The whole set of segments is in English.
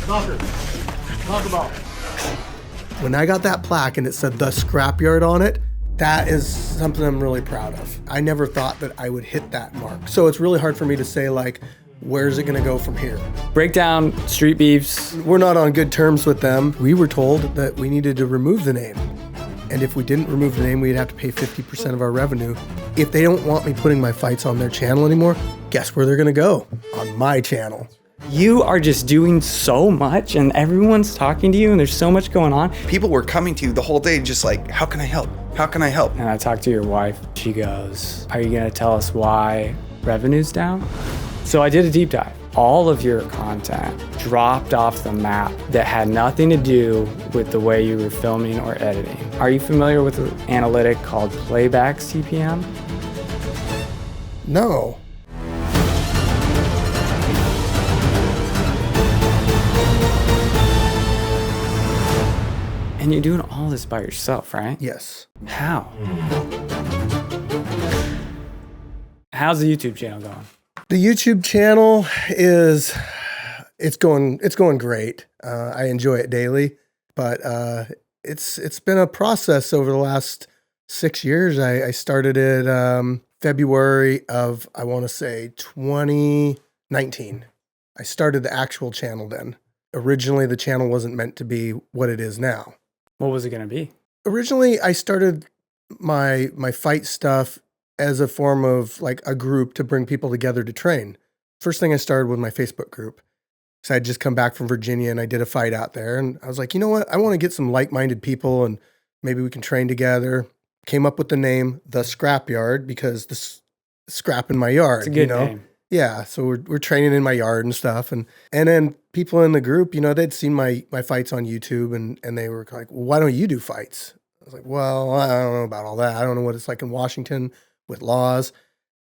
Knockabout. When I got that plaque and it said the Scrapyard on it, that is something I'm really proud of. I never thought that I would hit that mark. So it's really hard for me to say, like, where's it gonna go from here? Break down street beefs. We're not on good terms with them. We were told that we needed to remove the name. And if we didn't remove the name, we'd have to pay 50% of our revenue. If they don't want me putting my fights on their channel anymore, guess where they're gonna go? On my channel. You are just doing so much and everyone's talking to you and there's so much going on. People were coming to you the whole day just like, how can I help? How can I help? And I talked to your wife. She goes, are you gonna tell us why revenue's down? So I did a deep dive. All of your content dropped off the map that had nothing to do with the way you were filming or editing. Are you familiar with an analytic called playback CPM? No. And you're doing all this by yourself, right? Yes. How? How's the YouTube channel going? The YouTube channel it's going great. I enjoy it daily, but it's been a process over the last 6 years. I started it February of, I want to say 2019. I started the actual channel then. Originally, the channel wasn't meant to be what it is now. What was it going to be? Originally, I started my fight stuff as a form of like a group to bring people together to train. First thing I started with my Facebook group. So I'd just come back from Virginia and I did a fight out there. And I was like, you know what? I want to get some like-minded people and maybe we can train together. Came up with the name, The Scrapyard, because the scrap in my yard. It's a good name. Yeah, so we're training in my yard and stuff. And then people in the group, they'd seen my fights on YouTube and they were like, well, why don't you do fights? I was like, well, I don't know about all that. I don't know what it's like in Washington with laws.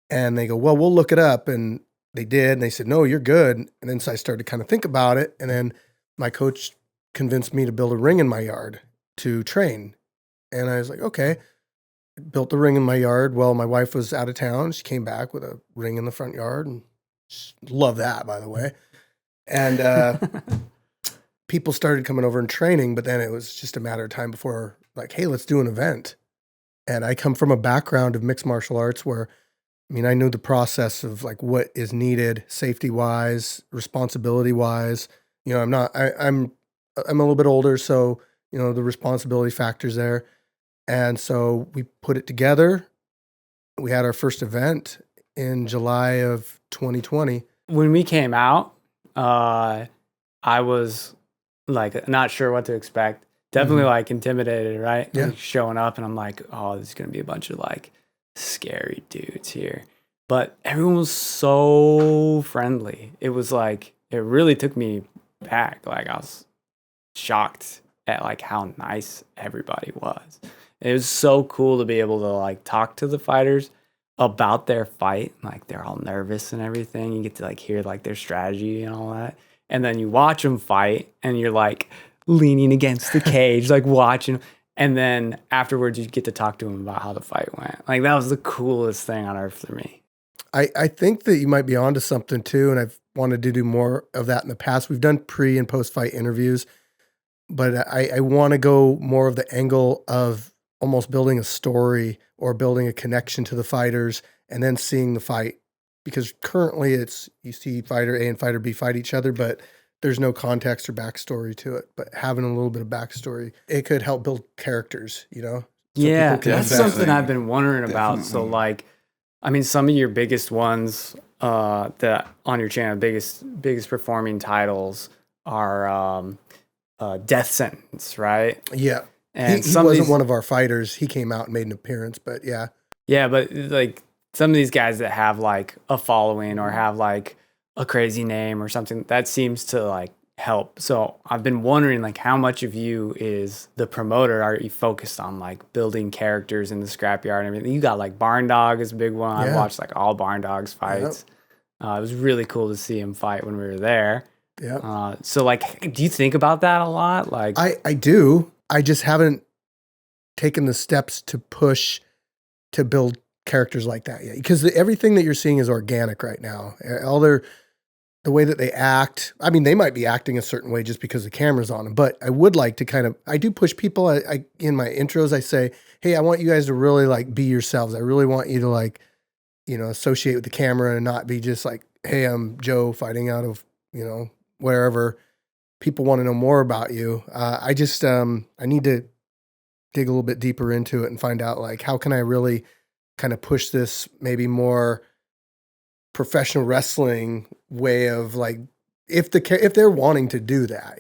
And they go, well, we'll look it up. And they did. And they said, no, you're good. And then so I started to kind of think about it. And then my coach convinced me to build a ring in my yard to train. And I was like, okay. Built the ring in my yard. Well, my wife was out of town. She came back with a ring in the front yard. And love that, by the way. And people started coming over and training. But then it was just a matter of time before, like, hey, let's do an event. And I come from a background of mixed martial arts where, I knew the process of like what is needed safety-wise, responsibility-wise. I'm a little bit older, so, the responsibility factors there. And so we put it together. We had our first event in July of 2020. When we came out, I was like not sure what to expect. Definitely like intimidated, right? Yeah. Like showing up and I'm like, oh, there's going to be a bunch of like scary dudes here. But everyone was so friendly. It was like, it really took me back. Like I was shocked at like how nice everybody was. It was so cool to be able to like talk to the fighters about their fight. Like they're all nervous and everything. You get to like hear like their strategy and all that. And then you watch them fight and you're like leaning against the cage, like watching. And then afterwards you get to talk to them about how the fight went. Like that was the coolest thing on earth for me. I think that you might be onto something too. And I've wanted to do more of that in the past. We've done pre and post fight interviews, but I want to go more of the angle of almost building a story or building a connection to the fighters and then seeing the fight. Because currently it's, you see fighter A and fighter B fight each other, but there's no context or backstory to it. But having a little bit of backstory, it could help build characters, So yeah, people can that's something I've been wondering about. So like, some of your biggest ones that on your channel, biggest performing titles are Death Sentence, right? Yeah. And he wasn't one of our fighters. He came out and made an appearance, but yeah. Yeah, but like some of these guys that have like a following or have like a crazy name or something, that seems to like help. So I've been wondering like how much of you is the promoter? Are you focused on like building characters in the scrapyard and everything? You got like Barn Dog is a big one. Yeah. I watched like all Barn Dog's fights. Yep. It was really cool to see him fight when we were there. Yeah. So like, do you think about that a lot? Like I do. I just haven't taken the steps to push to build characters like that yet. Because everything that you're seeing is organic right now. All the way that they act. I mean, they might be acting a certain way just because the camera's on them, but I would like to I do push people. I in my intros, I say, hey, I want you guys to really like be yourselves. I really want you to like, associate with the camera and not be just like, hey, I'm Joe fighting out of, wherever. People want to know more about you. I just, I need to dig a little bit deeper into it and find out like, how can I really kind of push this maybe more professional wrestling way of like, if they're wanting to do that,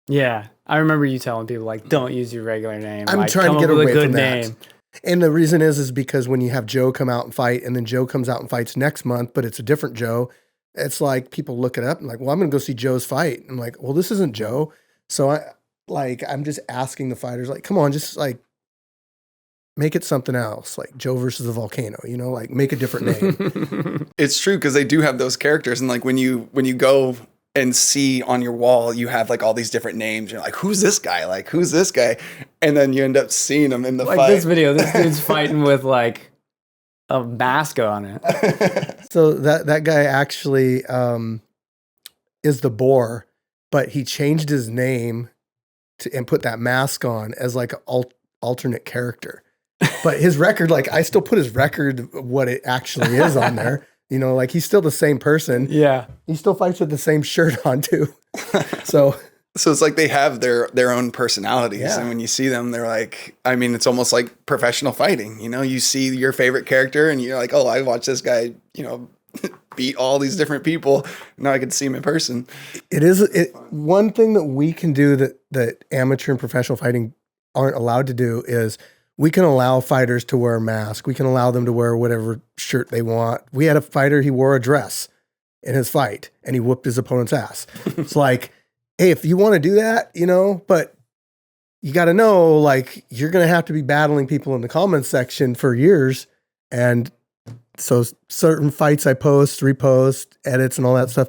Yeah. I remember you telling people like, don't use your regular name. I'm like, trying to come get up with away a good from that. name. And the reason is because when you have Joe come out and fight, and then Joe comes out and fights next month, but it's a different Joe, it's like people look it up and like, well, I'm going to go see Joe's fight. I'm like, well, this isn't Joe. So I'm just asking the fighters, like, come on, just like make it something else, like Joe versus the volcano, like make a different name. It's true, because they do have those characters, and like when you go and see on your wall, you have like all these different names. You're like, who's this guy? Like, who's this guy? And then you end up seeing him in the like fight. This video, this dude's fighting with like a mask on it. So that guy actually is the Boar, but he changed his name and put that mask on as like an alternate character. But his record, like I still put his record, what it actually is on there. Like he's still the same person. Yeah. He still fights with the same shirt on too. So it's like they have their own personalities. Yeah. And when you see them, they're like, I mean, it's almost like professional fighting. You see your favorite character and you're like, oh, I watched this guy, beat all these different people. Now I can see him in person. One thing that we can do that amateur and professional fighting aren't allowed to do is we can allow fighters to wear a mask. We can allow them to wear whatever shirt they want. We had a fighter, he wore a dress in his fight and he whooped his opponent's ass. It's like, hey, if you want to do that, but you got to know, like, you're going to have to be battling people in the comments section for years. And so certain fights I post, repost, edits and all that stuff,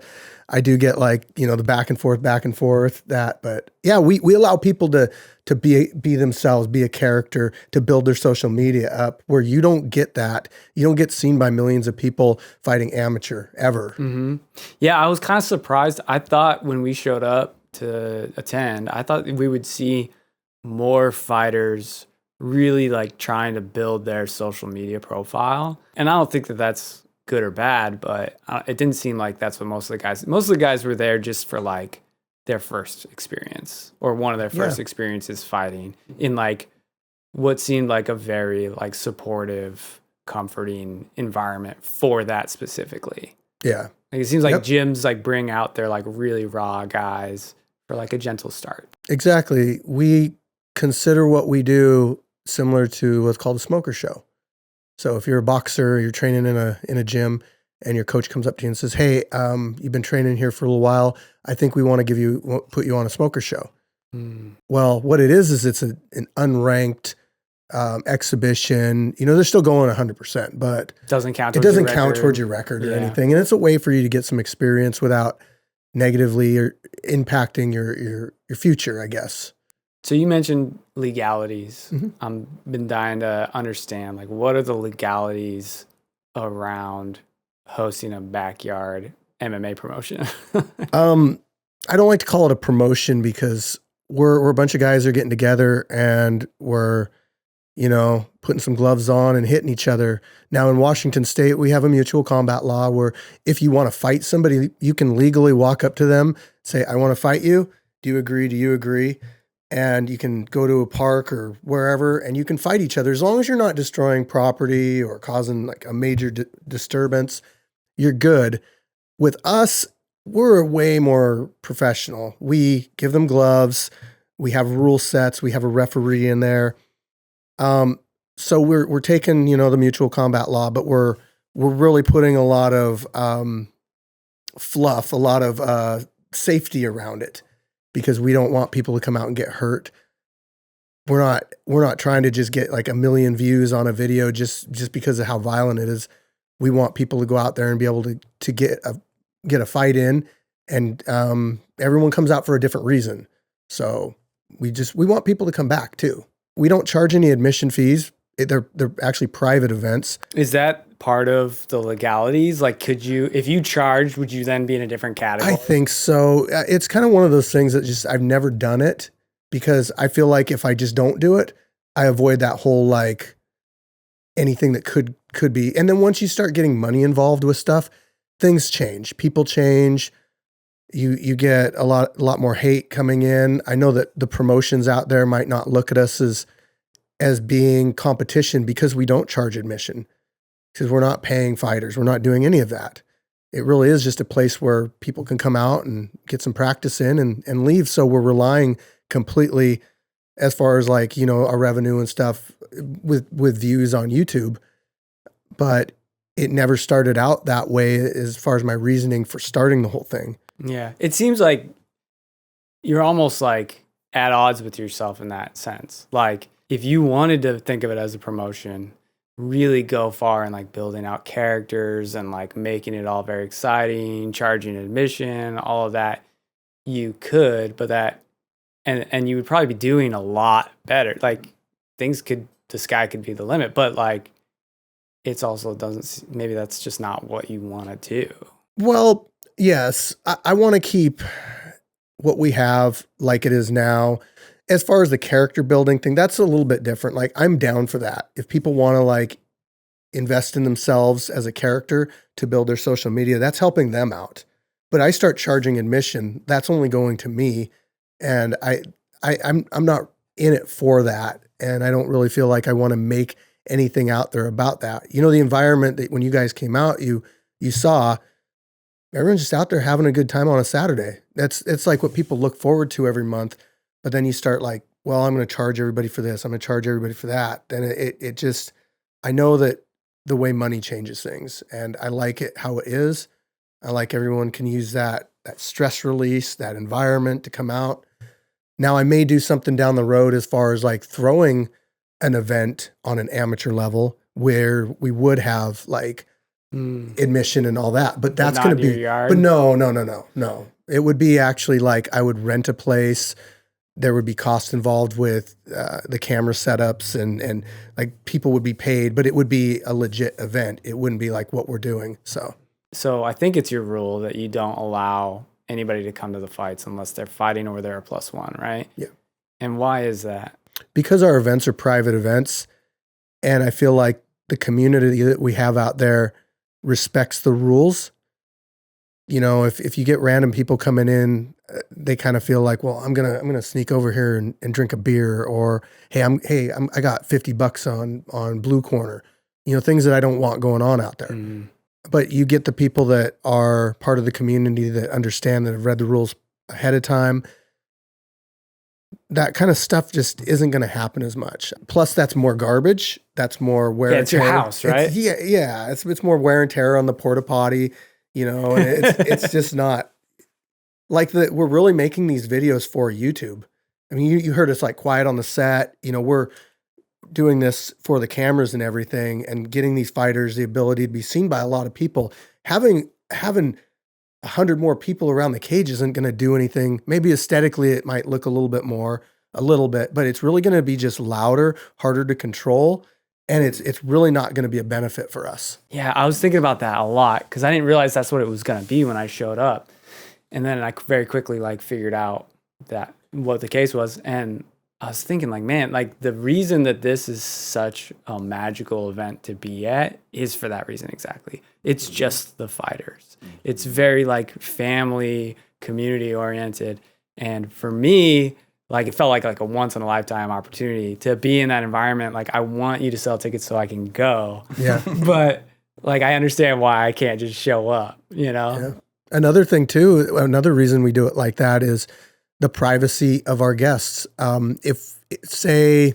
I do get like, the back and forth that, but yeah, we allow people to be themselves, be a character, to build their social media up where you don't get that. You don't get seen by millions of people fighting amateur ever. Mm-hmm. Yeah. I was kind of surprised. I thought when we showed up to attend, I thought we would see more fighters really like trying to build their social media profile. And I don't think that that's good or bad, but it didn't seem like that's what most of the guys were there just for like their first experience or one of their first experiences fighting in like what seemed like a very like supportive, comforting environment for that specifically. Yeah. Like, it seems like gyms like bring out their like really raw guys for like a gentle start. Exactly. We consider what we do similar to what's called a smoker show. So if you're a boxer, you're training in a gym, and your coach comes up to you and says, "Hey, you've been training here for a little while. I think we want to put you on a smoker show." Well, what it is it's an unranked exhibition. They're still going 100%, but it doesn't count towards your record or anything. And it's a way for you to get some experience without negatively or impacting your future, I guess. So you mentioned legalities. Mm-hmm. I've been dying to understand, like, what are the legalities around hosting a backyard MMA promotion? I don't like to call it a promotion because we're a bunch of guys that are getting together and we're, putting some gloves on and hitting each other. Now in Washington State, we have a mutual combat law where if you want to fight somebody, you can legally walk up to them, say, "I want to fight you. Do you agree? Do you agree?" And you can go to a park or wherever and you can fight each other. As long as you're not destroying property or causing like a major disturbance, you're good. With us, we're way more professional. We give them gloves. We have rule sets. We have a referee in there. So we're taking, the mutual combat law, but we're really putting a lot of fluff, a lot of safety around it, because we don't want people to come out and get hurt. We're not trying to just get like 1 million views on a video just because of how violent it is. We want people to go out there and be able to get a fight in, and everyone comes out for a different reason. So we want people to come back too. We don't charge any admission fees. They're actually private events. Is that part of the legalities? Like, could you, if you charged, would you then be in a different category? I think so. It's kind of one of those things that just, I've never done it because I feel like if I just don't do it, I avoid that whole like anything that could be. And then once you start getting money involved with stuff, things change. People change. You get a lot more hate coming in. I know that the promotions out there might not look at us as being competition because we don't charge admission, because we're not paying fighters. We're not doing any of that. It really is just a place where people can come out and get some practice in and leave. So we're relying completely as far as like, our revenue and stuff with views on YouTube. But it never started out that way as far as my reasoning for starting the whole thing. Yeah. It seems like you're almost like at odds with yourself in that sense. Like if you wanted to think of it as a promotion, really go far in like building out characters and like making it all very exciting, charging admission, all of that, you could, but that, and you would probably be doing a lot better. Like the sky could be the limit, but like it's also maybe that's just not what you want to do. Well, yes, I want to keep what we have like it is now. As far as the character building thing, that's a little bit different. Like I'm down for that. If people want to like invest in themselves as a character to build their social media, that's helping them out. But I start charging admission, that's only going to me. And I'm not in it for that. And I don't really feel like I want to make anything out there about that. The environment that when you guys came out, you saw everyone's just out there having a good time on a Saturday. It's like what people look forward to every month. But then you start like, well, I'm going to charge everybody for this. I'm going to charge everybody for that. Then it just, I know that the way money changes things, and I like it how it is. I like everyone can use that stress release, that environment to come out. Now I may do something down the road as far as like throwing an event on an amateur level where we would have like admission and all that, but that's going to be, but no. It would be actually like I would rent a place. There would be cost involved with the camera setups and like people would be paid, but it would be a legit event. It wouldn't be like what we're doing. So I think it's your rule that you don't allow anybody to come to the fights unless they're fighting or they're a +1, right? Yeah. And why is that? Because our events are private events, and I feel like the community that we have out there respects the rules. If you get random people coming in, they kind of feel like, well, I'm gonna sneak over here and drink a beer, or hey, I got $50 on Blue Corner, things that I don't want going on out there. Mm-hmm. But you get the people that are part of the community that understand, that have read the rules ahead of time. That kind of stuff just isn't going to happen as much. Plus, that's more garbage. That's more wear and tear. It's your house, right? It's more wear and tear on the porta potty, and it's just not like we're really making these videos for YouTube. I mean, you heard us like quiet on the set. We're doing this for the cameras and everything, and getting these fighters the ability to be seen by a lot of people. Having 100 more people around the cage isn't going to do anything. Maybe aesthetically it might look a little bit, but it's really going to be just louder, harder to control. And it's really not going to be a benefit for us. Yeah, I was thinking about that a lot because I didn't realize that's what it was going to be when I showed up. And then I very quickly figured out what the case was. And I was thinking man, the reason that this is such a magical event to be at is for that reason exactly. It's just the fighters. It's very family, community oriented. And for me, it felt like a once in a lifetime opportunity to be in that environment. I want you to sell tickets so I can go. Yeah. But I understand why I can't just show up, Yeah. Another thing too, another reason we do it like that is the privacy of our guests. If say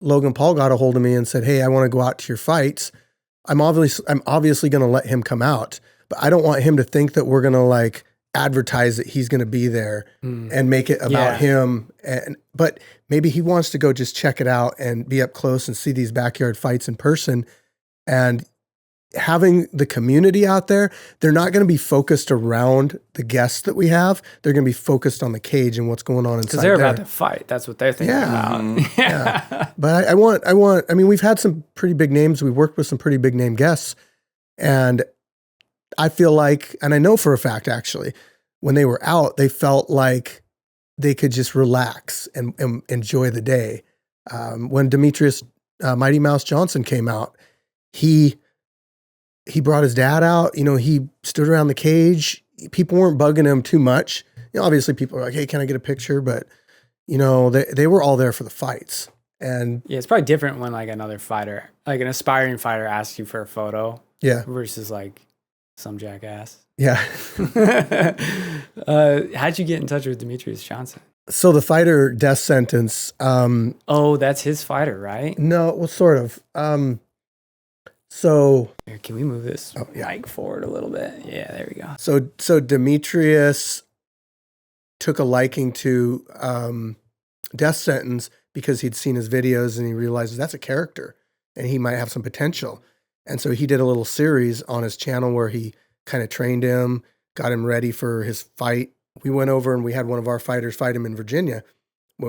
Logan Paul got a hold of me and said, "Hey, I want to go out to your fights," I'm obviously going to let him come out, but I don't want him to think that we're going to advertise that he's going to be there and make it about him. But maybe he wants to go just check it out and be up close and see these backyard fights in person. And having the community out there, they're not going to be focused around the guests that we have. They're going to be focused on the cage and what's going on inside because they're about to fight. That's what they're thinking about. Yeah. But I mean, we've had some pretty big names. We worked with some pretty big name guests, And I feel like, and I know for a fact actually, when they were out, they felt like they could just relax and enjoy the day. When Demetrius Mighty Mouse Johnson came out, he brought his dad out. You know, he stood around the cage. People weren't bugging him too much. You know, obviously people are like, hey, can I get a picture? But, you know, they were all there for the fights. And yeah, it's probably different when like another fighter, like an aspiring fighter asks you for a photo. Yeah. Versus like some jackass. Yeah. How'd you get in touch with Demetrius Johnson? So the fighter death sentence. Oh, that's his fighter, right? No, well, sort of. So here, can we move this yeah. mic forward a little bit? Yeah, there we go. So Demetrius took a liking to death sentence because he'd seen his videos and he realized that's a character and he might have some potential. And so he did a little series on his channel where he kind of trained him, got him ready for his fight. We went over and we had one of our fighters fight him in Virginia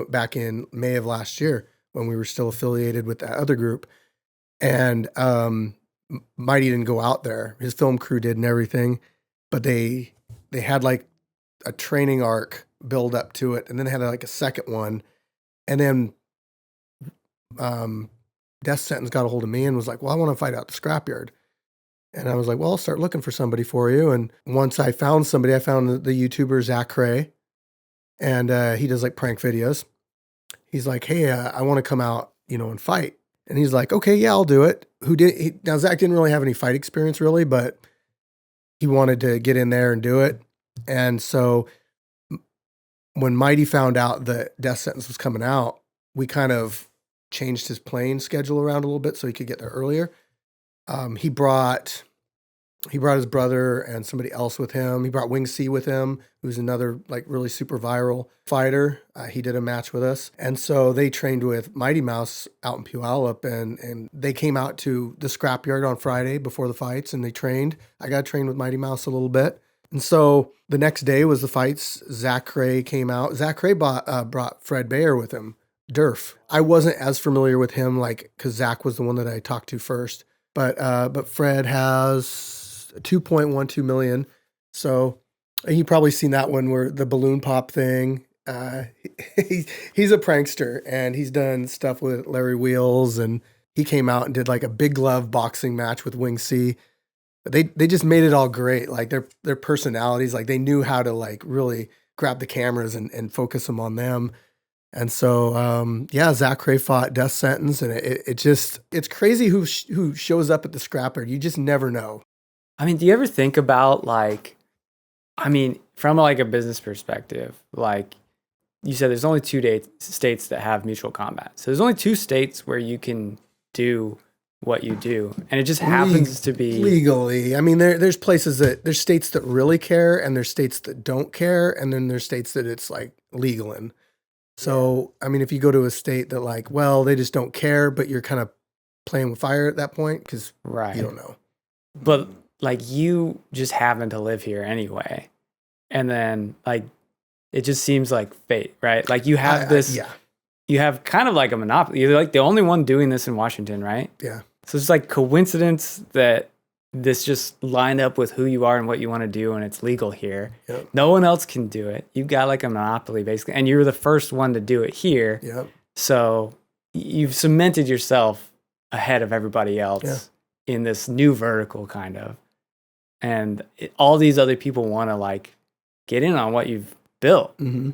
back in May of last year when we were still affiliated with that other group. And Mighty didn't go out there. His film crew did and everything, but they had like a training arc build up to it. And then they had like a second one. And then Death Sentence got a hold of me and was like, well, I want to fight out the Scrapyard. And I was like, well, I'll start looking for somebody for you. And once I found somebody, I found the YouTuber Zach Cray. And he does like prank videos. He's like, hey, I want to come out, you know, and fight. And he's like, okay, yeah, I'll do it. Now, Zach didn't really have any fight experience really, but he wanted to get in there and do it. And so when Mighty found out that Death Sentence was coming out, we kind of changed his plane schedule around a little bit so he could get there earlier. He brought his brother and somebody else with him. He brought Wing C with him, who's another like really super viral fighter. He did a match with us. And so they trained with Mighty Mouse out in Puyallup and they came out to the Scrapyard on Friday before the fights and they trained. I got trained with Mighty Mouse a little bit. And so the next day was the fights. Zach Cray came out. Zach Cray brought Fred Bayer with him, Durf. I wasn't as familiar with him, like, because Zach was the one that I talked to first. But Fred has 2.12 million. So and you've probably seen that one where the balloon pop thing. He's a prankster and he's done stuff with Larry Wheels and he came out and did like a big glove boxing match with Wing C. They just made it all great. Like their personalities, like they knew how to like really grab the cameras and focus them on them. And so, yeah, Zach Cray fought Death Sentence, and it's crazy who shows up at the Scrapyard. You just never know. I mean, do you ever think about like, I mean, from like a business perspective, like you said, there's only two states that have mutual combat. So there's only 2 states where you can do what you do, and it just happens to be legally. I mean, there's states that really care, and there's states that don't care, and then there's states that it's like legal in. So, I mean, if you go to a state that like, well, they just don't care, but you're kind of playing with fire at that point because you don't know. But like you just happen to live here anyway. And then like, it just seems like fate, right? Like you have you have kind of like a monopoly. You're like the only one doing this in Washington, right? Yeah. So it's like coincidence that this just lined up with who you are and what you want to do, and it's legal here. Yep. No one else can do it. You've got like a monopoly basically, and you're the first one to do it here. Yep. So you've cemented yourself ahead of everybody else in this new vertical kind of. And all these other people want to like get in on what you've built. Mm-hmm.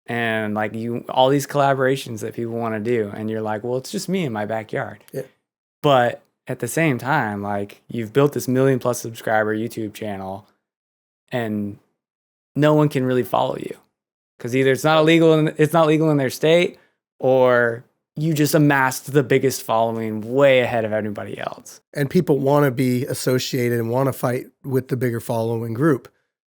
And like all these collaborations that people want to do. And you're like, well, it's just me in my backyard. Yeah. But at the same time, like you've built this 1 million+ subscriber YouTube channel and no one can really follow you because either it's not legal in their state, or you just amassed the biggest following way ahead of everybody else. And people want to be associated and want to fight with the bigger following group.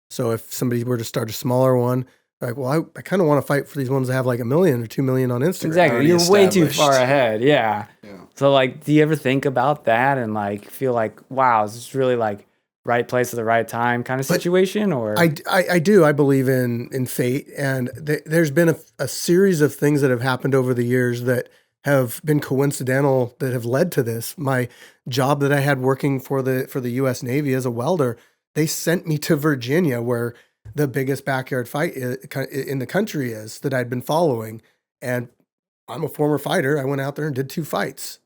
So if somebody were to start a smaller one, like, well, I kind of want to fight for these ones that have like 1 million or 2 million on Instagram. Exactly. You're way too far ahead. Yeah. So like, do you ever think about that and like feel like, wow, is this really like right place at the right time kind of situation? Or I do. I believe in fate. And there's been a series of things that have happened over the years that have been coincidental that have led to this. My job that I had working for the U.S. Navy as a welder, they sent me to Virginia, where the biggest backyard fight in the country is, that I'd been following. And I'm a former fighter. I went out there and did 2 fights.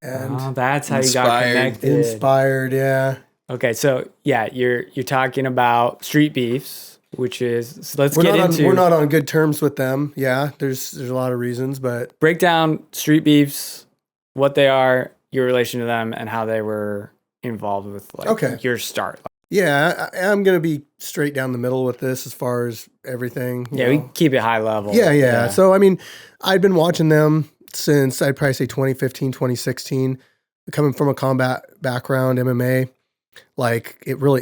And that's how you got Inspired. connected. inspired, yeah. Okay, so yeah, you're talking about street beefs, which is, so let's get into. We're not on good terms with them. Yeah, there's a lot of reasons, but break down street beefs, what they are, your relation to them, and how they were involved with your start. yeah, I'm gonna be straight down the middle with this as far as everything. Yeah, we keep it high level. Yeah. So I mean, I'd been watching them since I'd probably say 2015, 2016. Coming from a combat background, MMA, like it really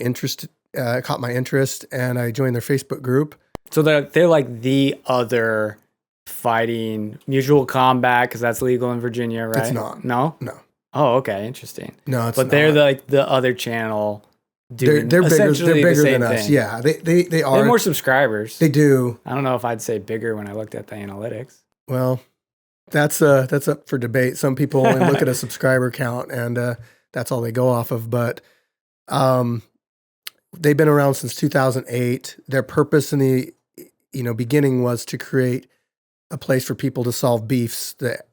caught my interest, and I joined their Facebook group. So they're like the other fighting mutual combat, because that's legal in Virginia, right? It's not. No? No. Oh, okay, interesting. No, it's but not. they're like the other channel doing They're bigger. essentially They're bigger the same than us. thing. Yeah, they are. They have more subscribers. They do. I don't know if I'd say bigger when I looked at the analytics. Well, that's up for debate. Some people only look at a subscriber count, and that's all they go off of. But they've been around since 2008. Their purpose in the beginning was to create a place for people to solve beefs that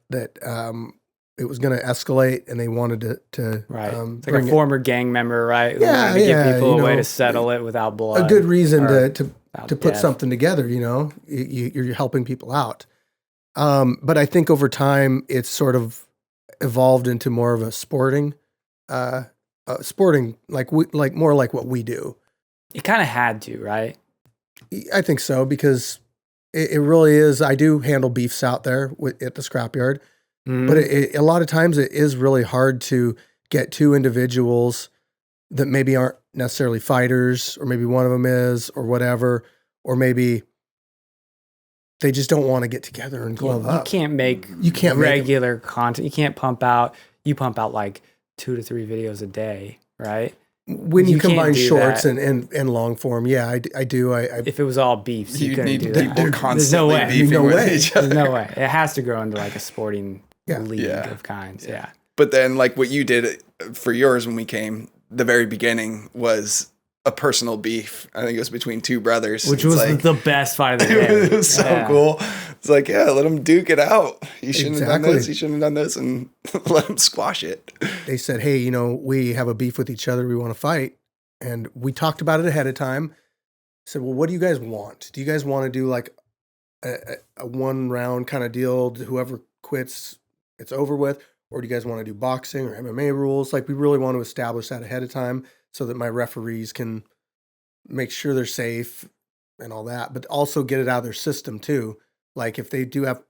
it was going to escalate, and they wanted to right. It's like a former gang member, right? Who Yeah, wanted to give people a way know, to settle it without blood. a good reason to put death. something together. You're helping people out. But I think over time it's sort of evolved into more of a sporting, more like what we do. It kind of had to, right? I think so, because it really is. I do handle beefs out there at the Scrapyard, but a lot of times it is really hard to get 2 individuals that maybe aren't necessarily fighters, or maybe one of them is, or whatever, or maybe they just don't want to get together and glove up. You can't make regular content. You pump out like 2 to 3 videos a day, right? When you combine shorts and long form, yeah, I do. If it was all beefs, you couldn't need do people that. constantly beefing with each other. There's no way. It has to grow into like a sporting league of kinds. Yeah. But then, like what you did for yours when we came, the very beginning was a personal beef. I think it was between 2 brothers, which was like, the best fight of the day. It was so cool. It's like, let them duke it out. You shouldn't have done this. You shouldn't have done this, and let them squash it. They said, hey, we have a beef with each other. We want to fight. And we talked about it ahead of time. I said, well, what do you guys want? Do you guys want to do like a 1 round kind of deal? Whoever quits, it's over with. Or do you guys want to do boxing or MMA rules? Like, we really want to establish that ahead of time, so that my referees can make sure they're safe and all that, but also get it out of their system too. Like, if they do have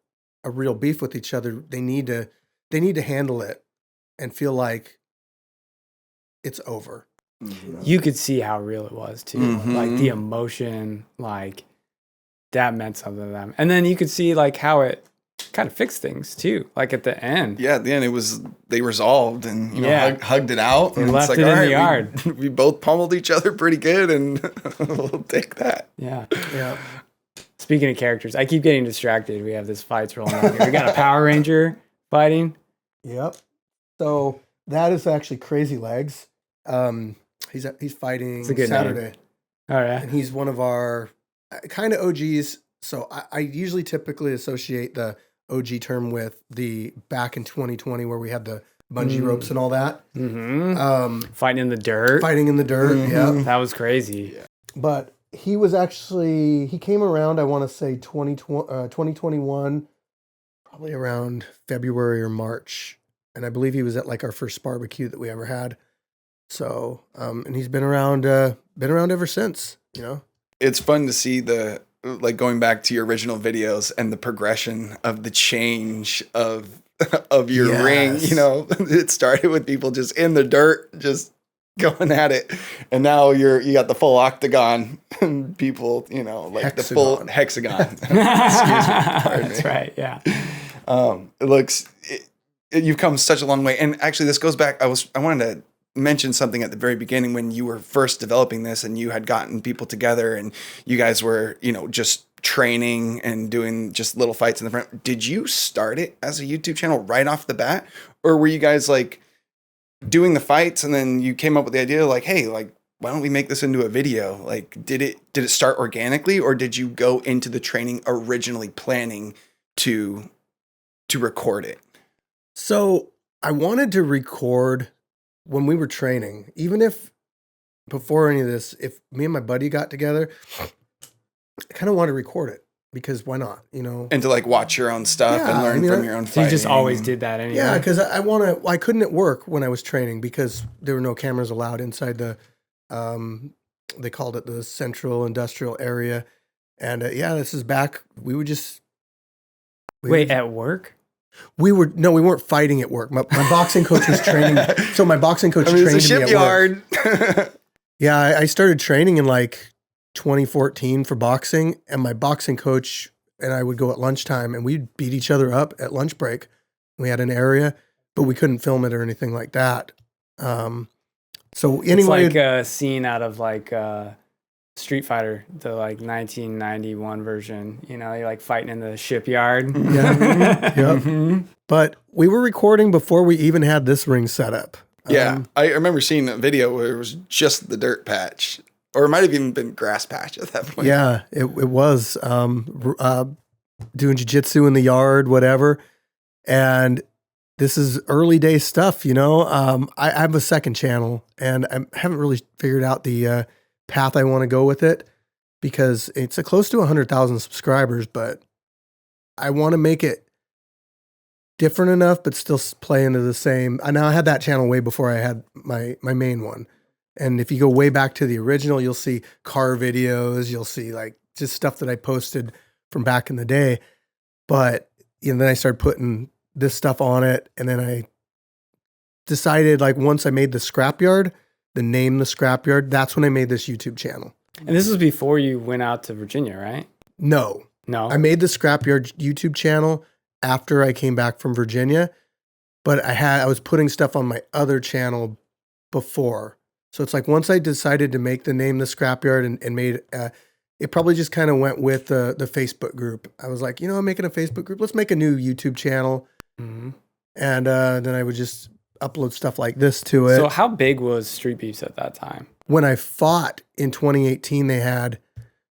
a real beef with each other, they need to handle it and feel like it's over. You could see how real it was too. Like the emotion, like that meant something to them. And then you could see like how it kind of fixed things too. Like at the end. Yeah, at the end they resolved and hugged it out. They and left it's like, it in all the right, yard. We both pummeled each other pretty good, and we'll take that. Yeah. Speaking of characters, I keep getting distracted. We have this fights rolling on here. We got a Power Ranger fighting. Yep. So that is actually Crazy Legs. He's fighting Saturday. Name. All right. And he's one of our kind of OGs. So I usually typically associate the OG term with the back in 2020 where we had the bungee ropes and all that. Fighting in the dirt. Yeah. That was crazy. Yeah. But he came around, I want to say 2021, probably around February or March. And I believe he was at like our first barbecue that we ever had. So, and he's been around ever since, It's fun to see going back to your original videos and the progression of the change of your ring. It started with people just in the dirt, just going at it, and now you got the full octagon and people, like hexagon. The full hexagon. Excuse me. That's right. Yeah. You've come such a long way, and actually, this goes back. I wanted to mentioned something at the very beginning when you were first developing this and you had gotten people together and you guys were, just training and doing just little fights in the front. Did you start it as a YouTube channel right off the bat? Or were you guys like doing the fights and then you came up with the idea like, hey, like, why don't we make this into a video? Like, did it start organically, or did you go into the training originally planning to record it? So I wanted to record when we were training, even if before any of this, if me and my buddy got together, I kind of wanted to record it because why not, And to like watch your own stuff and learn from your own So fighting. you just always did that anyway. Yeah, because I couldn't at work when I was training because there were no cameras allowed inside the, they called it the central industrial area. And this is back, we would just. At work? We weren't fighting at work. My boxing coach was training. So my boxing coach trained it's a me at work. shipyard. Yeah, I started training in like 2014 for boxing, and my boxing coach and I would go at lunchtime and we'd beat each other up at lunch break. We had an area, but we couldn't film it or anything like that. So anyway, it's like a scene out of like Street Fighter, the like 1991 version. You're like fighting in the shipyard. Yeah, yep. But we were recording before we even had this ring set up. Yeah, I remember seeing a video where it was just the dirt patch, or it might have even been grass patch at that point. Yeah, it was doing jiu-jitsu in the yard, whatever. And this is early day stuff, I have a second channel and I haven't really figured out the path I want to go with it because it's close to 100,000 subscribers, but I want to make it different enough, but still play into the same. I had that channel way before I had my main one. And if you go way back to the original, you'll see car videos, you'll see like just stuff that I posted from back in the day. But then I started putting this stuff on it. And then I decided like once I made the Scrapyard, the name the Scrapyard, that's when I made this YouTube channel. And this was before you went out to Virginia, right? No. I made the Scrapyard YouTube channel after I came back from Virginia, but I was putting stuff on my other channel before. So it's like once I decided to make the name the Scrapyard and made it probably just kind of went with the Facebook group. I was like, I'm making a Facebook group. Let's make a new YouTube channel. Mm-hmm. And then I would just upload stuff like this to it. So how big was Street Beefs at that time? When I fought in 2018, they had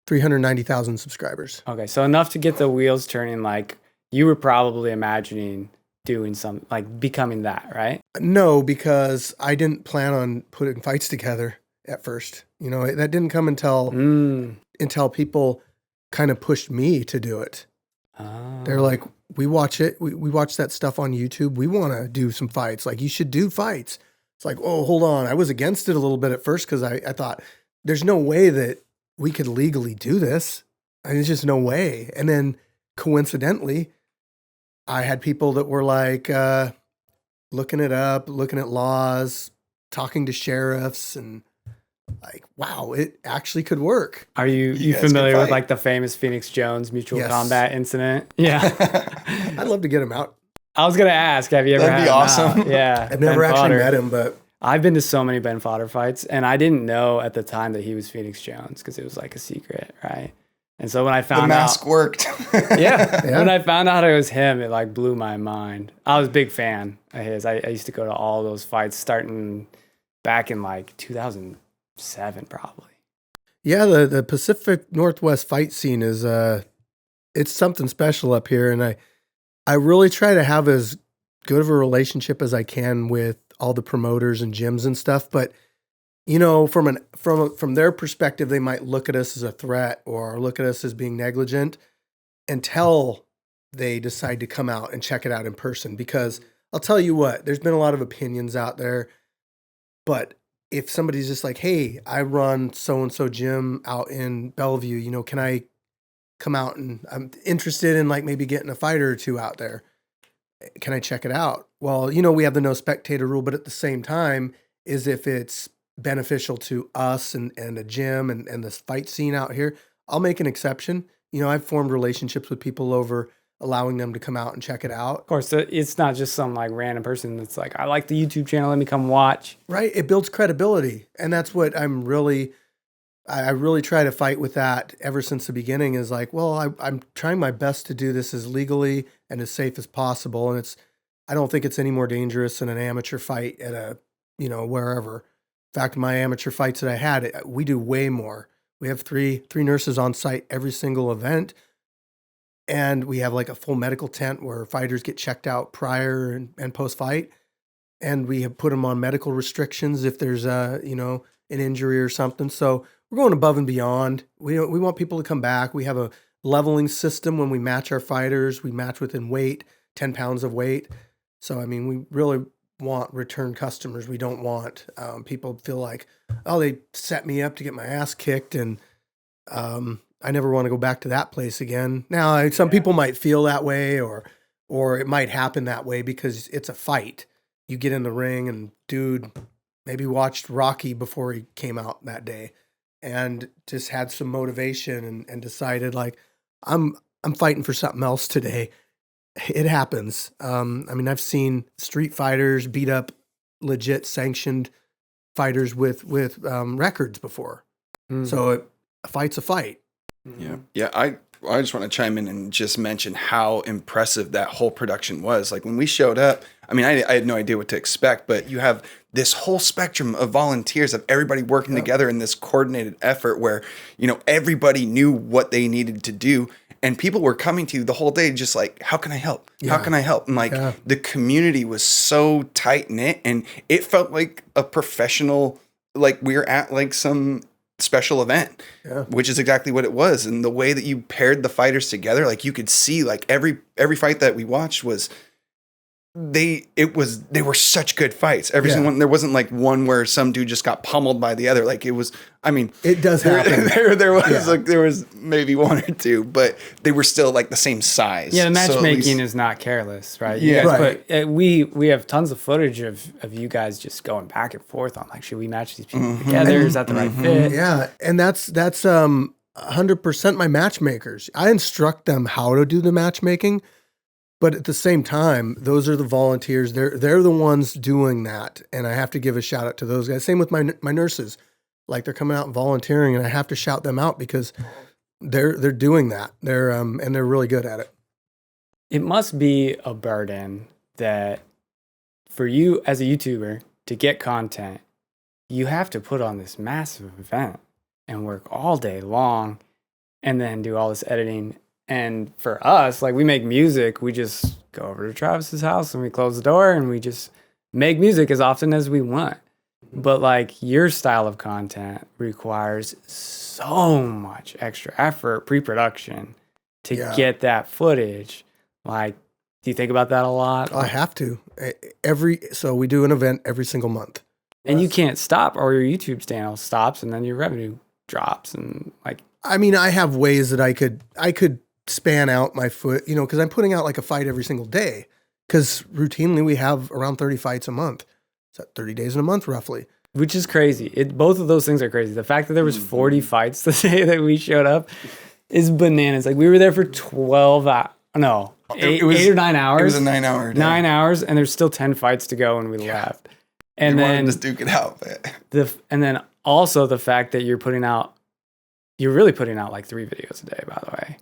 390,000 subscribers. Okay, so enough to get the wheels turning. Like you were probably imagining doing some, like becoming that, right? No, because I didn't plan on putting fights together at first. That didn't come until people kind of pushed me to do it. Oh. They're like, we watch it. We watch that stuff on YouTube. We want to do some fights. Like, you should do fights. It's like, oh, hold on. I was against it a little bit at first because I thought there's no way that we could legally do this. There's just no way. And then coincidentally, I had people that were like looking it up, looking at laws, talking to sheriffs, and like, wow, it actually could work. Are you familiar with like the famous Phoenix Jones mutual combat incident? Yeah. I'd love to get him out. I was gonna ask, have you ever That'd had be him awesome. out? Yeah. I've never actually met him, but I've been to so many Ben Fodder fights, and I didn't know at the time that he was Phoenix Jones because it was like a secret, right? And so when I found the mask worked. yeah. When I found out it was him, it like blew my mind. I was a big fan of his. I used to go to all those fights starting back in like 2007, probably. Yeah, the Pacific Northwest fight scene is it's something special up here, and I really try to have as good of a relationship as I can with all the promoters and gyms and stuff. But from their perspective, they might look at us as a threat or look at us as being negligent until they decide to come out and check it out in person. Because I'll tell you what, there's been a lot of opinions out there, but if somebody's just like, hey, I run so-and-so gym out in Bellevue, can I come out and I'm interested in like maybe getting a fighter or two out there. Can I check it out? Well, we have the no spectator rule, but at the same time is if it's beneficial to us and a gym and this fight scene out here, I'll make an exception. I've formed relationships with people over allowing them to come out and check it out. Of course, it's not just some like random person that's like, I like the YouTube channel, let me come watch. Right. It builds credibility. And that's what I really try to fight with that ever since the beginning is like, well, I'm trying my best to do this as legally and as safe as possible. And I don't think it's any more dangerous than an amateur fight at a, wherever. In fact, my amateur fights that I had, we do way more. We have three nurses on site every single event. And we have like a full medical tent where fighters get checked out prior and post fight. And we have put them on medical restrictions if there's an injury or something. So we're going above and beyond. We want people to come back. We have a leveling system when we match our fighters. We match within weight, 10 pounds of weight. So, I mean, we really want return customers. We don't want people to feel like, oh, they set me up to get my ass kicked and I never want to go back to that place again. Now, some people might feel that way or it might happen that way because it's a fight. You get in the ring and dude maybe watched Rocky before he came out that day and just had some motivation and decided like, I'm fighting for something else today. It happens. I mean, I've seen street fighters beat up legit sanctioned fighters with records before. So a fight's a fight. Yeah. I just want to chime in and just mention how impressive that whole production was. Like when we showed up, I mean, I had no idea what to expect, but you have this whole spectrum of volunteers of everybody working together in this coordinated effort where, everybody knew what they needed to do. And people were coming to you the whole day just like, how can I help? How can I help? And like the community was so tight knit and it felt like a professional, like we were at like some special event, which is exactly what it was. And the way that you paired the fighters together, like you could see like every fight that we watched was they were such good fights. Every single one. There wasn't like one where some dude just got pummeled by the other. Like it was, I mean, it does happen. There was maybe one or two, but they were still like the same size. Yeah, the matchmaking is not careless, right? Yeah, But we have tons of footage of you guys just going back and forth on like, should we match these people together? Is that the right fit? Yeah, and that's 100% my matchmakers. I instruct them how to do the matchmaking. But at the same time, those are the volunteers. They're the ones doing that, and I have to give a shout out to those guys. Same with my nurses, like they're coming out and volunteering, and I have to shout them out because they're doing that. They're and they're really good at it. It must be a burden that for you as a YouTuber to get content, you have to put on this massive event and work all day long, and then do all this editing. And for us, like we make music, we just go over to Travis's house and we close the door and we just make music as often as we want. But like your style of content requires so much extra effort, pre-production to get that footage. Like, do you think about that a lot? I have to. So we do an event every single month. And you can't stop or your YouTube channel stops and then your revenue drops and like. I mean, I have ways that I could span out my foot, because I'm putting out like a fight every single day. Because routinely we have around 30 fights a month. So 30 days in a month, roughly. Which is crazy. Both of those things are crazy. The fact that there was 40 fights the day that we showed up is bananas. Like we were there for 12 hours. No, eight or 9 hours. It was a 9 hour day. 9 hours, and there's still 10 fights to go, and we left. And you then wanted to duke it out. and then also the fact that you're really putting out like 3 videos a day, by the way,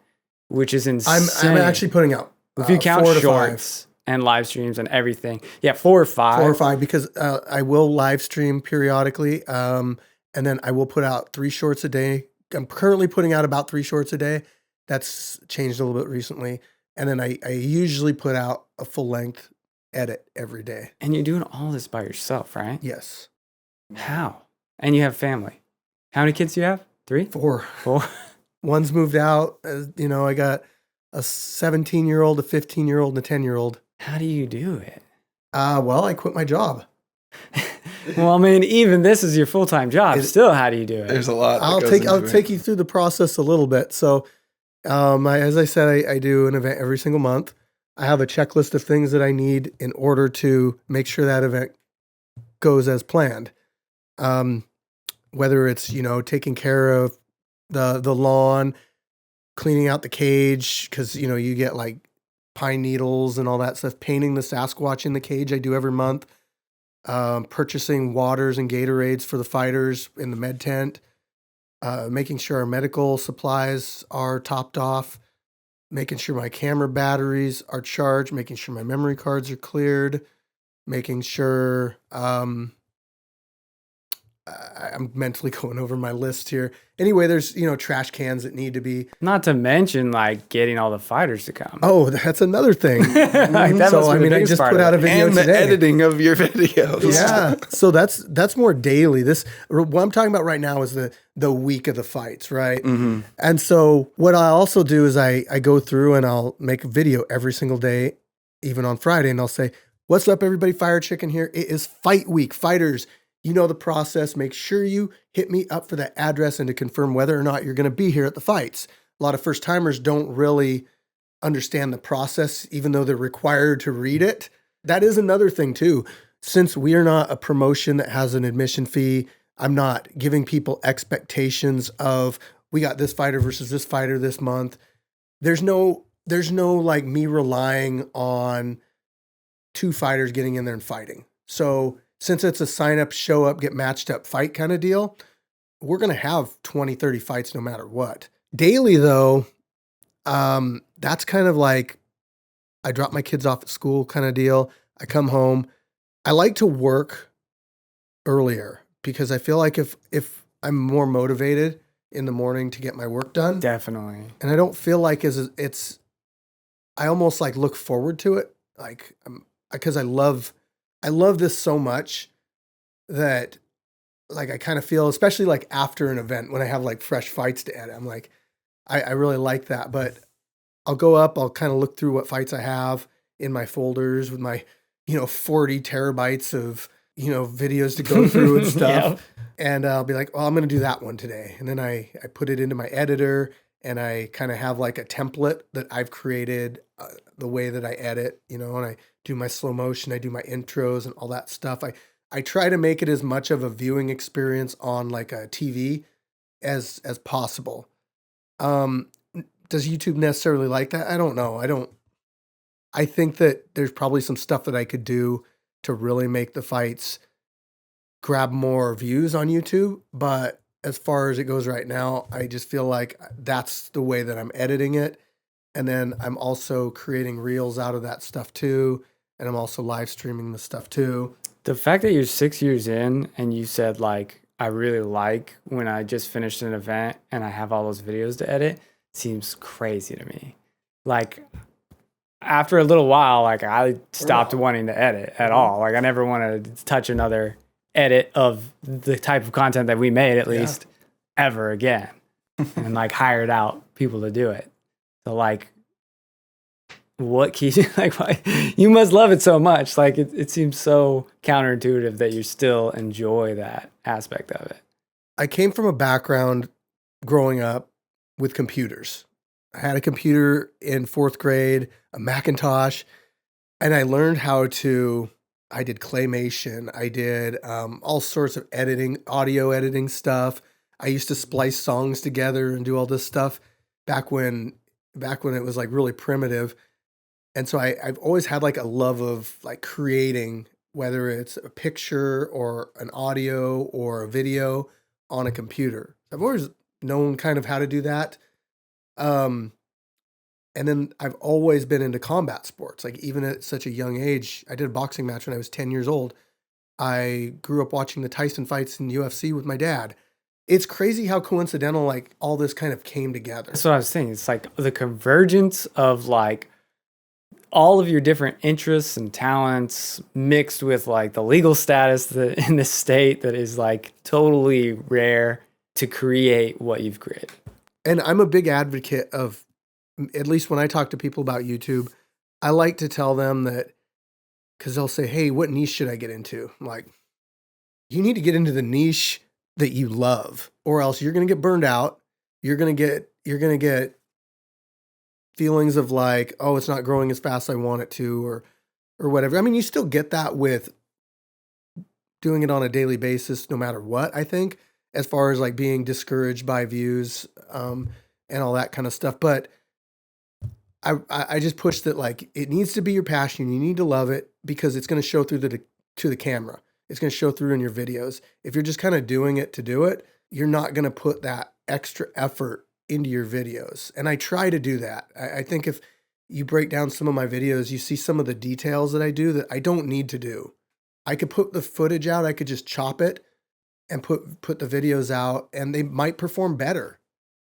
which is insane. I'm actually putting out if you count 4 to shorts 5. And live streams and everything. Yeah, 4 or 5. 4 or 5 because I will live stream periodically, and then I will put out 3 shorts a day. I'm currently putting out about 3 shorts a day. That's changed a little bit recently. And then I usually put out a full length edit every day. And you're doing all this by yourself, right? Yes. How? And you have family. How many kids do you have? 3? 4. 4. One's moved out. I got a 17-year-old, a 15-year-old, and a 10-year-old. How do you do it? Well, I quit my job. Well, I mean, even this is your full-time job. Still, how do you do it? There's a lot. I'll take you through the process a little bit. So, as I said, I do an event every single month. I have a checklist of things that I need in order to make sure that event goes as planned. Whether it's taking care of the lawn, cleaning out the cage because you get like pine needles and all that stuff, painting the Sasquatch in the cage I do every month, purchasing waters and Gatorades for the fighters in the med tent, making sure our medical supplies are topped off, making sure my camera batteries are charged, making sure my memory cards are cleared, making sure I'm mentally going over my list here. Anyway, there's, trash cans that need to be. Not to mention like getting all the fighters to come. Oh, that's another thing. Like, that So, must be I the mean, I biggest just part put of out a it. video And the today. editing of your videos. Yeah. So that's more daily. What I'm talking about right now is the week of the fights, right? Mm-hmm. And so what I also do is I go through and I'll make a video every single day, even on Friday, and I'll say, "What's up, everybody? Fire Chicken here. It is fight week. Fighters, you know the process. Make sure you hit me up for that address and to confirm whether or not you're going to be here at the fights." A lot of first timers don't really understand the process, even though they're required to read it. That is another thing too. Since we are not a promotion that has an admission fee, I'm not giving people expectations of we got this fighter versus this fighter this month. There's no like me relying on two fighters getting in there and fighting. So since it's a sign up, show up, get matched up fight kind of deal, we're going to have 20, 30 fights no matter what. Daily though, that's kind of like I drop my kids off at school kind of deal. I come home. I like to work earlier because I feel like if I'm more motivated in the morning to get my work done, Definitely. and I don't feel like I almost like look forward to it, like because I love this so much that like I kind of feel, especially like after an event when I have like fresh fights to edit, I'm like I really like that. But I'll go up, I'll kind of look through what fights I have in my folders with my 40 terabytes of videos to go through and stuff. And I'll be like, well, I'm going to do that one today. And then I put it into my editor and I kind of have like a template that I've created the way that I edit, and I do my slow motion, I do my intros and all that stuff. I try to make it as much of a viewing experience on like a TV as possible. Does YouTube necessarily like that? I don't know. I think that there's probably some stuff that I could do to really make the fights grab more views on YouTube. But as far as it goes right now, I just feel like that's the way that I'm editing it. And then I'm also creating reels out of that stuff too. And I'm also live streaming the stuff too. The fact that you're 6 years in and you said like, I really like when I just finished an event and I have all those videos to edit seems crazy to me. Like after a little while, like I stopped wanting to edit at all. Like I never wanted to touch another edit of the type of content that we made, at least ever again, and like hired out people to do it. So like, what keeps you like? Why, you must love it so much. Like it seems so counterintuitive that you still enjoy that aspect of it. I came from a background growing up with computers. I had a computer in 4th grade, a Macintosh, and I learned I did claymation. I did all sorts of editing, audio editing stuff. I used to splice songs together and do all this stuff back when it was like really primitive. And so I've always had like a love of like creating, whether it's a picture or an audio or a video on a computer. I've always known kind of how to do that. And then I've always been into combat sports. Like even at such a young age, I did a boxing match when I was 10 years old. I grew up watching the Tyson fights in UFC with my dad. It's crazy how coincidental like all this kind of came together. That's what I was saying. It's like the convergence of like all of your different interests and talents mixed with like the legal status that in this state that is like totally rare to create what you've created. And I'm a big advocate of, at least when I talk to people about YouTube, I like to tell them that, because they'll say, hey, what niche should I get into? I'm like, you need to get into the niche that you love, or else you're going to get burned out. You're going to get feelings of like, oh, it's not growing as fast as I want it to, or whatever. I mean, you still get that with doing it on a daily basis, no matter what, I think, as far as like being discouraged by views and all that kind of stuff. But I just pushed that like it needs to be your passion. You need to love it because it's going to show through to the camera. It's going to show through in your videos. If you're just kind of doing it to do it, you're not going to put that extra effort into your videos. And I try to do that. I think if you break down some of my videos, you see some of the details that I do that I don't need to do. I could put the footage out. I could just chop it and put the videos out, and they might perform better.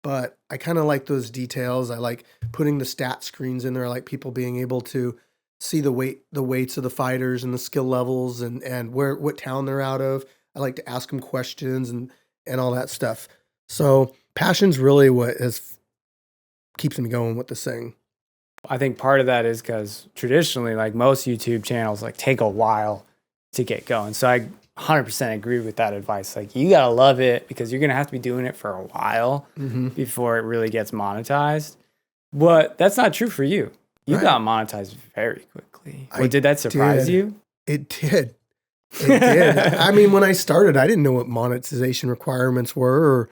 But I kind of like those details. I like putting the stat screens in there. I like people being able to see the weights of the fighters and the skill levels and what town they're out of. I like to ask them questions and all that stuff. So passion's really what keeps me going with this thing. I think part of that is because traditionally, like most YouTube channels, like take a while to get going. So I 100% agree with that advice. Like you gotta love it because you're gonna have to be doing it for a while before it really gets monetized. But that's not true for you. You got monetized very quickly. Did that surprise you? It did. It did. I mean, when I started, I didn't know what monetization requirements were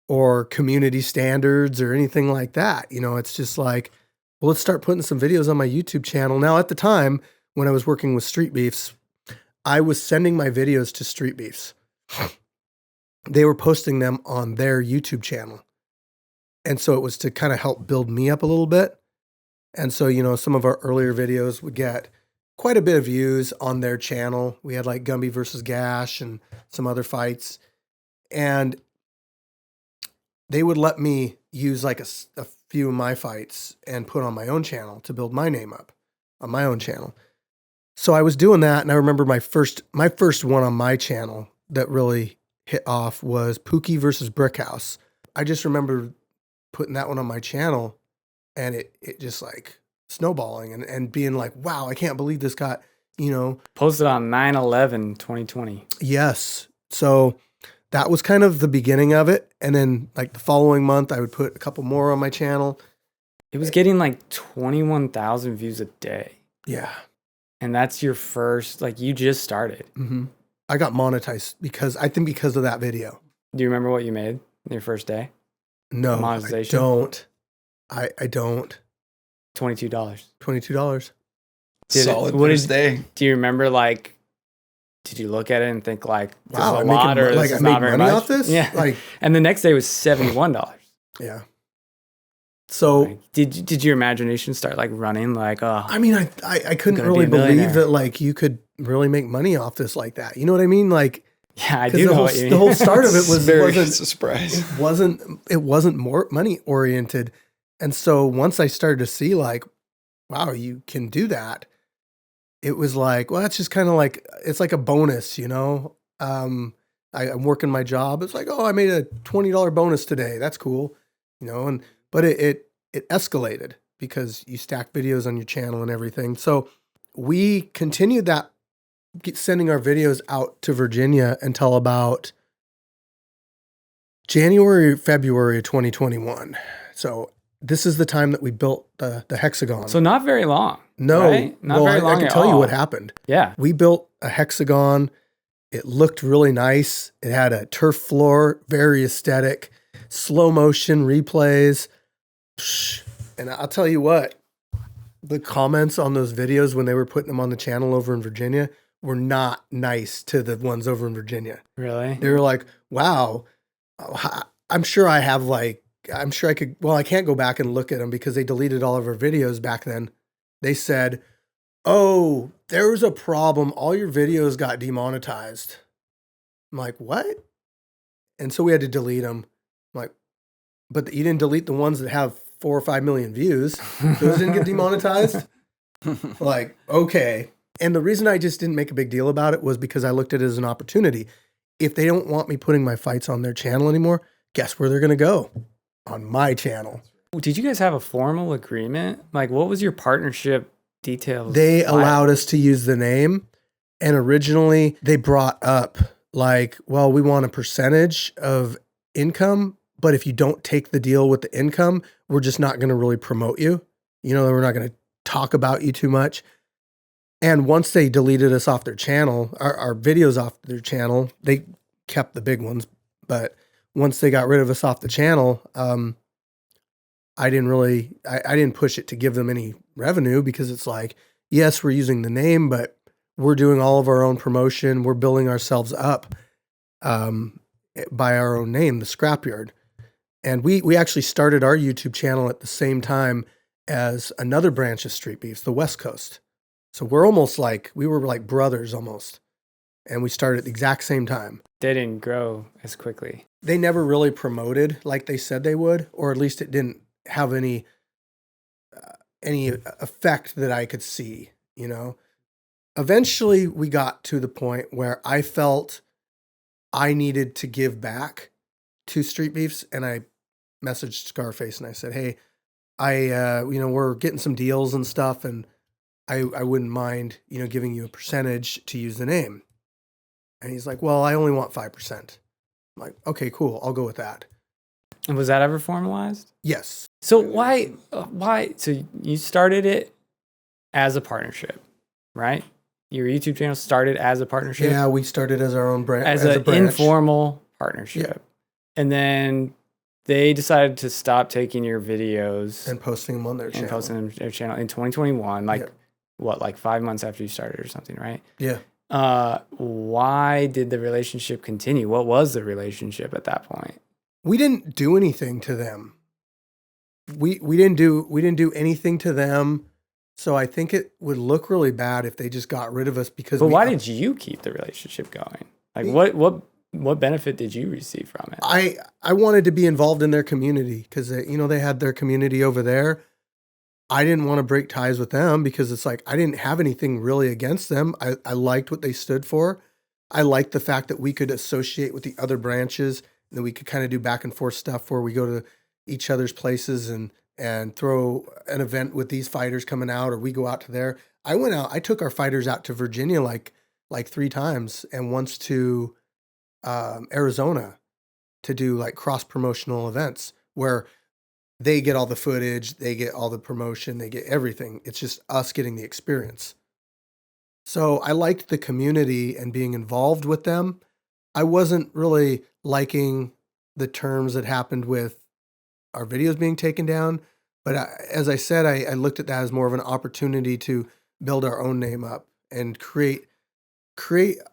or community standards or anything like that. You know, it's just like, well, let's start putting some videos on my YouTube channel. Now, at the time when I was working with Street Beefs, I was sending my videos to Street Beefs. They were posting them on their YouTube channel. And so it was to kind of help build me up a little bit. And so, you know, some of our earlier videos would get quite a bit of views on their channel. We had like Gumby versus Gash and some other fights. And they would let me use like a few of my fights and put on my own channel to build my name up on my own channel. So I was doing that, and I remember my first one on my channel that really hit off was Pookie versus Brickhouse. I just remember putting that one on my channel, and it just like snowballing and being like, wow, I can't believe this got, you know. Posted on 9/11/2020. Yes. So that was kind of the beginning of it. And then like the following month, I would put a couple more on my channel. It was getting like 21,000 views a day. Yeah. And that's your first, like you just started. Mm-hmm. I got monetized because of that video. Do you remember what you made your first day? No, monetization? I don't. $22. $22. Solid first day. Do you remember like, did you look at it and think like, this wow, is a lot or like this I is made not very money much? off this? Yeah. Like, and the next day was $71. Yeah. So like, did your imagination start like running like, oh, I mean, I couldn't really believe that like you could really make money off this like that. You know what I mean? Like, yeah, I do know what you mean. The whole start of it wasn't a surprise. It wasn't more money oriented. And so once I started to see like, wow, you can do that. It was like, well, that's just kind of like, it's like a bonus, you know? I'm working my job. It's like, oh, I made a $20 bonus today. That's cool. You know, but it escalated because you stack videos on your channel and everything. So we continued that, sending our videos out to Virginia until about January, February of 2021. So this is the time that we built the hexagon. So not very long. No, right? Not very long. I can tell you what happened. Yeah. We built a hexagon. It looked really nice. It had a turf floor, very aesthetic, slow motion replays. And I'll tell you what, the comments on those videos when they were putting them on the channel over in Virginia were not nice to the ones over in Virginia. Really? They were like, wow, I'm sure I could, well, I can't go back and look at them because they deleted all of our videos back then. They said, oh, there was a problem. All your videos got demonetized. I'm like, what? And so we had to delete them. I'm like, but you didn't delete the ones that have 4 or 5 million views. Those didn't get demonetized. Like, okay. And the reason I just didn't make a big deal about it was because I looked at it as an opportunity. If they don't want me putting my fights on their channel anymore, guess where they're going to go? On my channel. Did you guys have a formal agreement? Like, what was your partnership details? They allowed us to use the name. And originally they brought up like, well, we want a percentage of income, but if you don't take the deal with the income, we're just not going to really promote you. You know, we're not going to talk about you too much. And once they deleted us off their channel, our videos off their channel, they kept the big ones. But once they got rid of us off the channel, I didn't push it to give them any revenue because it's like, yes, we're using the name, but we're doing all of our own promotion. We're building ourselves up by our own name, the Scrapyard. And we actually started our YouTube channel at the same time as another branch of Street Beefs, the West Coast. So we were like brothers almost. And we started at the exact same time. They didn't grow as quickly. They never really promoted like they said they would, or at least it didn't have any effect that I could see, you know. Eventually we got to the point where I felt I needed to give back to Street Beefs, and I messaged Scarface and I said, hey, we're getting some deals and stuff, and I wouldn't mind, giving you a percentage to use the name. And he's like, well, I only want 5%. I'm like, okay, cool. I'll go with that. And was that ever formalized? Yes. So why? So you started it as a partnership, right? Your YouTube channel started as a partnership? Yeah, we started as our own brand. As an informal partnership. Yeah. And then they decided to stop taking your videos and posting them on their channel. And posting them on their channel in 2021, like 5 months after you started or something, right? Yeah. Why did the relationship continue? What was the relationship at that point? We didn't do anything to them. We didn't do anything to them. So I think it would look really bad if they just got rid of us because. But why did you keep the relationship going? Like what benefit did you receive from it? I wanted to be involved in their community because they had their community over there. I didn't want to break ties with them because it's like I didn't have anything really against them. I liked what they stood for. I liked the fact that we could associate with the other branches and that we could kind of do back and forth stuff where we go to each other's places and throw an event with these fighters coming out, or we go out to there. I took our fighters out to Virginia like 3 times and once to Arizona to do like cross promotional events where they get all the footage, they get all the promotion, they get everything. It's just us getting the experience. So I liked the community and being involved with them. I wasn't really liking the terms that happened with our videos being taken down. But as I said, I looked at that as more of an opportunity to build our own name up and create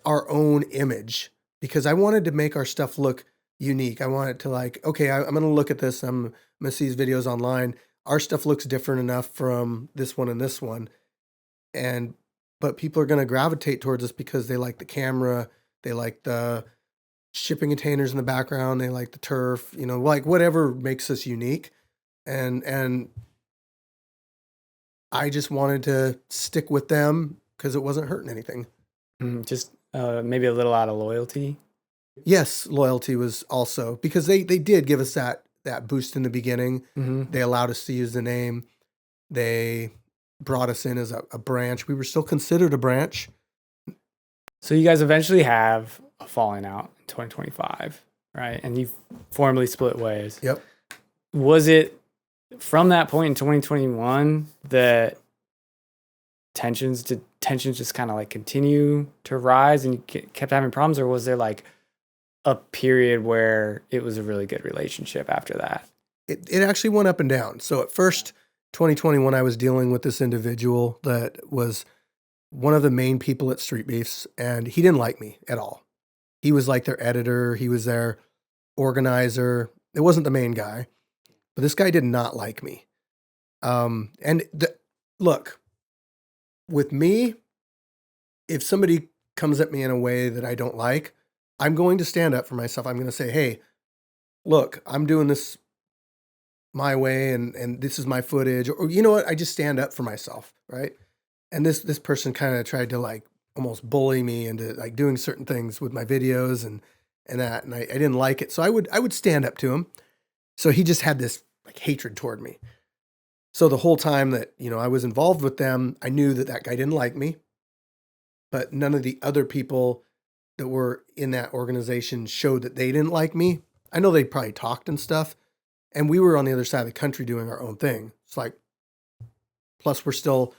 our own image because I wanted to make our stuff look unique. I wanted to like, okay, I'm going to look at this. I'm going to see these videos online. Our stuff looks different enough from this one and this one. But people are going to gravitate towards us because they like the camera. They like the shipping containers in the background. They like the turf, like whatever makes us unique. And I just wanted to stick with them because it wasn't hurting anything. Just maybe a little out of loyalty. Yes, loyalty was also because they did give us that boost in the beginning. Mm-hmm. They allowed us to use the name. They brought us in as a branch. We were still considered a branch. So you guys eventually have a falling out in 2025, right? And you formally split ways. Yep. Was it from that point in 2021 that tensions just kind of like continue to rise and you kept having problems, or was there like a period where it was a really good relationship after that? It actually went up and down. So at first, 2021, I was dealing with this individual that was one of the main people at Street Beefs, and he didn't like me at all. He was like their editor. He was their organizer. It wasn't the main guy, but this guy did not like me. Look, with me, if somebody comes at me in a way that I don't like, I'm going to stand up for myself. I'm going to say, hey, look, I'm doing this my way and this is my footage. Or you know what? I just stand up for myself, right? And this person kind of tried to like almost bully me into like doing certain things with my videos and that. And I didn't like it. So I would stand up to him. So he just had this like hatred toward me. So the whole time that, I was involved with them, I knew that guy didn't like me, but none of the other people that were in that organization showed that they didn't like me. I know they probably talked and stuff, and we were on the other side of the country doing our own thing. It's like, plus we're still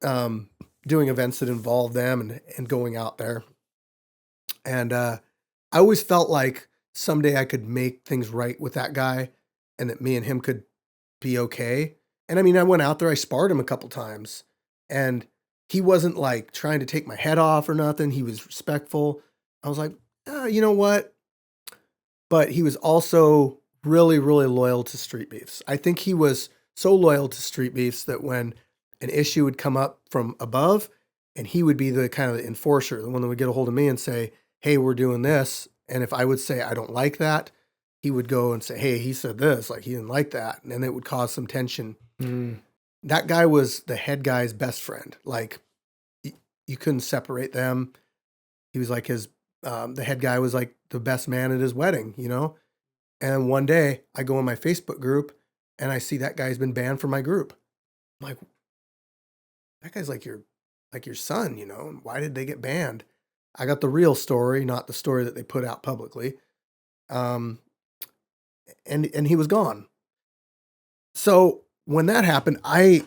doing events that involve them and going out there. And I always felt like someday I could make things right with that guy and that me and him could be okay. And I mean, I went out there, I sparred him a couple times, and he wasn't like trying to take my head off or nothing. He was respectful. I was like, you know what? But he was also really, really loyal to Street Beefs. I think he was so loyal to Street Beefs that when an issue would come up from above, and he would be the kind of the enforcer, the one that would get a hold of me and say, hey, we're doing this. And if I would say, I don't like that, he would go and say, hey, he said this, like he didn't like that. And then it would cause some tension. That guy was the head guy's best friend. Like you couldn't separate them. He was like the head guy was like the best man at his wedding, you know? And one day I go in my Facebook group and I see that guy's been banned from my group. I'm like, that guy's like your son, you know? Why did they get banned? I got the real story, not the story that they put out publicly. And he was gone. So when that happened, I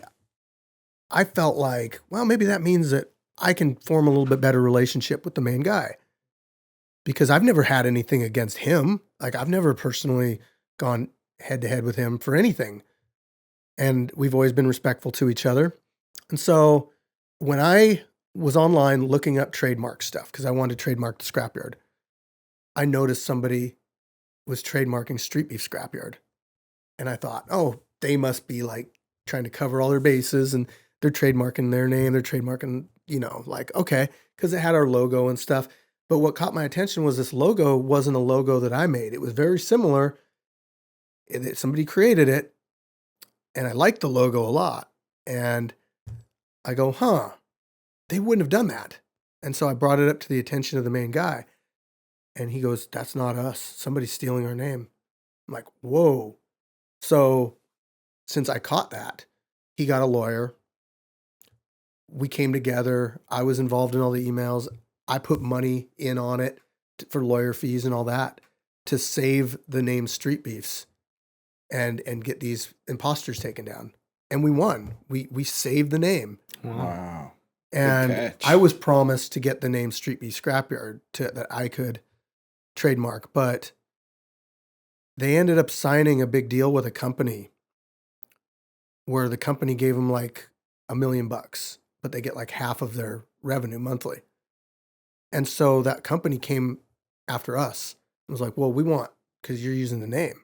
felt like, well, maybe that means that I can form a little bit better relationship with the main guy, because I've never had anything against him. Like I've never personally gone head to head with him for anything. And we've always been respectful to each other. And so when I was online looking up trademark stuff, because I wanted to trademark the Scrapyard, I noticed somebody was trademarking Street Beef Scrapyard. And I thought, oh, they must be like trying to cover all their bases and they're trademarking their name. They're trademarking, you know, like, okay, because it had our logo and stuff. But what caught my attention was this logo wasn't a logo that I made. It was very similar. Somebody created it and I liked the logo a lot. And I go, they wouldn't have done that. And so I brought it up to the attention of the main guy. And he goes, that's not us. Somebody's stealing our name. I'm like, whoa. So since I caught that, he got a lawyer. We came together. I was involved in all the emails. I put money in on it for lawyer fees and all that to save the name Street Beefs and get these imposters taken down. And we won. We saved the name. Wow. And I was promised to get the name Street Beef Scrapyard that I could trademark, but they ended up signing a big deal with a company where the company gave them like $1 million, but they get like half of their revenue monthly. And so that company came after us. It was like, well, we want, because you're using the name.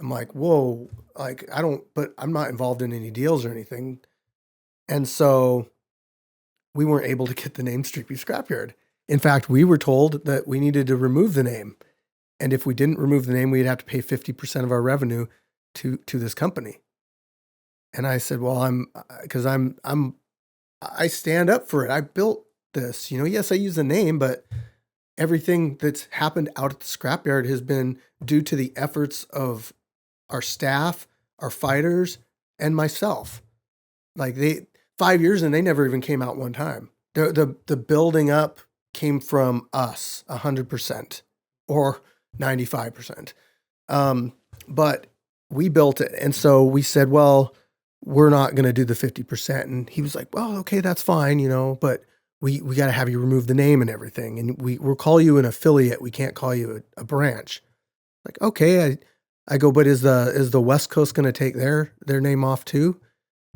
I'm like, whoa, like but I'm not involved in any deals or anything. And so we weren't able to get the name Street Beef Scrapyard. In fact, we were told that we needed to remove the name. And if we didn't remove the name, we'd have to pay 50% of our revenue to this company. And I said, well, I stand up for it. I built this, you know, yes, I use the name, but everything that's happened out at the Scrapyard has been due to the efforts of our staff, our fighters, and myself. Like 5 years and they never even came out one time. The building up came from us 100% or 95%. But we built it. And so we said, well, we're not going to do the 50%. And he was like, well, okay, that's fine, you know, but we got to have you remove the name and everything. And we'll call you an affiliate. We can't call you a branch. Like, okay. I go, but is the West Coast going to take their name off too?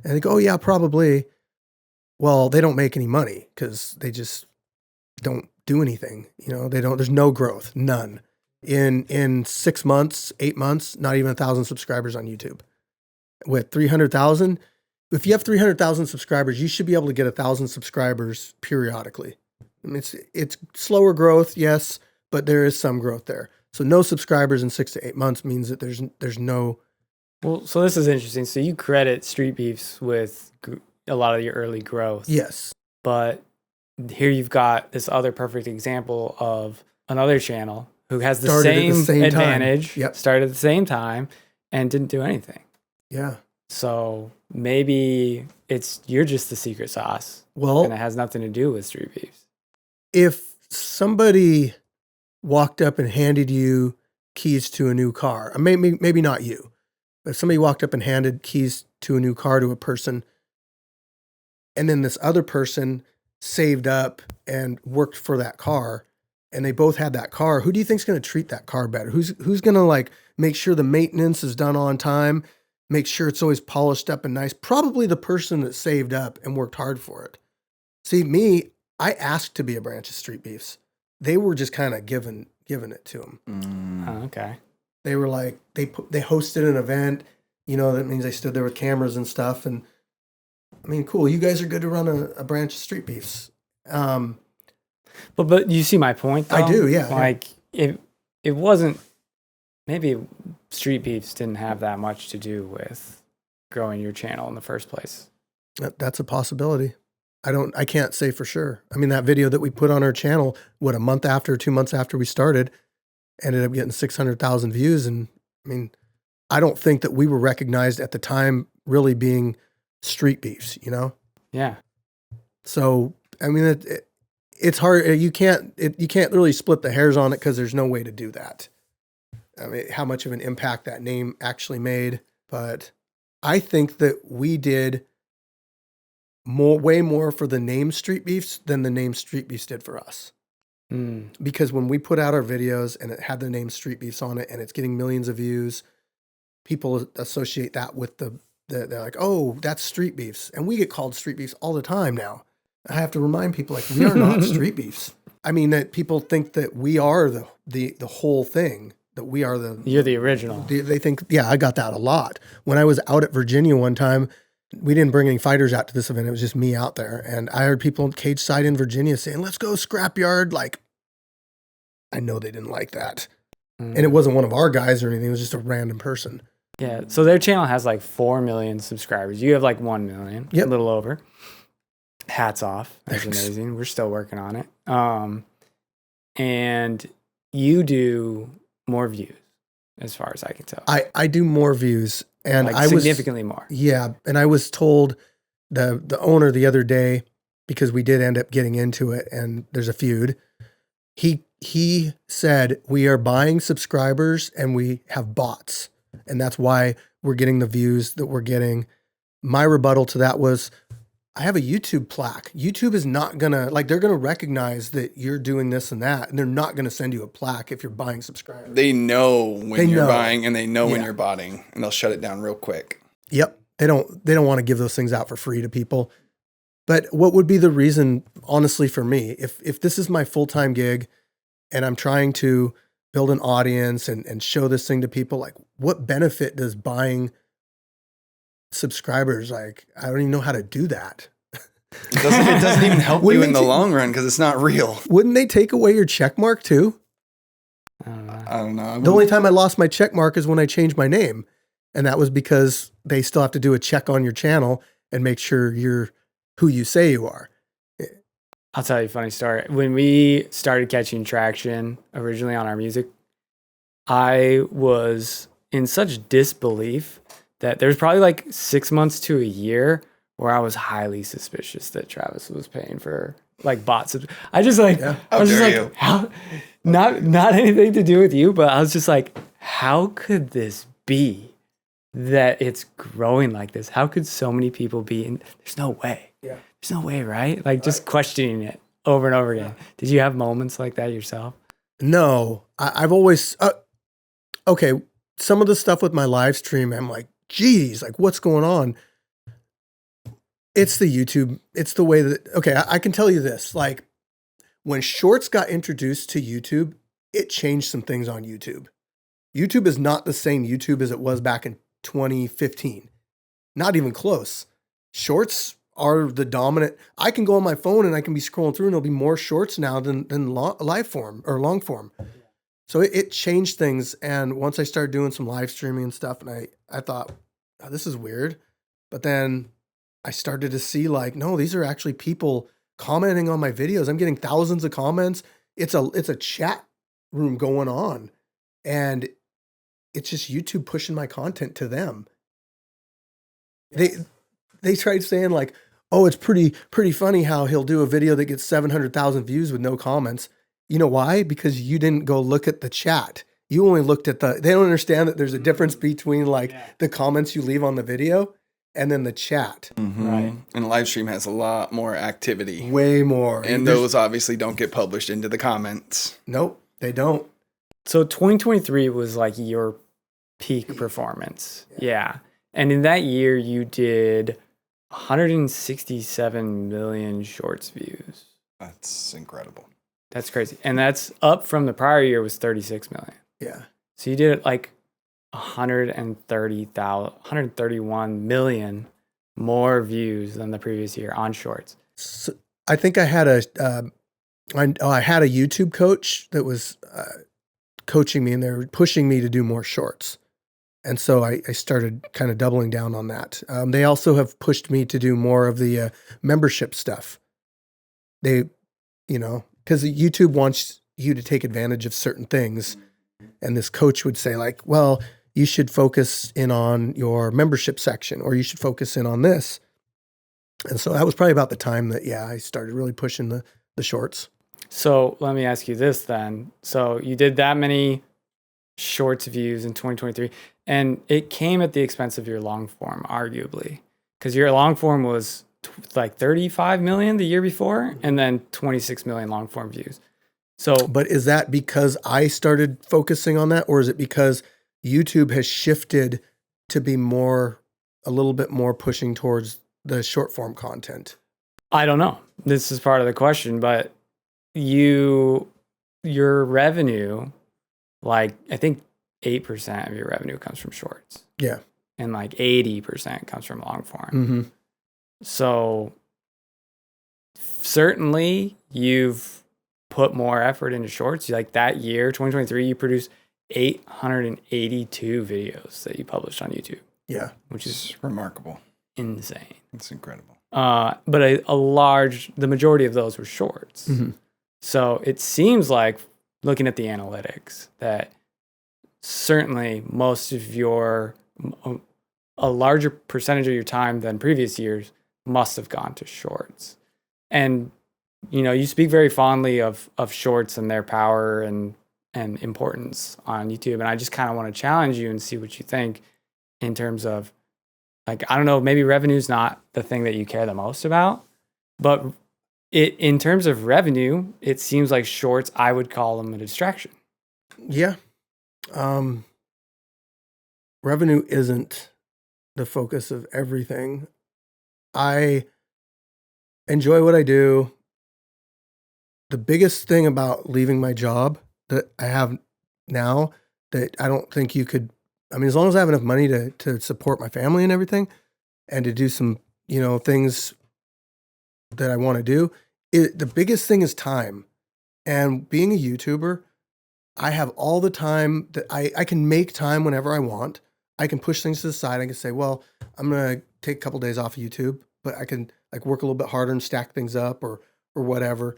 And they go, oh yeah, probably. Well, they don't make any money because they just don't do anything. You know, there's no growth, none. In 6 months, 8 months, not even 1,000 subscribers on YouTube. With 300,000, if you have 300,000 subscribers, you should be able to get 1,000 subscribers periodically. I mean, it's slower growth, yes, but there is some growth there. So no subscribers in 6 to 8 months means that there's no. Well, so this is interesting. So you credit Street Beefs with a lot of your early growth. Yes. But here you've got this other perfect example of another channel who has the same advantage, started at the same time, and didn't do anything. Yeah. So maybe you're just the secret sauce. Well, and it has nothing to do with Street Beefs. If somebody walked up and handed you keys to a new car, maybe not you, but if somebody walked up and handed keys to a new car to a person, and then this other person saved up and worked for that car, and they both had that car, who do you think's going to treat that car better? Who's going to like make sure the maintenance is done on time? make sure it's always polished up and nice. Probably the person that saved up and worked hard for it. See, me, I asked to be a branch of Street Beefs. They were just kind of giving it to them. Oh, okay. They were like, they hosted an event, that means they stood there with cameras and stuff. And I mean, cool, you guys are good to run a branch of Street Beefs. But you see my point, though? I do, yeah. Like, it wasn't, maybe Street Beefs didn't have that much to do with growing your channel in the first place. That's a possibility. I can't say for sure. I mean, that video that we put on our channel, a month after, 2 months after we started, ended up getting 600,000 views. And I mean, I don't think that we were recognized at the time really being Street Beefs, Yeah. So, I mean, it's hard. You can't really split the hairs on it because there's no way to do that. I mean, how much of an impact that name actually made. But I think that we did way more for the name Street Beefs than the name Street Beefs did for us. Because when we put out our videos and it had the name Street Beefs on it and it's getting millions of views, people associate that with they're like, oh, that's Street Beefs. And we get called Street Beefs all the time now. I have to remind people, like, we are not Street Beefs. I mean, that people think that we are the whole thing, that we are You're the original. They think, yeah, I got that a lot. When I was out at Virginia one time, we didn't bring any fighters out to this event. It was just me out there. And I heard people in cage side in Virginia saying, let's go Scrapyard. Like, I know they didn't like that. And it wasn't one of our guys or anything. It was just a random person. Yeah. So their channel has like 4 million subscribers. You have like 1 million, a little over. Hats off. That's amazing. We're still working on it. And you do more views, as far as I can tell. I do more views. And like I was significantly more. Yeah. And I was told the owner the other day, because we did end up getting into it and there's a feud. He said, we are buying subscribers and we have bots. And that's why we're getting the views that we're getting. My rebuttal to that was, I have a YouTube plaque. YouTube is not going to, they're going to recognize that you're doing this and that, and they're not going to send you a plaque if you're buying subscribers. They know when you're buying and they know when you're botting, and they'll shut it down real quick. Yep. They don't want to give those things out for free to people. But what would be the reason, honestly, for me, if this is my full-time gig and I'm trying to build an audience and show this thing to people, like, what benefit does buying subscribers, like, I don't even know how to do that. It doesn't even help you in the long run because it's not real. Wouldn't they take away your check mark too? I don't know. The only time I lost my check mark is when I changed my name. And that was because they still have to do a check on your channel and make sure you're who you say you are. I'll tell you a funny story. When we started catching traction originally on our music, I was in such disbelief that there's probably like 6 months to a year where I was highly suspicious that Travis was paying for like bots. I just like, I was just like, how, not anything to do with you, but I was just like, how could this be that it's growing like this? How could so many people be in? There's no way. Yeah. There's no way, right? Like just questioning it over and over again. Did you have moments like that yourself? No, I've always, okay. Some of the stuff with my live stream, I'm like, geez, like what's going on? It's the YouTube. It's the way that, okay, I can tell you this, like when shorts got introduced to YouTube, it changed some things on YouTube. YouTube is not the same YouTube as it was back in 2015. Not even close. Shorts are the dominant. I can go on my phone and I can be scrolling through and there'll be more shorts now than live form or long form. So it changed things. And once I started doing some live streaming and stuff, and I thought, oh, this is weird. But then I started to see like, no, these are actually people commenting on my videos. I'm getting thousands of comments. It's a chat room going on. And it's just YouTube pushing my content to them. They tried saying like, oh, it's pretty funny how he'll do a video that gets 700,000 views with no comments. You know why? Because you didn't go look at the chat. You only looked at they don't understand that there's a difference between like the comments you leave on the video and then the chat. Mm-hmm. Right. And live stream has a lot more activity. Way more. And those obviously don't get published into the comments. Nope, they don't. So 2023 was like your peak performance. Yeah. And in that year, you did 167 million shorts views. That's incredible. That's crazy. And that's up from the prior year was 36 million. Yeah. So you did like 131 million more views than the previous year on shorts. So I think I had a YouTube coach that was coaching me, and they were pushing me to do more shorts. And so I started kind of doubling down on that. They also have pushed me to do more of the membership stuff. They, because YouTube wants you to take advantage of certain things. And this coach would say like, well, you should focus in on your membership section, or you should focus in on this. And so that was probably about the time that, I started really pushing the shorts. So let me ask you this then. So you did that many shorts views in 2023, and it came at the expense of your long form, arguably, because your long form was like 35 million the year before, and then 26 million long form views. So, but is that because I started focusing on that, or is it because YouTube has shifted to be a little bit more pushing towards the short form content? I don't know. This is part of the question, but your revenue, like I think 8% of your revenue comes from shorts. Yeah. And like 80% comes from long form. Mm-hmm. So certainly you've put more effort into shorts. Like that year, 2023, you produced 882 videos that you published on YouTube. Yeah. Which is remarkable. Insane. It's incredible. But the majority of those were shorts. Mm-hmm. So it seems like, looking at the analytics, that certainly most of a larger percentage of your time than previous years must have gone to shorts. And, you speak very fondly of shorts and their power and importance on YouTube. And I just kind of want to challenge you and see what you think in terms of, like, I don't know, maybe revenue's not the thing that you care the most about, but in terms of revenue, it seems like shorts, I would call them a distraction. Yeah. Revenue isn't the focus of everything. I enjoy what I do. The biggest thing about leaving my job that I have now that I don't think you could, as long as I have enough money to support my family and everything, and to do some, things that I want to do, the biggest thing is time. And being a YouTuber, I have all the time that I can make time whenever I want. I can push things to the side. I can say, well, I'm going to take a couple days off of YouTube, but I can like work a little bit harder and stack things up or whatever.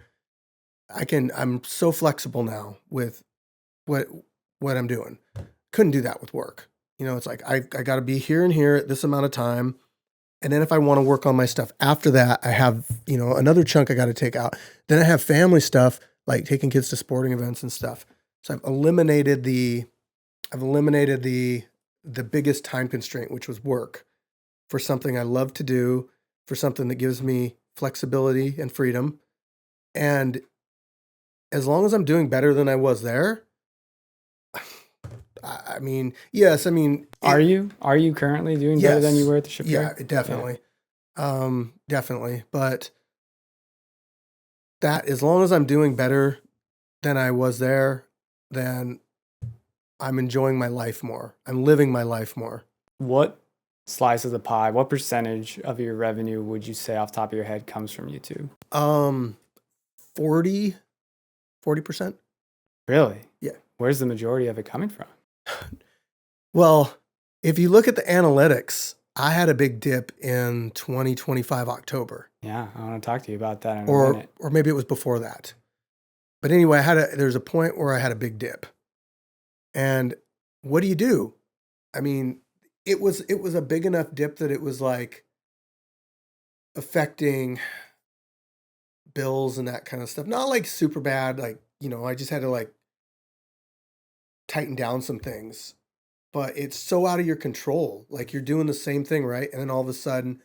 I'm so flexible now with what I'm doing. Couldn't do that with work. It's like, I got to be here and here at this amount of time. And then if I want to work on my stuff after that, I have, another chunk I got to take out. Then I have family stuff, like taking kids to sporting events and stuff. So I've eliminated the biggest time constraint, which was work, for something I love to do, for something that gives me flexibility and freedom. And as long as I'm doing better than I was there, yes. Are you currently doing better than you were at the shipyard? Yeah, definitely. Yeah. Definitely. But that, as long as I'm doing better than I was there, then I'm enjoying my life more. I'm living my life more. What slice of the pie, what percentage of your revenue would you say off the top of your head comes from YouTube? 40%. Really? Yeah. Where's the majority of it coming from? Well, if you look at the analytics, I had a big dip in 2025 October. Yeah, I want to talk to you about that in a minute. Or maybe it was before that. But anyway, there's a point where I had a big dip. And what do? It was a big enough dip that it was like affecting bills and that kind of stuff. Not like super bad, like, I just had to like tighten down some things. But it's so out of your control. Like you're doing the same thing, right? And then all of a sudden,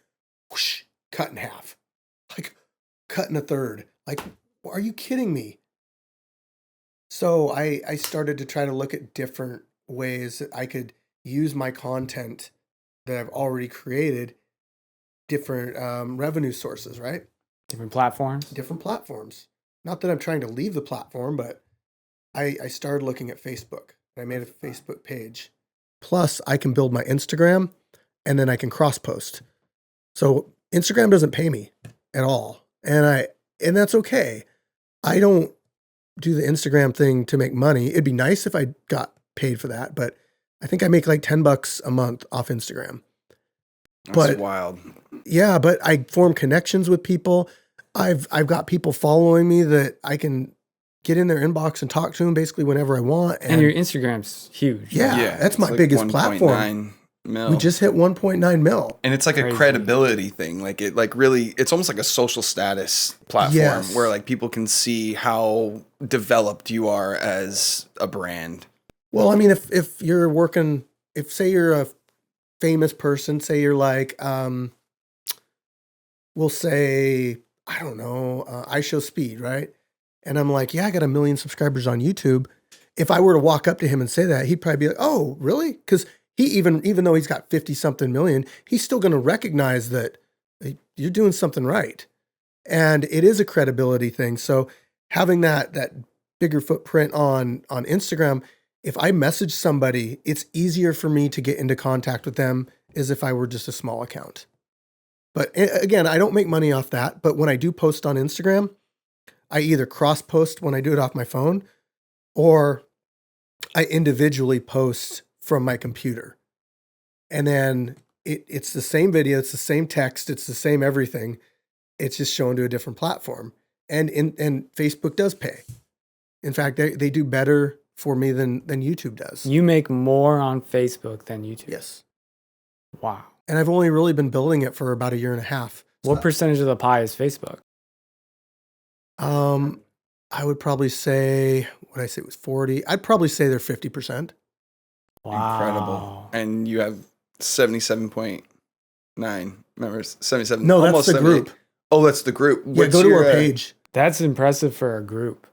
whoosh, cut in half. Like cut in a third. Like, are you kidding me? So I started to try to look at different ways that I could use my content that I've already created different revenue sources, right? Different platforms. Different platforms. Not that I'm trying to leave the platform, but I started looking at Facebook. I made a Facebook page. Plus, I can build my Instagram, and then I can cross post. So Instagram doesn't pay me at all, and that's okay. I don't do the Instagram thing to make money. It'd be nice if I got paid for that, but I think I make like $10 a month off Instagram. That's wild. Yeah, but I form connections with people. I've got people following me that I can get in their inbox and talk to them basically whenever I want. And your Instagram's huge. Yeah, that's my like biggest platform. Mil. We just hit 1.9 mil. And it's like Crazy. a credibility thing. Like it like really it's almost like a social status platform Yes. where like people can see how developed you are as a brand. Well, I mean, if you're working, if say you're a famous person, say you're like, we'll say, I don't know, IShowSpeed, right? And I'm like, yeah, I got 1 million subscribers on YouTube. If I were to walk up to him and say that, he'd probably be like, oh, really? Because he even though he's got 50 something million, he's still going to recognize that you're doing something right. And it is a credibility thing. So having that bigger footprint on Instagram, if I message somebody, it's easier for me to get into contact with them as if I were just a small account. But again, I don't make money off that. But when I do post on Instagram, I either cross post when I do it off my phone, or I individually post from my computer. And then it's the same video, it's the same text, it's the same everything. It's just shown to a different platform. And Facebook does pay. In fact, they do better for me than YouTube does. You make more on Facebook than YouTube. Yes. Wow. And I've only really been building it for about 1.5 years. What percentage of the pie is Facebook? I would probably say, what did I say, it was 40. I'd probably say they're 50%. Wow. Incredible. And you have 77.9 members. 77. No, that's almost the 78. group. Oh, that's the group. Yeah, go to our page. That's impressive for a group.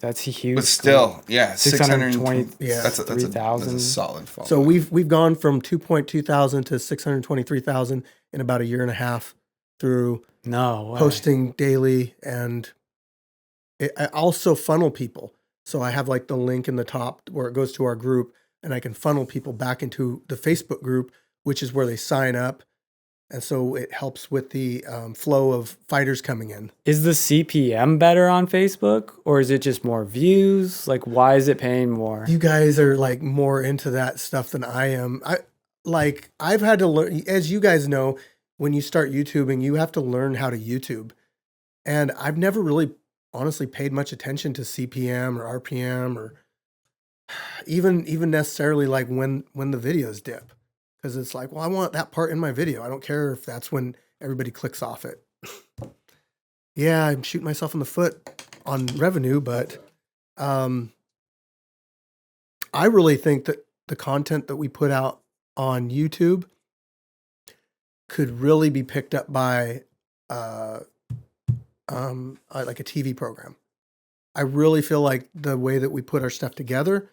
That's a huge. But still, group. yeah, 620. Yeah. That's a 3,000. solid phone. So we've gone from 2.2 thousand to 623,000 in about 1.5 years through No way. posting daily, and I also funnel people. So I have like the link in the top where it goes to our group, and I can funnel people back into the Facebook group, which is where they sign up. And so it helps with the flow of fighters coming in. Is the CPM better on Facebook, or is it just more views? Like, why is it paying more? You guys are like more into that stuff than I am. I've had to learn, as you guys know, when you start YouTubing, you have to learn how to YouTube. And I've never really honestly paid much attention to CPM or RPM or even necessarily like when the videos dip. Because it's like, well, I want that part in my video. I don't care if that's when everybody clicks off it. Yeah, I'm shooting myself in the foot on revenue, but I really think that the content that we put out on YouTube could really be picked up by like a TV program. I really feel like the way that we put our stuff together,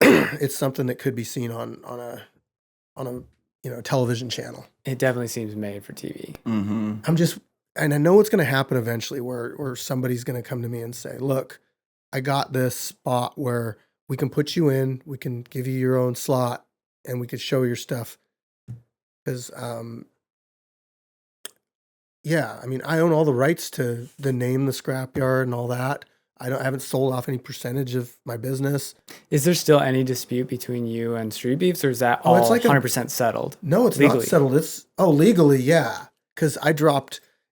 it's something that could be seen on a television channel. It definitely seems made for TV. Mm-hmm. And I know it's going to happen eventually where somebody's going to come to me and say, look, I got this spot where we can put you in, we can give you your own slot, and we could show your stuff. Because, yeah, I mean, I own all the rights to the name, the Scrapyard and all that. I haven't sold off any percentage of my business. Is there still any dispute between you and Street Beefs, or is that all it's like 100% settled? No, it's legally? not settled. Legally, yeah. Because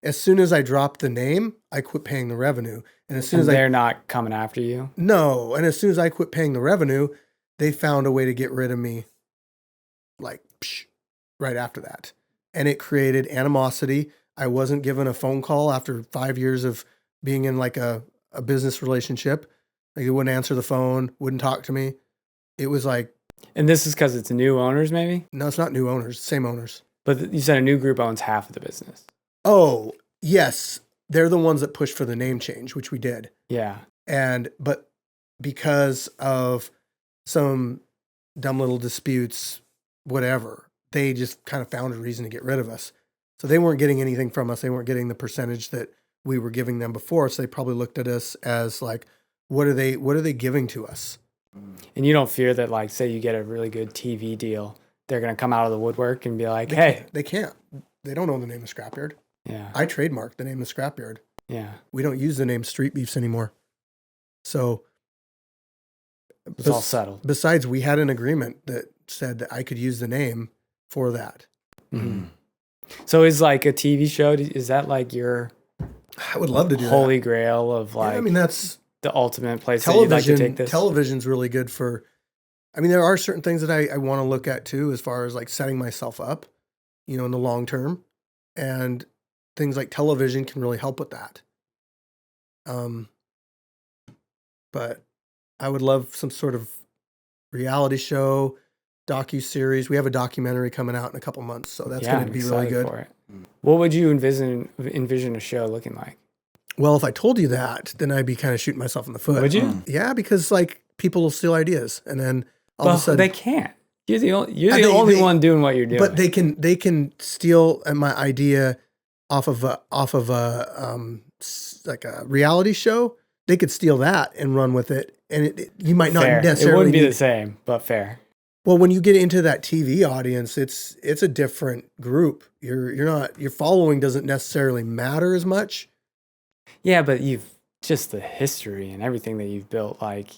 as soon as I dropped the name, I quit paying the revenue. And as soon as they're not coming after you? No. And as soon as I quit paying the revenue, they found a way to get rid of me like right after that. And it created animosity. I wasn't given a phone call after 5 years of being in like a business relationship. Like they wouldn't answer the phone, wouldn't talk to me. It was like. And this is because it's new owners, maybe? No, it's not new owners, same owners. But you said a new group owns half of the business. Oh, yes. They're the ones that pushed for the name change, which we did. Yeah. But because of some dumb little disputes, whatever, they just kind of found a reason to get rid of us. So they weren't getting anything from us. They weren't getting the percentage that we were giving them before. So they probably looked at us as like, what are they giving to us? And you don't fear that, like, say you get a really good TV deal, they're going to come out of the woodwork and be like, They can't. They don't know the name of Scrapyard. Yeah. I trademarked the name of Scrapyard. Yeah. We don't use the name Street Beefs anymore. So It's all settled. Besides, we had an agreement that said that I could use the name for that. Mm-hmm. So is like a TV show, is that like your I would love to do holy grail of like, I mean, that's the ultimate place that you'd like to take this? Television's really good for, I mean, there are certain things that I want to look at too, as far as like setting myself up, in the long term, and things like television can really help with that. But I would love some sort of reality show, docu-series. We have a documentary coming out in a couple months, so that's going to be really good. For it. What would you envision a show looking like? Well, if I told you that, then I'd be kind of shooting myself in the foot. Would you? Yeah, because like people will steal ideas, and then all of a sudden they can't. You're the only one doing what you're doing. But they can steal my idea off of a like a reality show. They could steal that and run with it, and you might not necessarily. It wouldn't be the same, but fair. Well, when you get into that TV audience, it's a different group. Your following doesn't necessarily matter as much. Yeah, but you've just the history and everything that you've built. Like,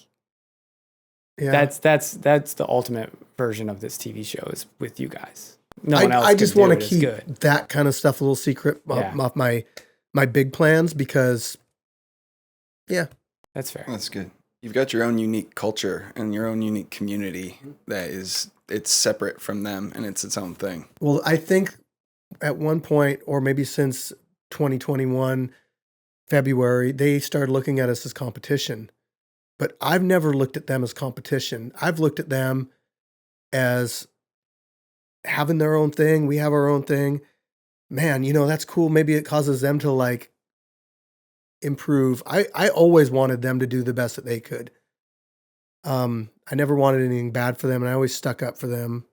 yeah. that's the ultimate version of this TV show is with you guys. No one else. I just want to keep good. that kind of stuff a little secret off my big plans because, yeah, that's fair. That's good. You've got your own unique culture and your own unique community it's separate from them and it's its own thing. Well, I think at one point, or maybe since 2021, February, they started looking at us as competition. But I've never looked at them as competition. I've looked at them as having their own thing. We have our own thing. Man, that's cool. Maybe it causes them to like improve. I always wanted them to do the best that they could. I never wanted anything bad for them, and I always stuck up for them.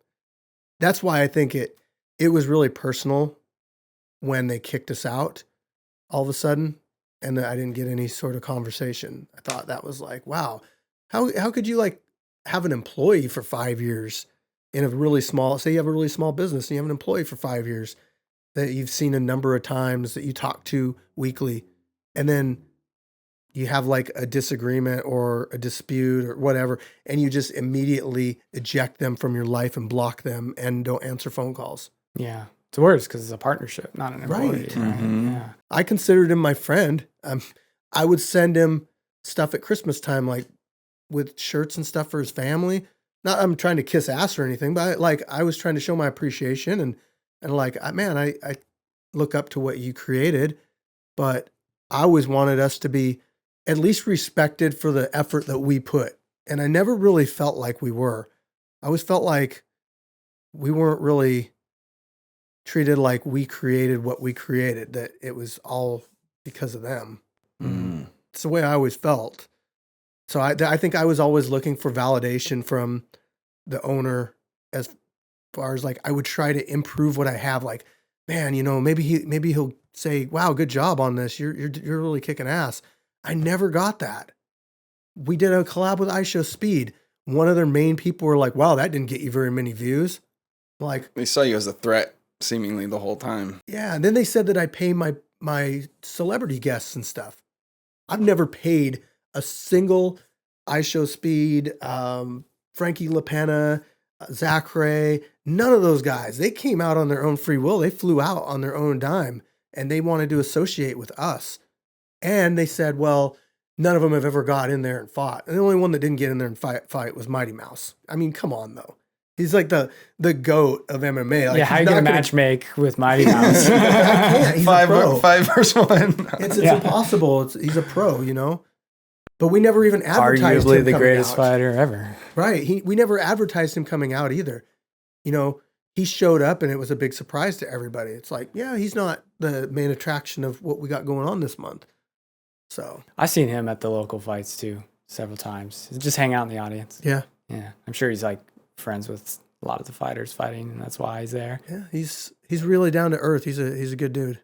That's why I think it was really personal when they kicked us out all of a sudden, and I didn't get any sort of conversation. I thought that was like, wow, how could you like have an employee for 5 years in a really small, say you have a really small business and you have an employee for 5 years that you've seen a number of times that you talk to weekly, and then you have like a disagreement or a dispute or whatever, and you just immediately eject them from your life and block them and don't answer phone calls. Yeah. It's worse because it's a partnership, not an employee. Right. Mm-hmm. Yeah. I considered him my friend. I would send him stuff at Christmas time, like with shirts and stuff for his family. Not I'm trying to kiss ass or anything, but I was trying to show my appreciation and like, man, I look up to what you created, but I always wanted us to be at least respected for the effort that we put. And I never really felt like we were. I always felt like we weren't really treated like we created what we created, that it was all because of them. Mm. It's the way I always felt. So I think I was always looking for validation from the owner as far as like, I would try to improve what I have. Like, man, maybe he'll say, wow, good job on this. You're really kicking ass. I never got that. We did a collab with IShowSpeed. One of their main people were like, wow, that didn't get you very many views. Like, they saw you as a threat seemingly the whole time. Yeah. And then they said that I pay my celebrity guests and stuff. I've never paid a single IShowSpeed, Frankie LaPena, Zach Ray, none of those guys. They came out on their own free will. They flew out on their own dime and they wanted to associate with us. And they said, well, none of them have ever got in there and fought. And the only one that didn't get in there and fight was Mighty Mouse. I mean, come on, though. He's like the GOAT of MMA. Like, yeah, how are you going to matchmake with Mighty Mouse? I can't. He's a pro. 5v1. It's impossible. He's a pro, But we never even advertised him arguably the greatest fighter ever. Right. We never advertised him coming out either. He showed up and it was a big surprise to everybody. It's like, yeah, he's not the main attraction of what we got going on this month. So I've seen him at the local fights too, several times. Just hang out in the audience. Yeah. Yeah. I'm sure he's like friends with a lot of the fighters fighting, and that's why he's there. Yeah, he's really down to earth. He's a good dude.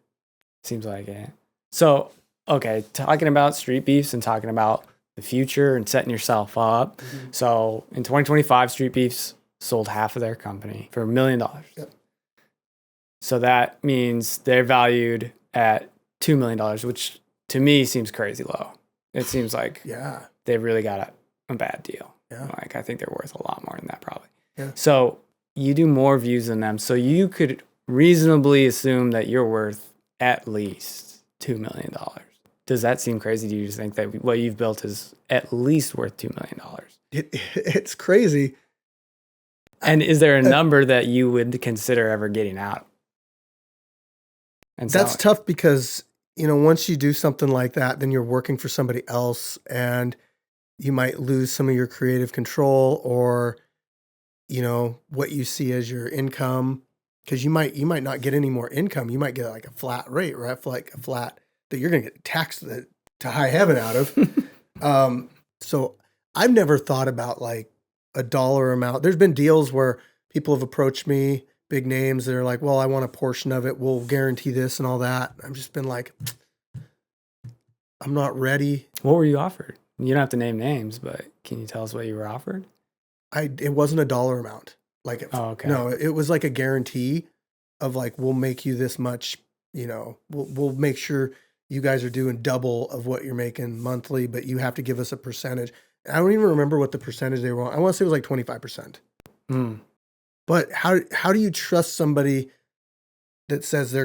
Seems like it. So, okay, talking about street beefs and talking about the future and setting yourself up. Mm-hmm. So in 2025, Street Beefs sold half of their company for $1 million. Yep. So that means they're valued at $2 million, which to me seems crazy low. It seems like they really got a bad deal. Yeah. Like I think they're worth a lot more than that probably. Yeah. So you do more views than them. So you could reasonably assume that you're worth at least $2 million. Does that seem crazy to you to think that what you've built is at least worth $2 million? It's crazy. And is there a number that you would consider ever getting out? And that's tough because, once you do something like that, then you're working for somebody else and you might lose some of your creative control or, what you see as your income. Because you might not get any more income. You might get like a flat rate, right? Like a flat that you're going to get taxed to high heaven out of. So I've never thought about like a dollar amount. There's been deals where people have approached me, big names that are like, well, I want a portion of it. We'll guarantee this and all that. I've just been like, I'm not ready. What were you offered? You don't have to name names, but can you tell us what you were offered? It wasn't a dollar amount. Like, okay. No, it was like a guarantee of like, we'll make you this much, we'll make sure you guys are doing double of what you're making monthly, but you have to give us a percentage. I don't even remember what the percentage they were on. I want to say it was like 25%. But how do you trust somebody that says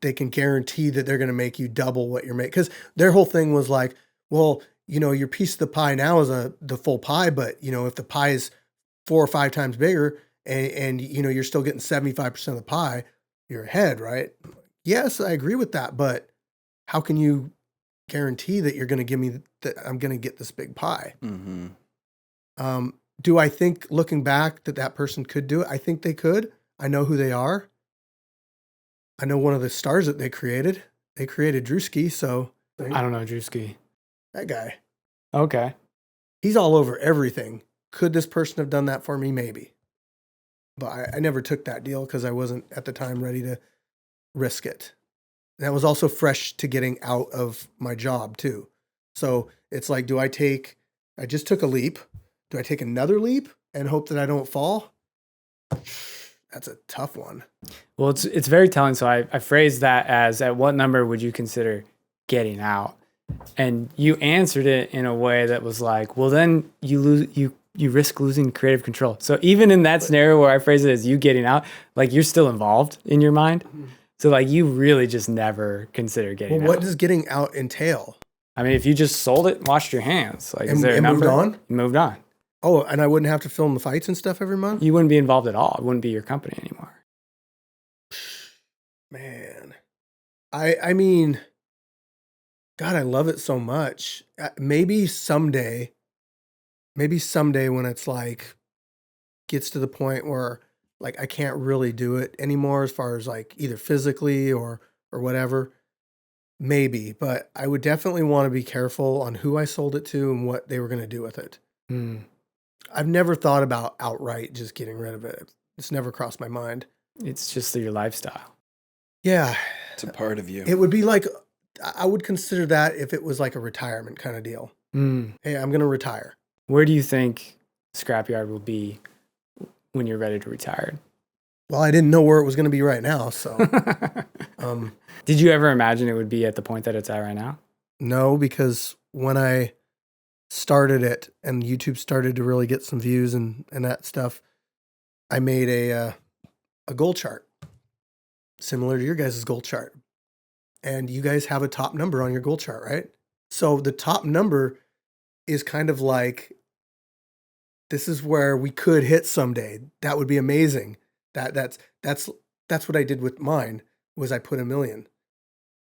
they can guarantee that they're going to make you double what you're making? Because their whole thing was like, well, your piece of the pie now is the full pie, but if the pie is 4 or 5 times bigger and you're still getting 75% of the pie, you're ahead, right? Yes, I agree with that, but how can you guarantee that you're going to give me that I'm going to get this big pie? Mm-hmm. Do I think looking back that person could do it? I think they could. I know who they are. I know one of the stars that they created. They created Drewski, so. I don't know Drewski. That guy. Okay. He's all over everything. Could this person have done that for me? Maybe. But I never took that deal because I wasn't at the time ready to risk it. And that was also fresh to getting out of my job too. So it's like, I just took a leap. Do I take another leap and hope that I don't fall? That's a tough one. Well, it's very telling. So I phrased that as, at what number would you consider getting out? And you answered it in a way that was like, well, then you risk losing creative control. So even in that scenario where I phrase it as you getting out, like you're still involved in your mind. So like you really just never consider getting out. Well, what does getting out entail? I mean, if you just sold it and washed your hands, like is there a number? Moved on? You moved on. Oh, and I wouldn't have to film the fights and stuff every month? You wouldn't be involved at all. It wouldn't be your company anymore. Man. I mean, God, I love it so much. Maybe someday when it's like, gets to the point where like I can't really do it anymore as far as like either physically or whatever, maybe. But I would definitely want to be careful on who I sold it to and what they were going to do with it. I've never thought about outright just getting rid of it. It's never crossed my mind. It's just your lifestyle. Yeah. It's a part of you. It would be like, I would consider that if it was like a retirement kind of deal. Hey, I'm going to retire. Where do you think Scrapyard will be when you're ready to retire? Well, I didn't know where it was going to be right now. So, did you ever imagine it would be at the point that it's at right now? No, because when I started it and YouTube started to really get some views and that stuff, I made a goal chart similar to your guys' goal chart. And you guys have a top number on your goal chart, right? So the top number is kind of like, this is where we could hit someday. That would be amazing. That's what I did with mine, was I put 1 million.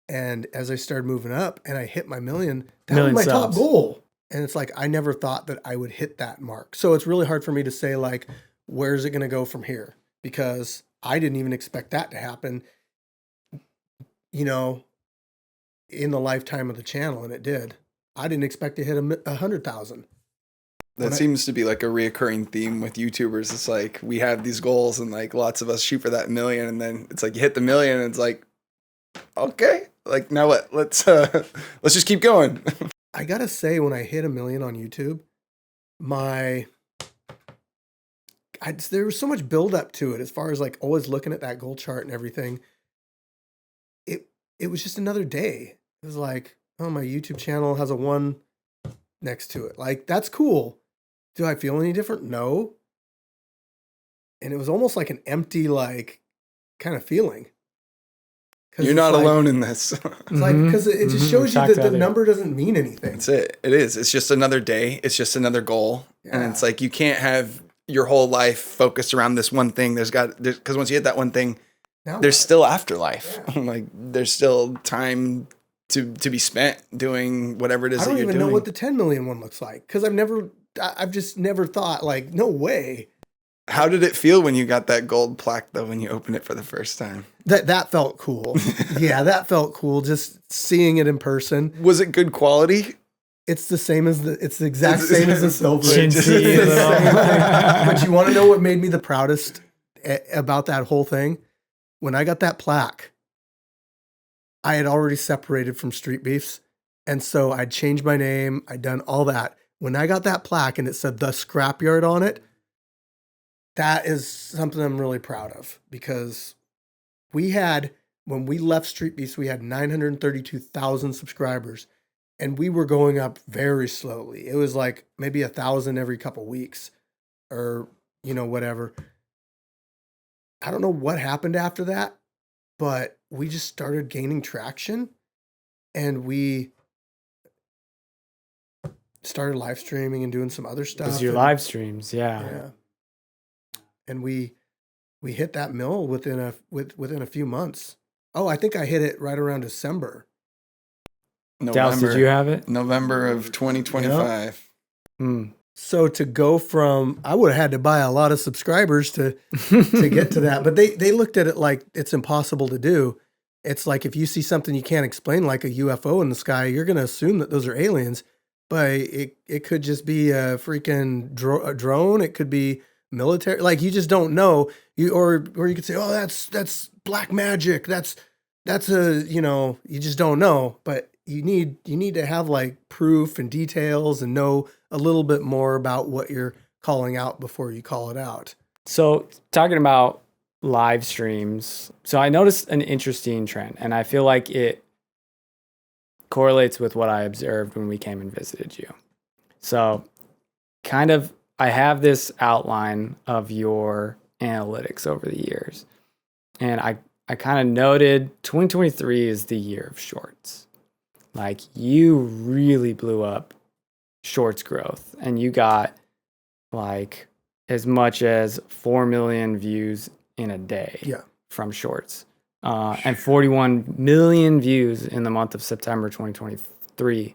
And as I started moving up and I hit my 1 million, that was my top goal. And it's like, I never thought that I would hit that mark. So it's really hard for me to say like, where's it going to go from here? Because I didn't even expect that to happen, in the lifetime of the channel. And it did. I didn't expect to hit 100,000. That seems to be like a reoccurring theme with YouTubers. It's like we have these goals and like lots of us shoot for that million, and then it's like you hit the million and it's like, okay, like now what? Let's just keep going. I gotta say, when I hit 1 million on YouTube, there was so much build up to it as far as like always looking at that goal chart and everything. It was just another day. It was like, oh, my YouTube channel has a 1 next to it. Like, that's cool. Do I feel any different? No. And it was almost like an empty, like, kind of feeling. You're not alone in this. It's like, because it just shows you that the number doesn't mean anything. That's it. It is. It's just another day. It's just another goal. Yeah. And it's like, you can't have your whole life focused around this one thing. Because once you hit that one thing, there's still afterlife. Yeah. Like, there's still time to be spent doing whatever it is that you're doing. I don't even know what the 10 million one looks like. Because I've just never thought, like, no way. How did it feel when you got that gold plaque, though, when you opened it for the first time? That felt cool. Yeah, that felt cool. Just seeing it in person. Was it good quality? It's the same as it's the exact same as the silver. But you want to know what made me the proudest about that whole thing? When I got that plaque, I had already separated from Street Beefs. And so I'd changed my name. I'd done all that. When I got that plaque and it said the Scrapyard on it, that is something I'm really proud of, because when we left Street Beefs, we had 932,000 subscribers, and we were going up very slowly. It was like maybe 1,000 every couple weeks, or, whatever. I don't know what happened after that, but we just started gaining traction, and we started live streaming and doing some other stuff. It was your live streams, yeah. And we hit that mill within a few months. Oh, I think I hit it right around December. Dallas, did you have it? November of 2025. Yep. So to go from, I would have had to buy a lot of subscribers to get to that. But they looked at it like it's impossible to do. It's like if you see something you can't explain, like a UFO in the sky, you're going to assume that those are aliens. But it could just be a freaking drone. It could be military. Like, you just don't know. Or you could say, oh, that's black magic. That's you just don't know. But you need to have like proof and details and know a little bit more about what you're calling out before you call it out. So talking about live streams, so I noticed an interesting trend, and I feel like it correlates with what I observed when we came and visited you. So kind of, I have this outline of your analytics over the years, and I kind of noted 2023 is the year of shorts. Like, you really blew up shorts growth, and you got like as much as 4 million views in a day from shorts, and 41 million views in the month of September 2023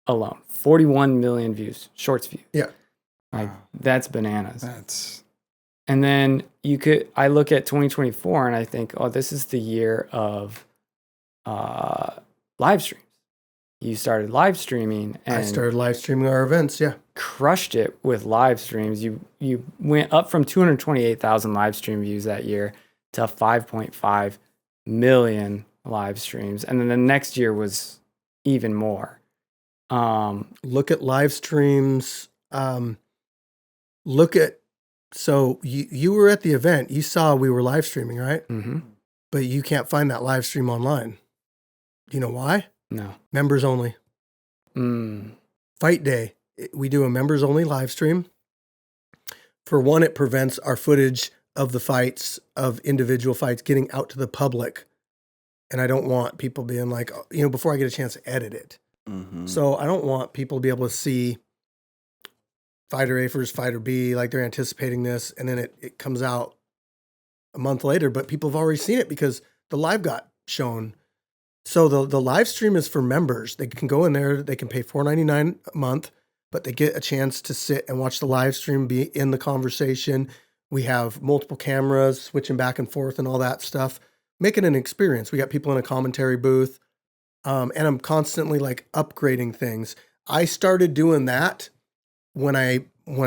alone. 41 million views, shorts views. Yeah. Like, that's bananas. And then I look at 2024 and I think, oh, this is the year of live streams. You started live streaming, and I started live streaming our events, crushed it with live streams. You went up from 228,000 live stream views that year to 5.5 million live streams. And then the next year was even more. Look at live streams. So you were at the event. You saw we were live streaming, right? Mm-hmm. But you can't find that live stream online. Do you know why? No. Members only. Fight day. We do a members only live stream. For one, it prevents our footage of the fights, of individual fights, getting out to the public. And I don't want people being like, before I get a chance to edit it. Mm-hmm. So I don't want people to be able to see Fighter A versus Fighter B, like they're anticipating this, and then it comes out a month later, but people have already seen it because the live got shown. So the live stream is for members. They can go in there, they can pay $4.99 a month, but they get a chance to sit and watch the live stream, be in the conversation. We have multiple cameras switching back and forth and all that stuff, making an experience. We got people in a commentary booth, and I'm constantly like upgrading things. I started doing that when I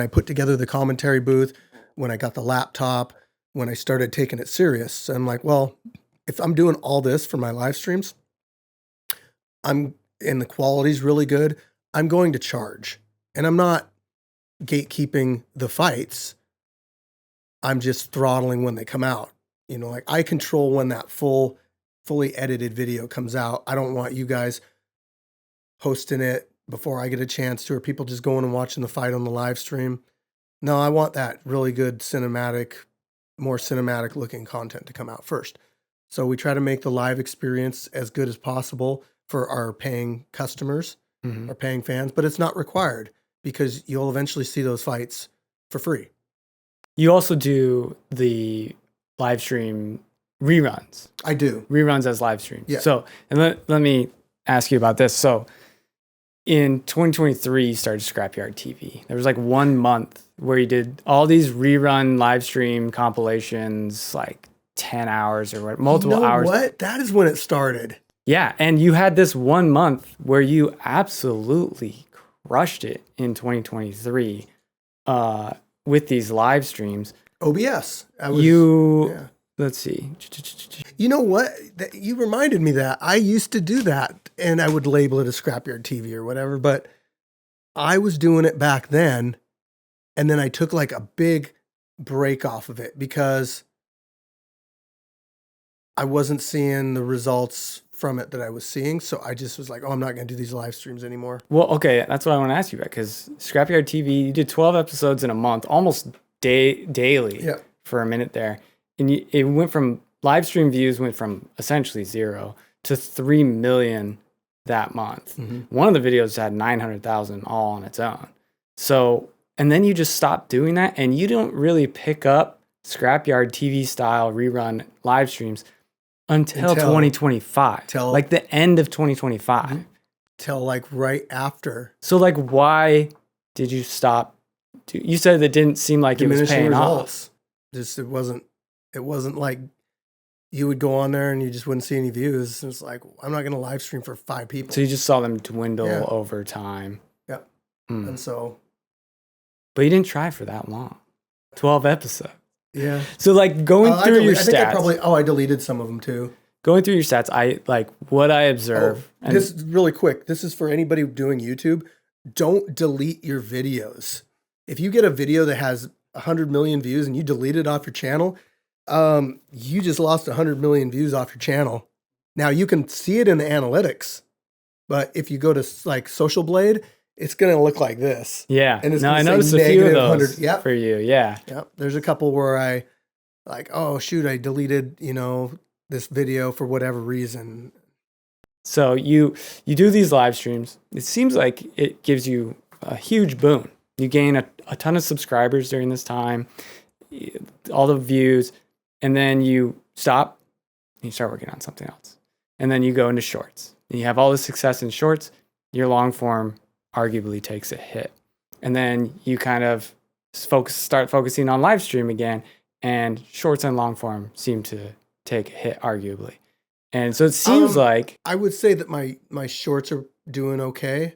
put together the commentary booth, when I got the laptop, when I started taking it serious, I'm like, well, if I'm doing all this for my live streams, and the quality's really good, I'm going to charge. And I'm not gatekeeping the fights. I'm just throttling when they come out. You know, like I control when that fully edited video comes out. I don't want you guys posting it before I get a chance to, or people just going and watching the fight on the live stream. No, I want that really good more cinematic looking content to come out first. So we try to make the live experience as good as possible for our paying customers, our paying fans, but it's not required because you'll eventually see those fights for free. You also do the live stream reruns. I do. Reruns as live streams. Yeah. So, and let me ask you about this. So in 2023, you started Scrapyard TV. There was like 1 month where you did all these rerun live stream compilations, like 10 hours or what, multiple hours. What? That is when it started. Yeah. And you had this 1 month where you absolutely crushed it in 2023 with these live streams. OBS. Let's see. You know what? You reminded me that I used to do that, and I would label it as Scrapyard TV or whatever, but I was doing it back then, and then I took like a big break off of it because I wasn't seeing the results from it that I was seeing. So I just was like, oh, I'm not going to do these live streams anymore. Well, okay. That's what I want to ask you about, because Scrapyard TV, you did 12 episodes in a month, almost daily for a minute there. And it went from live stream views went from essentially 0 to 3 million that month. One of the videos had 900,000 all on its own. So, and then you just stop doing that, and you don't really pick up Scrapyard TV style rerun live streams until 2025, like the end of 2025. Till like right after. So like, why did you stop? You said it didn't seem like it was paying off. Just it wasn't like you would go on there and you just wouldn't see any views. It's like, I'm not going to live stream for 5 people. So you just saw them dwindle over time. Yep. And so. But you didn't try for that long. 12 episodes. Yeah. So like going through your stats. I deleted some of them too. Going through your stats, what I observe. This is really quick. This is for anybody doing YouTube. Don't delete your videos. If you get a video that has 100 million views and you delete it off your channel, you just lost 100 million views off your channel. Now you can see it in the analytics, but if you go to like Social Blade, it's going to look like this. Yeah. And it's I noticed a few of those Yep. for you. Yeah. Yep. There's a couple where I like, oh shoot, I deleted, this video for whatever reason. So you do these live streams. It seems like it gives you a huge boon. You gain a ton of subscribers during this time, all the views, and then you stop and you start working on something else. And then you go into shorts. And you have all the success in shorts, your long form arguably takes a hit. And then you kind of start focusing on live stream again, and shorts and long form seem to take a hit arguably. And so it seems like I would say that my shorts are doing okay.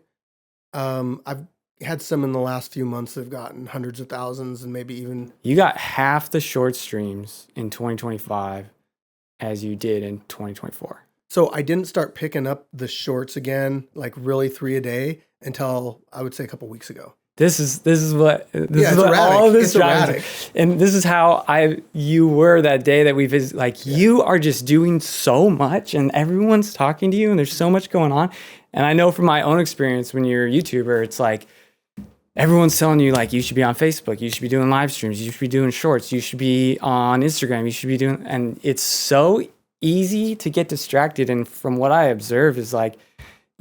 I've had some in the last few months that have gotten hundreds of thousands and maybe even. You got half the short streams in 2025 as you did in 2024. So I didn't start picking up the shorts again, like really 3 a day, until I would say a couple weeks ago. This is what erratic. all of this it's drives. erratic. And this is how you were that day that we visited. Like you are just doing so much, and everyone's talking to you, and there's so much going on. And I know from my own experience, when you're a YouTuber, it's like everyone's telling you like you should be on Facebook, you should be doing live streams, you should be doing shorts, you should be on Instagram, you should be doing, and it's so easy to get distracted. And from what I observe is like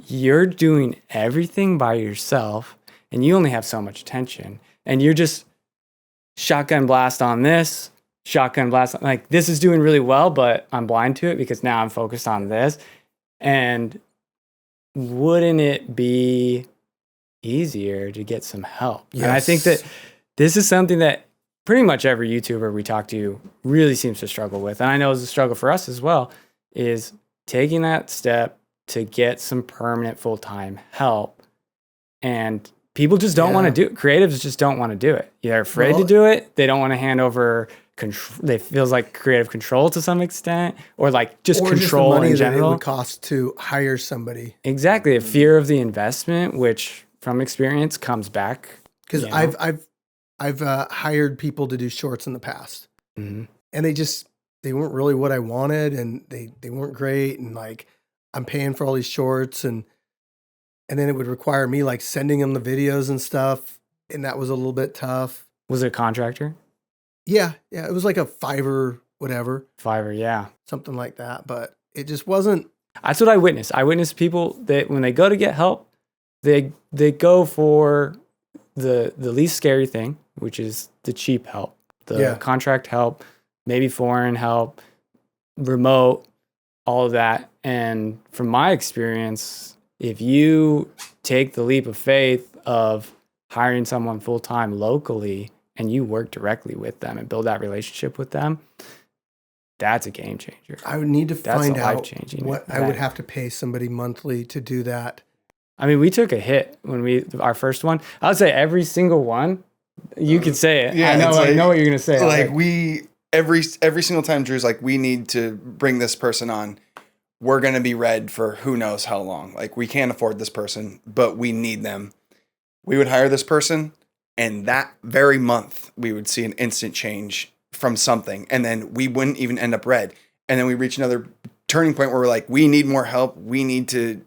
you're doing everything by yourself. And you only have so much attention, and you're just shotgun blast on this, shotgun blast on, like this is doing really well, but I'm blind to it because now I'm focused on this. And wouldn't it be easier to get some help? Yes. And I think that this is something that pretty much every YouTuber we talk to really seems to struggle with. And I know it's a struggle for us as well, is taking that step to get some permanent full-time help. And People just don't want to do it. Creatives just don't want to do it. They're afraid to do it. They don't want to hand over control. They feels like creative control to some extent, or like just control just the money in general. That it would cost to hire somebody. Exactly, a fear of the investment, which from experience comes back. Because I've hired people to do shorts in the past, and they weren't really what I wanted, and they weren't great, and like I'm paying for all these shorts, and then it would require me like sending them the videos and stuff, and that was a little bit tough. Was it a contractor? Yeah, it was like a Fiverr, whatever. Fiverr, yeah. Something like that, but it just wasn't. That's what I witnessed. I witnessed people that when they go to get help, they go for the least scary thing, which is the cheap help, the contract help, maybe foreign help, remote, all of that. And from my experience, if you take the leap of faith of hiring someone full-time locally and you work directly with them and build that relationship with them, that's a game changer. I would need to find out what event. I would have to pay somebody monthly to do that. I mean, we took a hit when our first one. I would say every single one, you could say it. Yeah, I know what you're going to say. Like every single time Drew's like, we need to bring this person on. We're going to be red for who knows how long. Like, we can't afford this person, but we need them. We would hire this person, and that very month, we would see an instant change from something. And then we wouldn't even end up red. And then we reach another turning point where we're like, we need more help. We need to,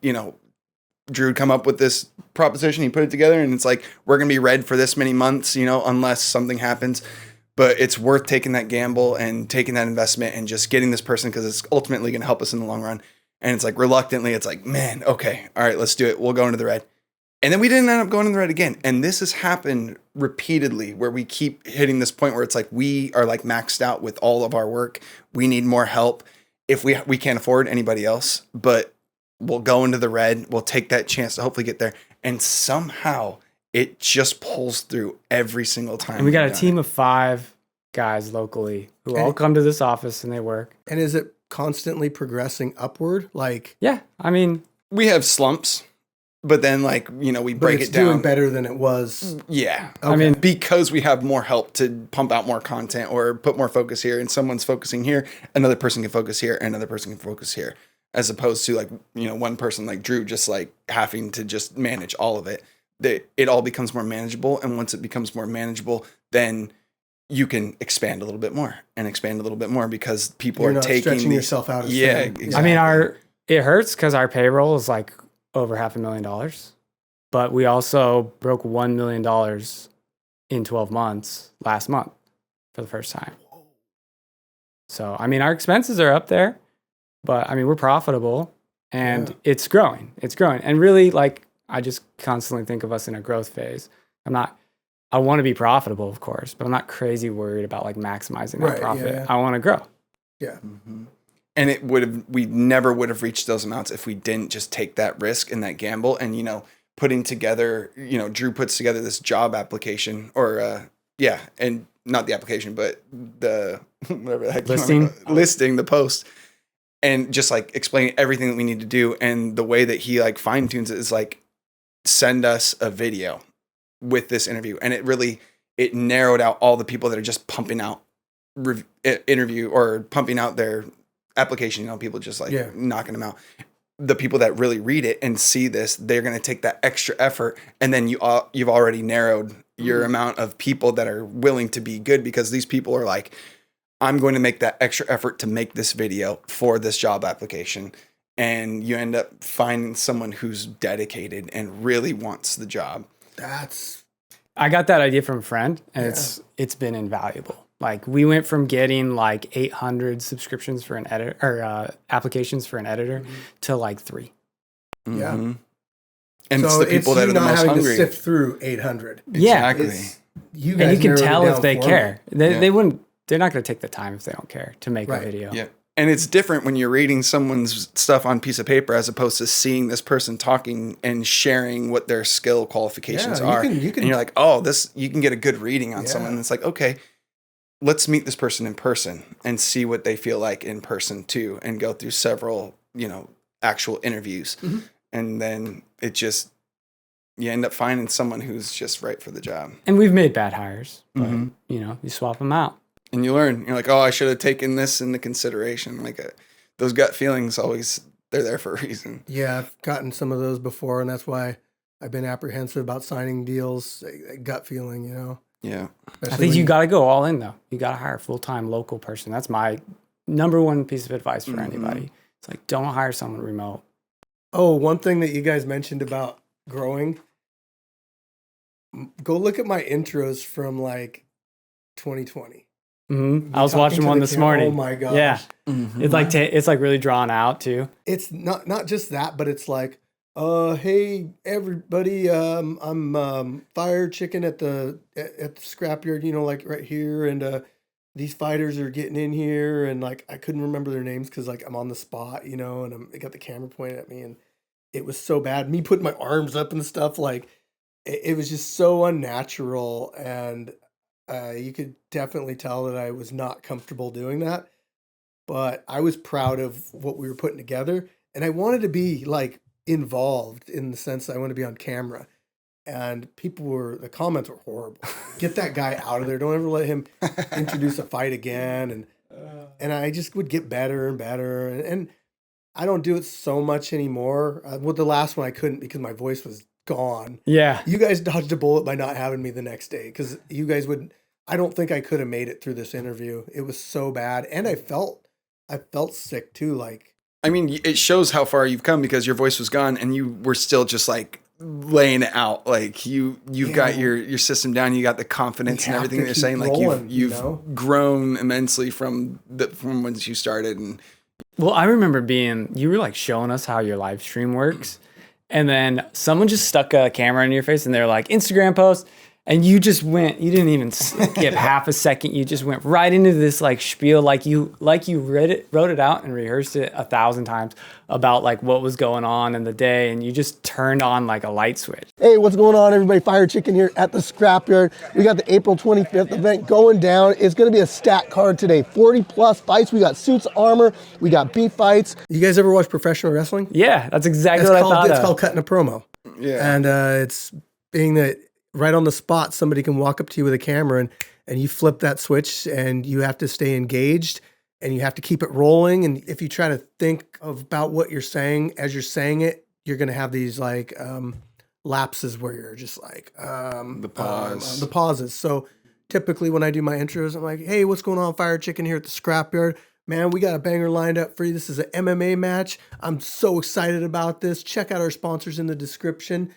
Drew would come up with this proposition. He put it together, and it's like, we're going to be red for this many months, unless something happens. But it's worth taking that gamble and taking that investment and just getting this person, because it's ultimately going to help us in the long run. And it's like, reluctantly, it's like, man, okay, all right, let's do it. We'll go into the red. And then we didn't end up going in the red again. And this has happened repeatedly, where we keep hitting this point where it's like, we are like maxed out with all of our work. We need more help. If we can't afford anybody else, but we'll go into the red. We'll take that chance to hopefully get there. And somehow it just pulls through every single time. And we got a team of 5 guys locally who all come to this office and they work. And is it constantly progressing upward? Like, yeah, I mean, we have slumps, but then we break it down. Doing better than it was. Yeah. Okay. I mean, because we have more help to pump out more content or put more focus here, and someone's focusing here, another person can focus here, and another person can focus here, as opposed to one person like Drew just like having to just manage all of it. It all becomes more manageable. And once it becomes more manageable, then you can expand a little bit more and expand a little bit more, because people You're are not taking stretching yourself out. Exactly. I mean, it hurts because our payroll is like over $500,000, but we also broke $1 million in 12 months last month for the first time. So, I mean, our expenses are up there, but I mean, we're profitable and it's growing. It's growing. And really, I just constantly think of us in a growth phase. I want to be profitable, of course, but I'm not crazy worried about maximizing that profit. Yeah. I want to grow. Yeah. Mm-hmm. And we never would have reached those amounts if we didn't just take that risk and that gamble. And, putting together, Drew puts together this job application and not the application, but the whatever the heck listing, the post, and just explaining everything that we need to do. And the way that he fine tunes it is send us a video with this interview. And it narrowed out all the people that are just pumping out interview or pumping out their application, people just knocking them out. The people that really read it and see this, they're going to take that extra effort. And then you've already narrowed your amount of people that are willing to be good, because these people are like, I'm going to make that extra effort to make this video for this job application. And you end up finding someone who's dedicated and really wants the job. I got that idea from a friend, and it's been invaluable. We went from getting 800 subscriptions for an editor or applications for an editor to 3. Yeah. Mm-hmm. And so it's the people that are the most hungry. To sift through 800. Exactly. You and you can tell if they care. They wouldn't. They're not going to take the time if they don't care to make a video. Yeah. And it's different when you're reading someone's stuff on a piece of paper as opposed to seeing this person talking and sharing what their skill qualifications are. And you're like, you can get a good reading on someone. And it's like, okay, let's meet this person in person and see what they feel like in person too, and go through several, actual interviews. Mm-hmm. And then it just, you end up finding someone who's just right for the job. And we've made bad hires, but you know, you swap them out. And you learn. You're like, oh, I should have taken this into consideration. Like those gut feelings always, they're there for a reason. Yeah, I've gotten some of those before, and that's why I've been apprehensive about signing deals. A gut feeling, you know. Yeah. I think you got to go all in, though. You got to hire a full-time local person. That's my number one piece of advice for anybody. It's like, don't hire someone remote. Oh, one thing that you guys mentioned about growing, go look at my intros from like 2020. I was watching one this morning. Oh my gosh. Yeah. It's like really drawn out too. It's not just that, but it's like, hey everybody, I'm fire chicken at the scrapyard, you know, like right here, and these fighters are getting in here, and like I couldn't remember their names because like I'm on the spot, you know, and I got the camera pointed at me, and it was so bad. Me putting my arms up and stuff, like it was just so unnatural, and you could definitely tell that I was not comfortable doing that. But I was proud of what we were putting together, and I wanted to be like involved in the sense that I want to be on camera. And the comments were horrible. Get that guy out of there. Don't ever let him introduce a fight again. And I just would get better and better. And I don't do it so much anymore. With the last one, I couldn't because my voice was gone. Yeah. You guys dodged a bullet by not having me the next day because you guys I don't think I could have made it through this interview. It was so bad. And I felt sick too. Like, I mean, it shows how far you've come because your voice was gone and you were still just like laying it out. Like you've got your system down. You got the confidence and everything that you're saying. Like you've grown immensely from when you started. And well, I remember you were like showing us how your live stream works. And then someone just stuck a camera in your face and they're like, Instagram post. And you just you didn't even skip half a second. You just went right into this like spiel, like you wrote it out and rehearsed it 1,000 times about like what was going on in the day. And you just turned on like a light switch. Hey, what's going on, everybody? Fire Chicken here at the Scrapyard. We got the April 25th event going down. It's going to be a stat card today. 40 plus fights. We got suits, armor. We got beef fights. You guys ever watch professional wrestling? Yeah, that's exactly what I thought of. It's called cutting a promo. Yeah. And it's being that right on the spot, somebody can walk up to you with a camera and you flip that switch and you have to stay engaged and you have to keep it rolling. And if you try to think about what you're saying as you're saying it, you're going to have these like lapses where you're just like the pauses. So typically when I do my intros, I'm like, hey, what's going on, Fire Chicken here at the Scrapyard? Man, we got a banger lined up for you. This is an MMA match. I'm so excited about this. Check out our sponsors in the description.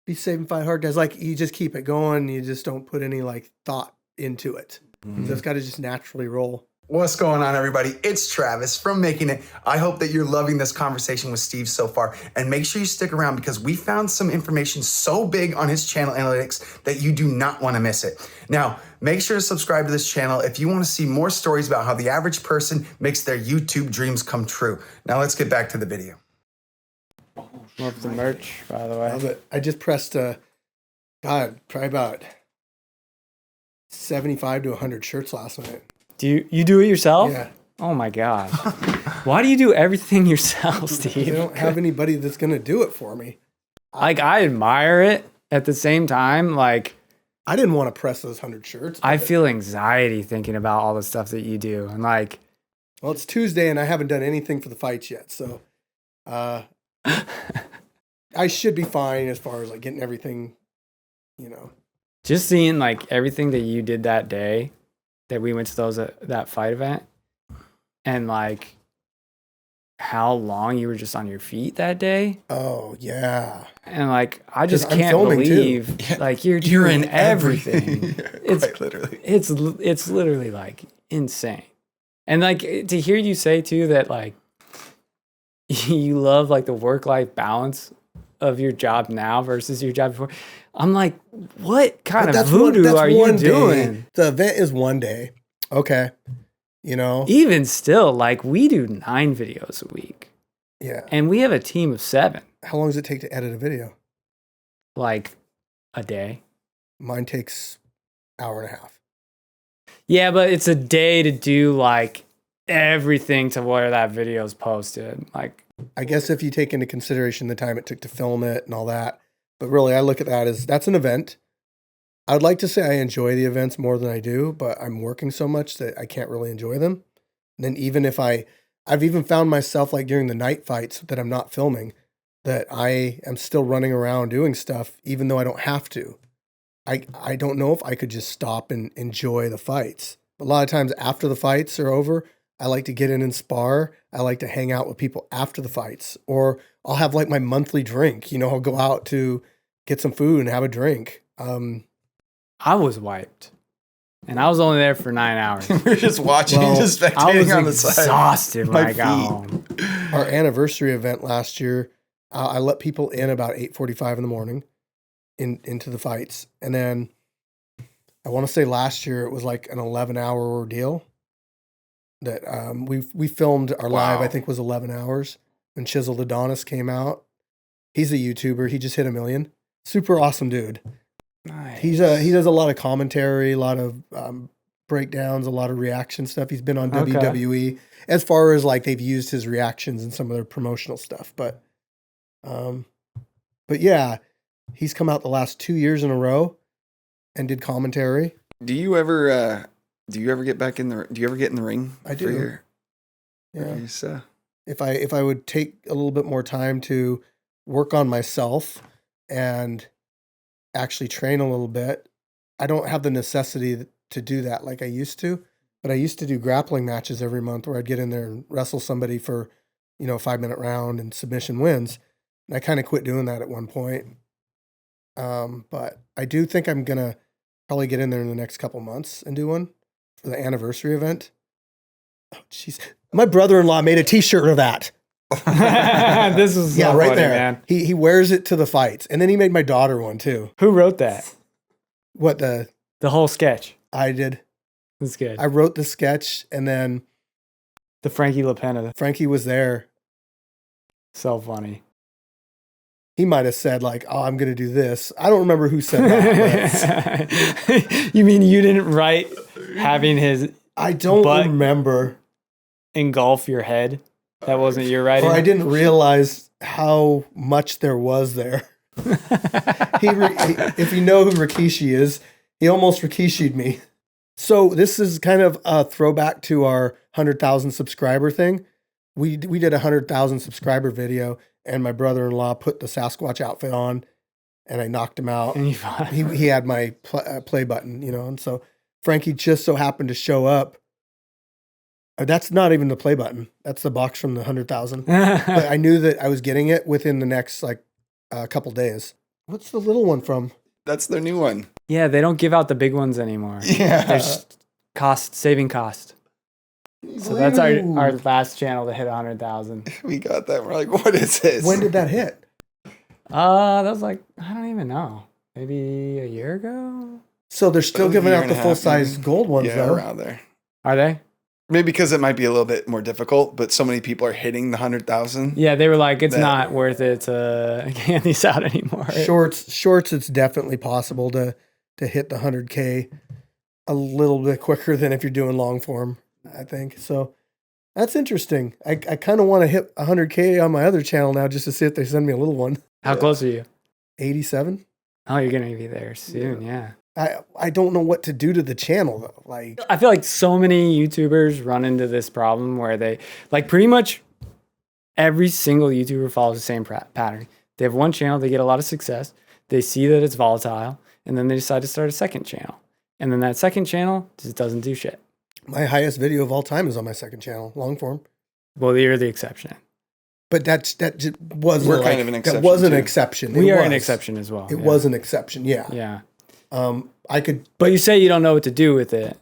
Be safe and fight hard, guys. Like, you just keep it going. You just don't put any like thought into it. So it's got to just naturally roll. What's going on, everybody? It's Travis from Making It. I hope that you're loving this conversation with Steve so far. And make sure you stick around because we found some information so big on his channel analytics that you do not want to miss it. Now, make sure to subscribe to this channel if you want to see more stories about how the average person makes their YouTube dreams come true. Now, let's get back to the video. Love the merch, by the way. Love it. I just pressed, probably about 75 to 100 shirts last night. Do you do it yourself? Yeah. Oh my God. Why do you do everything yourself, Steve? I don't have anybody that's going to do it for me. Like, I admire it at the same time. Like, I didn't want to press those 100 shirts. I feel anxiety thinking about all the stuff that you do. And like, well, it's Tuesday and I haven't done anything for the fights yet. So, I should be fine as far as like getting everything, you know. Just seeing like everything that you did that day that we went to that fight event and like how long you were just on your feet that day. Oh yeah. And like, I just can't believe like you're doing in everything. It's quite literally. It's literally like insane. And like to hear you say too that like you love like the work-life balance of your job now versus your job before. I'm like, what kind of voodoo are you doing? The event is one day. Okay. You know? Even still, like we do 9 videos a week. Yeah. And we have a team of 7. How long does it take to edit a video? Like a day. Mine takes an hour and a half. Yeah, but it's a day to do like everything to where that video is posted. Like, I guess if you take into consideration the time it took to film it and all that, But really, I look at that as that's an event. I would like to say I enjoy the events more than I do, but I'm working so much that I can't really enjoy them. And then even if I've even found myself like during the night fights that I'm not filming, that I am still running around doing stuff, even though I don't have to. I don't know if I could just stop and enjoy the fights. A lot of times after the fights are over, I like to get in and spar. I like to hang out with people after the fights, or I'll have like my monthly drink. I'll go out to get some food and have a drink. I was wiped, and I was only there for 9 hours. We're just watching, just I was spectating on the side. exhausted when My I got feet. home. Our anniversary event last year, I let people in about 8:45 in the morning into the fights. And then I want to say last year it was like an 11-hour ordeal that we filmed our live, I think was 11 hours. When Chiseled Adonis came out. He's a YouTuber. He just hit 1 million. Super awesome dude. Nice. He does a lot of commentary, a lot of breakdowns, a lot of reaction stuff. He's been on WWE as far as like they've used his reactions in some of their promotional stuff. But yeah, he's come out the last 2 years in a row and did commentary. Do you ever get back in the? Do you ever get in the ring? I do. If I would take a little bit more time to work on myself and actually train a little bit, I don't have the necessity to do that like I used to. But I used to do grappling matches every month where I'd get in there and wrestle somebody for, a 5-minute round and submission wins. And I kind of quit doing that at one point. But I do think I'm gonna probably get in there in the next couple months and do one for the anniversary event. Oh, jeez. My brother-in-law made a T-shirt of that. This is so right funny, there. man. He wears it to the fights, and then he made my daughter one too. Who wrote that? What The whole sketch. I did. That's good. I wrote the sketch, and then The Frankie LaPena. Frankie was there. So funny. He might have said like, "Oh, I'm going to do this." I don't remember who said that. You mean you didn't write having his I don't butt remember. engulf your head? That wasn't your writing? Or I didn't realize how much there was there. If you know who Rikishi is, he almost Rikishi'd me. So this is kind of a throwback to our 100,000 subscriber thing. We did a 100,000 subscriber video, and my brother-in-law put the Sasquatch outfit on, and I knocked him out. And you fought. He had my play button, and so Frankie just so happened to show up. That's not even the play button. That's the box from the 100,000. But I knew that I was getting it within the next couple days. What's the little one from? That's their new one. Yeah, they don't give out the big ones anymore. Yeah. There's saving cost. So that's our last channel to hit 100,000. We got that. We're like, what is this? When did that hit? That was like, I don't even know. Maybe a year ago? So they're still A giving year out and the a half, full-size maybe. gold ones, Yeah, though. around there. Are they? Maybe because it might be a little bit more difficult, but so many people are hitting the 100,000. Yeah, they were like, it's That- not worth it to hand these out anymore. Shorts, it's definitely possible to hit the 100K a little bit quicker than if you're doing long form, I think. So that's interesting. I kind of want to hit 100K on my other channel now just to see if they send me a little one. How close are you? 87. Oh, you're going to be there soon, yeah. I don't know what to do to the channel, though. Like, I feel like so many YouTubers run into this problem where they, like, pretty much every single YouTuber follows the same pattern. They have one channel, they get a lot of success, they see that it's volatile, and then they decide to start a second channel. And then that second channel just doesn't do shit. my highest video of all time is on my second channel, long form. Well, you're the exception. But that just wasn't We're kind of an exception, That was an too. exception. We It are an was. exception as well. It was an exception, yeah. Yeah. I could But you say you don't know what to do with it.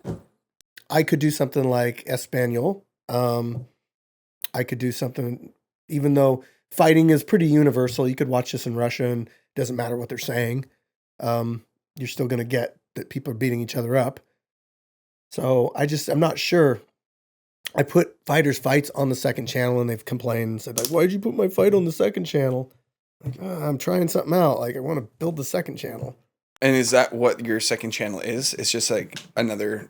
I could do something like Espanol. I could do something, even though fighting is pretty universal. You could watch this in Russia and it doesn't matter what they're saying. You're still going to get that people are beating each other up. So I'm not sure. I put fighters' fights on the second channel and they've complained and said, like, why'd you put my fight on the second channel? Like, I'm trying something out. Like, I want to build the second channel. And is that what your second channel is? It's just like another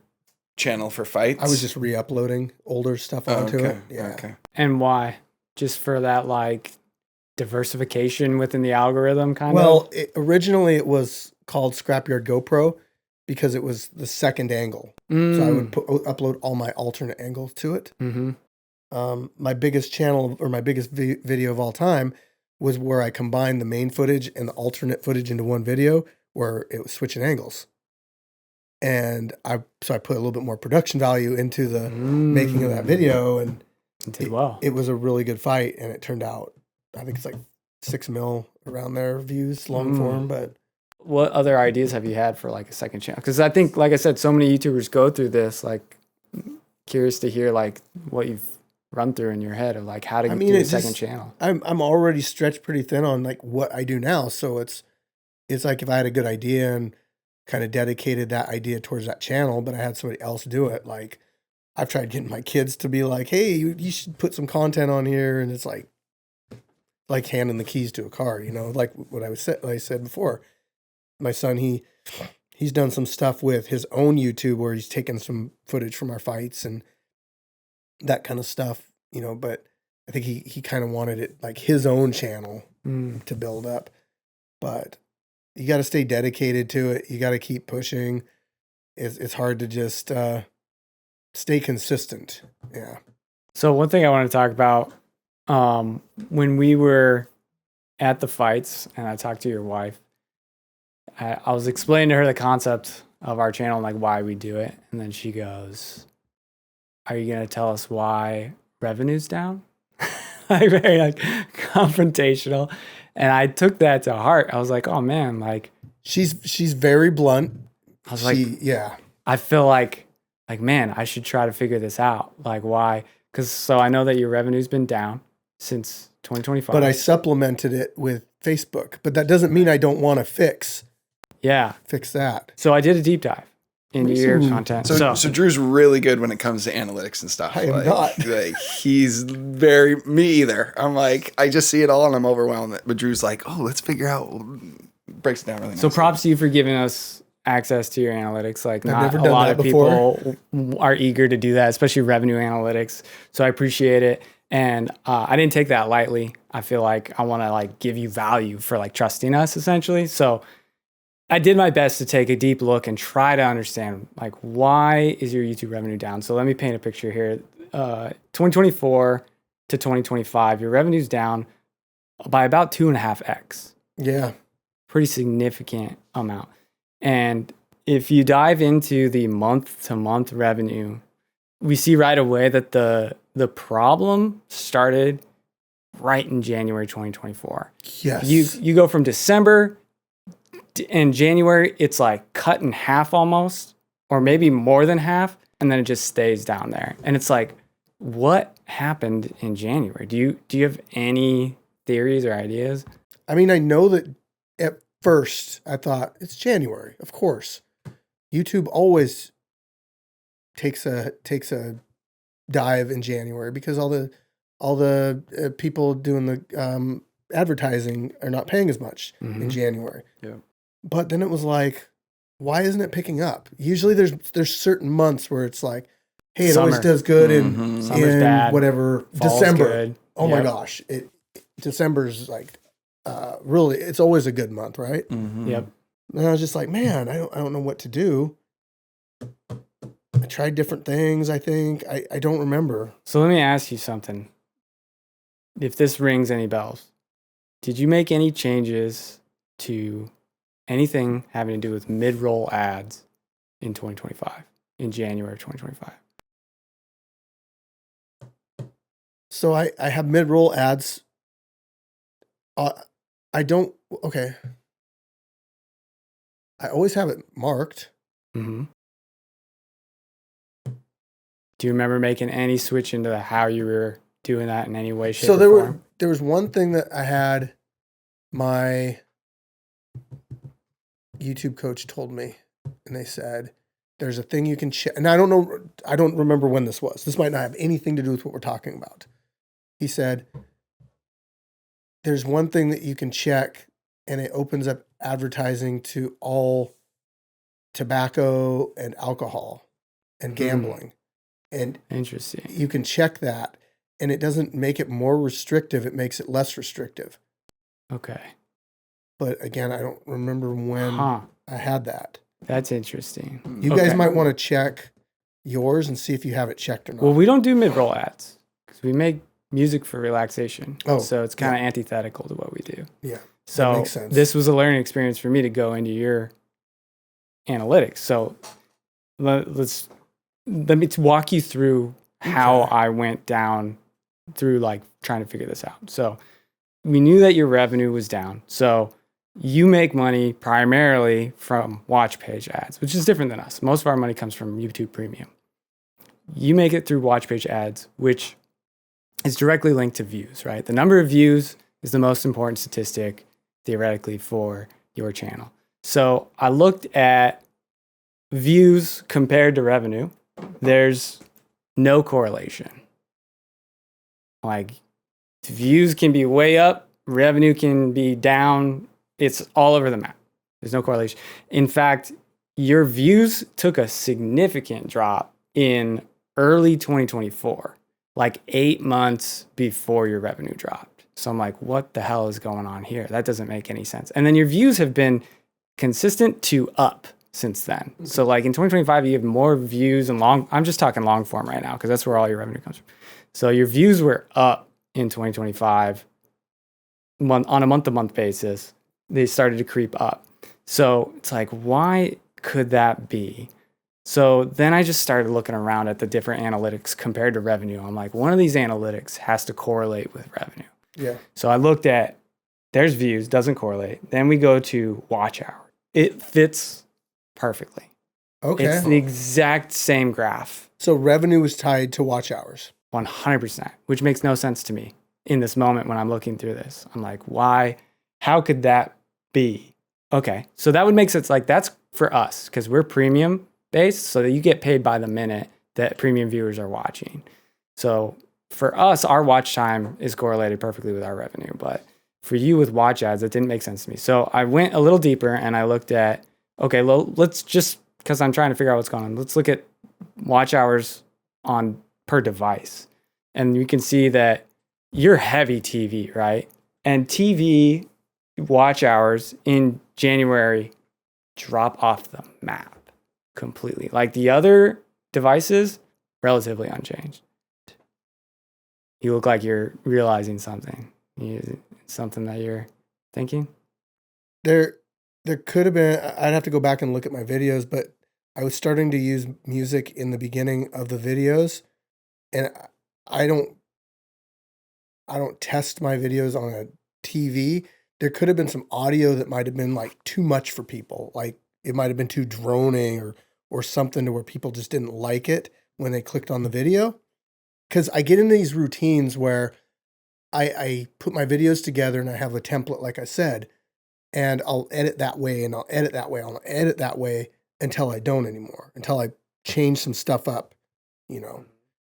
channel for fights? I was just re-uploading older stuff onto it. Yeah. Okay. And why? Just for that, like, diversification within the algorithm kind of? Well, originally it was called Scrapyard GoPro because it was the second angle. So I would upload all my alternate angles to it. My biggest channel or my biggest video of all time was where I combined the main footage and the alternate footage into one video where it was switching angles. And I put a little bit more production value into the making of that video, and it was a really good fight, and it turned out, I think it's like 6 mil around there views long form. But what other ideas have you had for like a second channel? Because I think, like I said, so many YouTubers go through this. Like, curious to hear like what you've run through in your head of like how to do a second channel. I'm already stretched pretty thin on like what I do now, so it's like if I had a good idea and kind of dedicated that idea towards that channel, but I had somebody else do it. Like I've tried getting my kids to be like, hey, you should put some content on here. And it's like handing the keys to a car, you know, like what I said before. My son, he's done some stuff with his own YouTube where he's taken some footage from our fights and that kind of stuff, you know, but I think he kind of wanted it like his own channel to build up. But you got to stay dedicated to it. You got to keep pushing. It's hard to just stay consistent. Yeah. So one thing I want to talk about, when we were at the fights and I talked to your wife, I was explaining to her the concept of our channel and like why we do it. And then she goes, are you going to tell us why revenue's down? Like very like confrontational. And I took that to heart. I was like, oh man, like she's very blunt. I was like, yeah. I feel like man, I should try to figure this out. Like why? Because so I know that your revenue's been down since 2025. But I supplemented it with Facebook. But that doesn't mean I don't want to fix that. So I did a deep dive into your content. So Drew's really good when it comes to analytics and stuff. I am not. Like he's me either. I'm like, I just see it all and I'm overwhelmed. But Drew's like, oh, let's figure out, breaks it down really nice. So props to you for giving us access to your analytics. Like I've not never a done lot that of before. people are eager to do that, especially revenue analytics. So I appreciate it. And I didn't take that lightly. I feel like I want to like give you value for like trusting us essentially. So I did my best to take a deep look and try to understand like why is your YouTube revenue down. So let me paint a picture here. 2024 to 2025, your revenue's down by about 2.5x. Yeah. Pretty significant amount. And if you dive into the month-to-month revenue, we see right away that the problem started right in January 2024. Yes. You go from December and January, it's like cut in half almost, or maybe more than half, and then it just stays down there. And it's like, what happened in January? Do you have any theories or ideas? I mean, I know that at first I thought it's January, of course. YouTube always takes a dive in January because all the people doing the advertising are not paying as much in January. Yeah. But then it was like, why isn't it picking up? Usually there's certain months where it's like, hey, it always does good in whatever Fall's December. good. Oh my gosh, December's like really, it's always a good month, right? Yep. And I was just like, man, I don't know what to do. I tried different things. I think I don't remember. So let me ask you something. If this rings any bells, did you make any changes to anything having to do with mid-roll ads in 2025, in January of 2025? So I have mid-roll ads. I don't, okay. I always have it marked. Mm-hmm. Do you remember making any switch into how you were doing that in any way, shape, or form? There was one thing that I had my YouTube coach told me, and they said, there's a thing you can check. And I don't remember when this was. This might not have anything to do with what we're talking about. He said, there's one thing that you can check, and it opens up advertising to all tobacco and alcohol and gambling. And interesting. You can check that, and it doesn't make it more restrictive. It makes it less restrictive. Okay. But again, I don't remember when Huh. I had that. That's interesting. You guys Okay. might want to check yours and see if you have it checked or not. Well, we don't do mid-roll ads because we make music for relaxation. Oh, so it's kind of antithetical to what we do. Yeah. So makes sense. this was a learning experience for me to go into your analytics. So let me walk you through how I went down through like trying to figure this out. So we knew that your revenue was down. So you make money primarily from watch page ads, which is different than us. Most of our money comes from YouTube Premium. You make it through watch page ads, which is directly linked to views, right? The number of views is the most important statistic theoretically for your channel. So I looked at views compared to revenue. There's no correlation. Like views can be way up, revenue can be down. It's all over the map. There's no correlation. In fact, your views took a significant drop in early 2024, like 8 months before your revenue dropped. So I'm like, what the hell is going on here? That doesn't make any sense. And then your views have been consistent to up since then. So like in 2025, you have more views and I'm just talking long form right now because that's where all your revenue comes from. So your views were up in 2025 on a month-to-month basis. They started to creep up. So it's like, why could that be? So then I just started looking around at the different analytics compared to revenue. I'm like, one of these analytics has to correlate with revenue. Yeah. So I looked at, there's views, doesn't correlate. Then we go to watch hour. It fits perfectly. Okay. It's the exact same graph, So revenue was tied to watch hours. 100%, which makes no sense to me in this moment when I'm looking through this. I'm like, why? How could that be? Okay, so that would make sense. Like that's for us because we're premium based, so that you get paid by the minute that premium viewers are watching. So for us, our watch time is correlated perfectly with our revenue. But for you with watch ads, that didn't make sense to me. So I went a little deeper and I looked at, okay, let's just, because I'm trying to figure out what's going on, let's look at watch hours on per device. And you can see that you're heavy TV, right? And TV watch hours in January drop off the map completely. Like the other devices, relatively unchanged. You look like you're realizing something. Something that you're thinking? There could have been, I'd have to go back and look at my videos, but I was starting to use music in the beginning of the videos, and I don't test my videos on a TV. There could have been some audio that might have been like too much for people. Like it might have been too droning or something to where people just didn't like it when they clicked on the video. Because I get into these routines where I put my videos together and I have a template, like I said, and I'll edit that way and I'll edit that way. I'll edit that way until I don't anymore, until I change some stuff up, you know.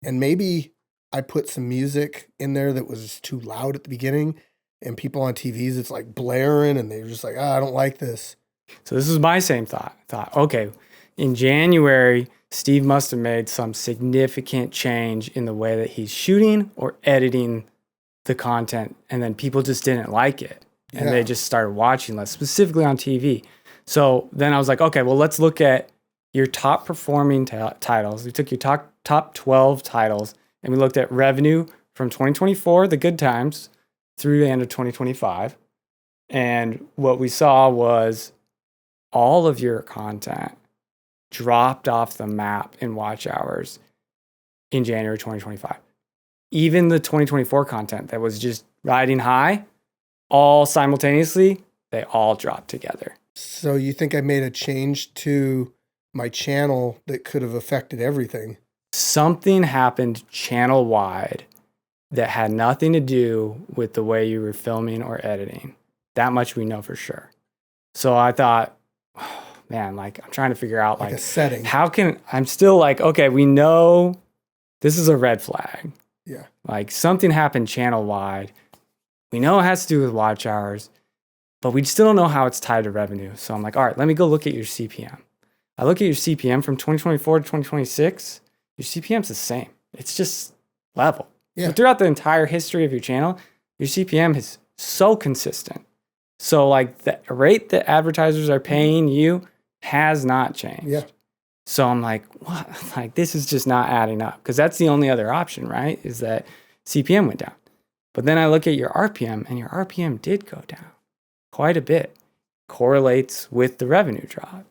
And maybe I put some music in there that was too loud at the beginning, and people on TVs, it's like blaring and they're just like, I don't like this. So this is my same thought. Okay, in January, Steve must have made some significant change in the way that he's shooting or editing the content, and then people just didn't like it. And they just started watching less, specifically on TV. So then I was like, okay, well, let's look at your top performing titles. We took your top 12 titles, and we looked at revenue from 2024, the good times, through the end of 2025. And what we saw was all of your content dropped off the map in watch hours in January 2025. Even the 2024 content that was just riding high, all simultaneously, they all dropped together. So you think I made a change to my channel that could have affected everything? Something happened channel-wide that had nothing to do with the way you were filming or editing. That much we know for sure. So I thought, oh, man, like I'm trying to figure out Like a setting. I'm still like, okay, we know this is a red flag. Yeah. Like something happened channel-wide. We know it has to do with watch hours, but we still don't know how it's tied to revenue. So I'm like, all right, let me go look at your CPM. I look at your CPM from 2024 to 2026. Your CPM's the same. It's just level. Yeah. So throughout the entire history of your channel, your CPM is so consistent. So like the rate that advertisers are paying you has not changed. Yeah. So I'm like, what? Like, this is just not adding up, because that's the only other option, right? Is that CPM went down. But then I look at your RPM, and your RPM did go down quite a bit. Correlates with the revenue drop.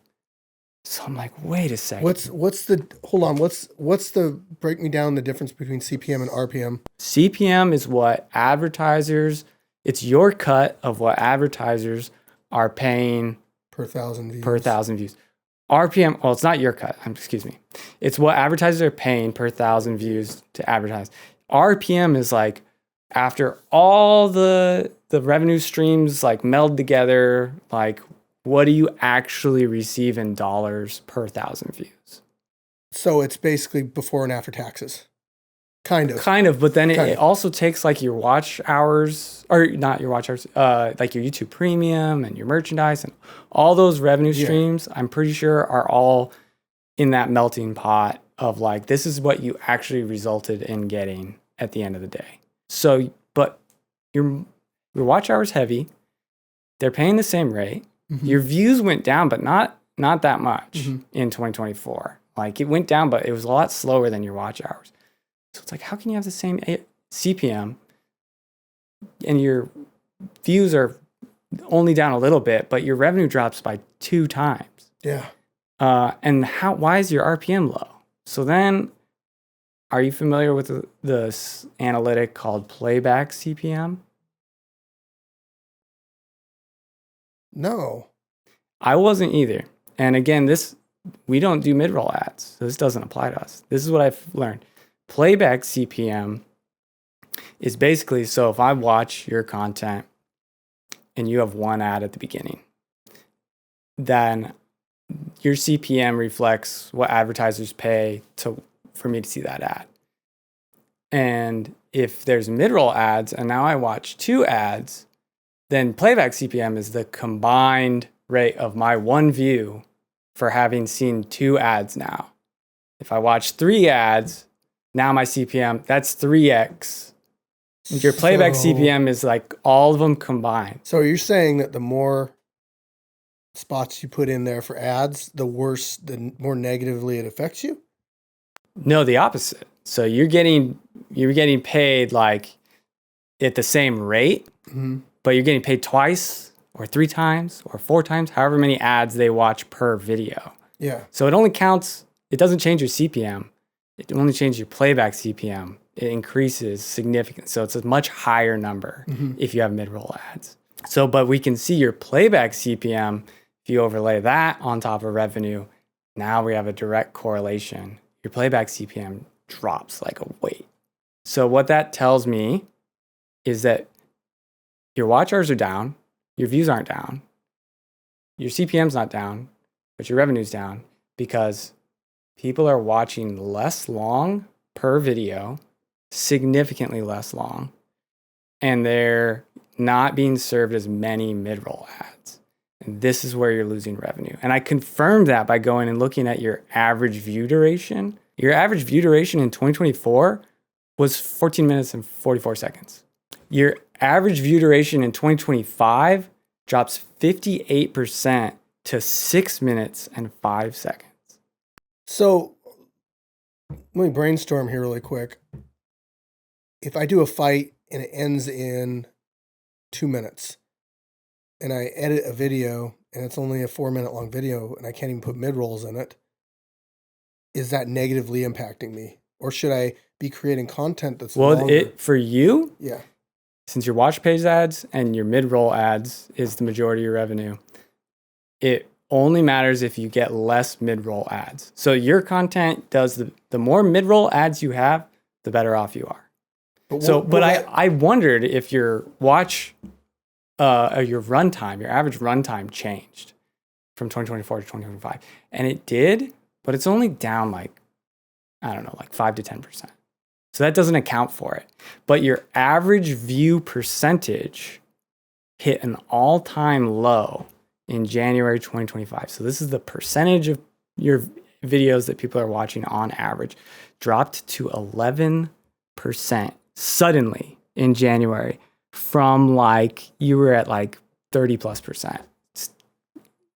So I'm like, wait a second. What's the break me down the difference between CPM and RPM? CPM is what advertisers, it's your cut of what advertisers are paying Per thousand views. RPM, well, it's not your cut. Excuse me. It's what advertisers are paying per 1,000 views to advertise. RPM is like after all the revenue streams like meld together, like what do you actually receive in dollars per 1,000 views? So it's basically before and after taxes. Kind of. But then it also takes like your watch hours, or not your watch hours, like your YouTube Premium and your merchandise and all those revenue streams, I'm pretty sure are all in that melting pot of like, this is what you actually resulted in getting at the end of the day. So, but your watch hours heavy, they're paying the same rate. Mm-hmm. Your views went down, but not that much in 2024. Like it went down, but it was a lot slower than your watch hours. So it's like, how can you have the same CPM and your views are only down a little bit, but your revenue drops by 2 times? Yeah. And why is your RPM low? So then, are you familiar with the analytic called playback CPM? No. I wasn't either. And again, we don't do mid-roll ads, so this doesn't apply to us. This is what I've learned. Playback CPM is basically, so if I watch your content and you have one ad at the beginning, then your CPM reflects what advertisers pay for me to see that ad. And if there's mid-roll ads and now I watch 2 ads, then playback CPM is the combined rate of my one view for having seen 2 ads now. If I watch 3 ads, now my CPM, that's 3x. Your playback CPM is like all of them combined. So you're saying that the more spots you put in there for ads, the more negatively it affects you? No, the opposite. So you're getting paid like at the same rate, but you're getting paid twice or 3 times or 4 times, however many ads they watch per video. Yeah. So it only counts, it doesn't change your CPM. It only changes your playback CPM. It increases significantly. So it's a much higher number if you have mid-roll ads. So, but we can see your playback CPM, if you overlay that on top of revenue, now we have a direct correlation. Your playback CPM drops like a weight. So what that tells me is that your watch hours are down, your views aren't down, your CPM's not down, but your revenue's down because people are watching less long per video, significantly less long, and they're not being served as many mid-roll ads. And this is where you're losing revenue. And I confirmed that by going and looking at your average view duration. Your average view duration in 2024 was 14 minutes and 44 seconds. Your average view duration in 2025 drops 58% to 6 minutes and 5 seconds. So let me brainstorm here really quick. If I do a fight and it ends in 2 minutes and I edit a video and it's only a 4-minute long video and I can't even put mid-rolls in it, is that negatively impacting me? Or should I be creating content that's longer? For you, yeah, since your watch page ads and your mid-roll ads is the majority of your revenue, it only matters if you get less mid-roll ads. So your content does the more mid-roll ads you have, the better off you are. I wondered if your watch, your runtime, your average runtime changed from 2024 to 2025. And it did, but it's only down like 5 to 10%. So that doesn't account for it. But your average view percentage hit an all-time low in January 2025. So this is the percentage of your videos that people are watching on average, dropped to 11% suddenly in January from like, you were at like 30+%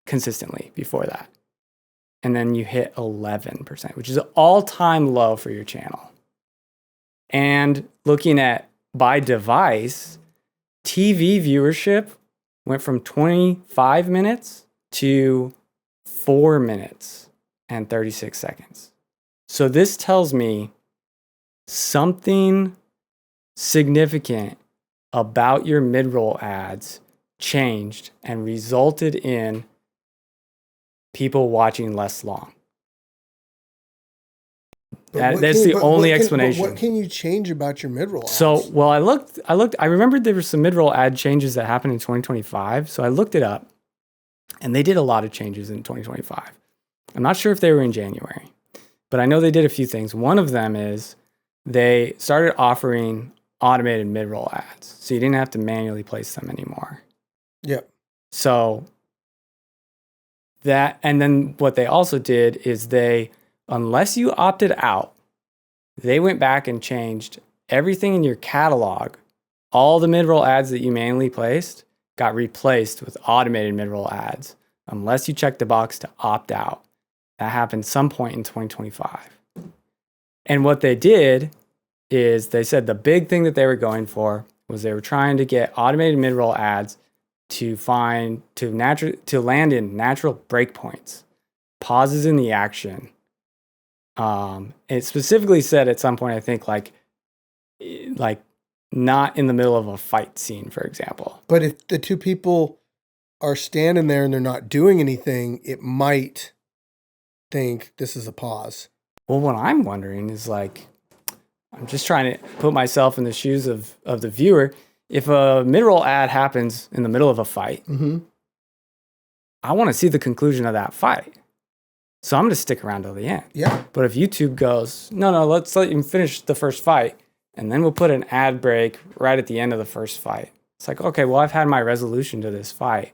consistently before that. And then you hit 11%, which is an all-time low for your channel. And looking at by device, TV viewership went from 25 minutes to 4 minutes and 36 seconds. So this tells me something significant about your mid-roll ads changed and resulted in people watching less long. That's the only explanation. What can you change about your mid-roll ads? So, well, I looked, I remembered there were some mid-roll ad changes that happened in 2025. So I looked it up and they did a lot of changes in 2025. I'm not sure if they were in January, but I know they did a few things. One of them is they started offering automated mid-roll ads. So you didn't have to manually place them anymore. Yep. So that, and then what they also did is they, unless you opted out, they went back and changed everything in your catalog. All the mid-roll ads that you manually placed got replaced with automated mid-roll ads, unless you checked the box to opt out. That happened some point in 2025. And what they did is they said the big thing that they were going for was they were trying to get automated mid-roll ads to land in natural breakpoints, pauses in the action. It specifically said at some point, I think like not in the middle of a fight scene, for example. But if the two people are standing there and they're not doing anything, it might think this is a pause. Well, what I'm wondering is like, I'm just trying to put myself in the shoes of the viewer. If a mid-roll ad happens in the middle of a fight, I want to see the conclusion of that fight. So I'm going to stick around till the end. Yeah. But if YouTube goes, no, let's let you finish the first fight, and then we'll put an ad break right at the end of the first fight. It's like, okay, well, I've had my resolution to this fight.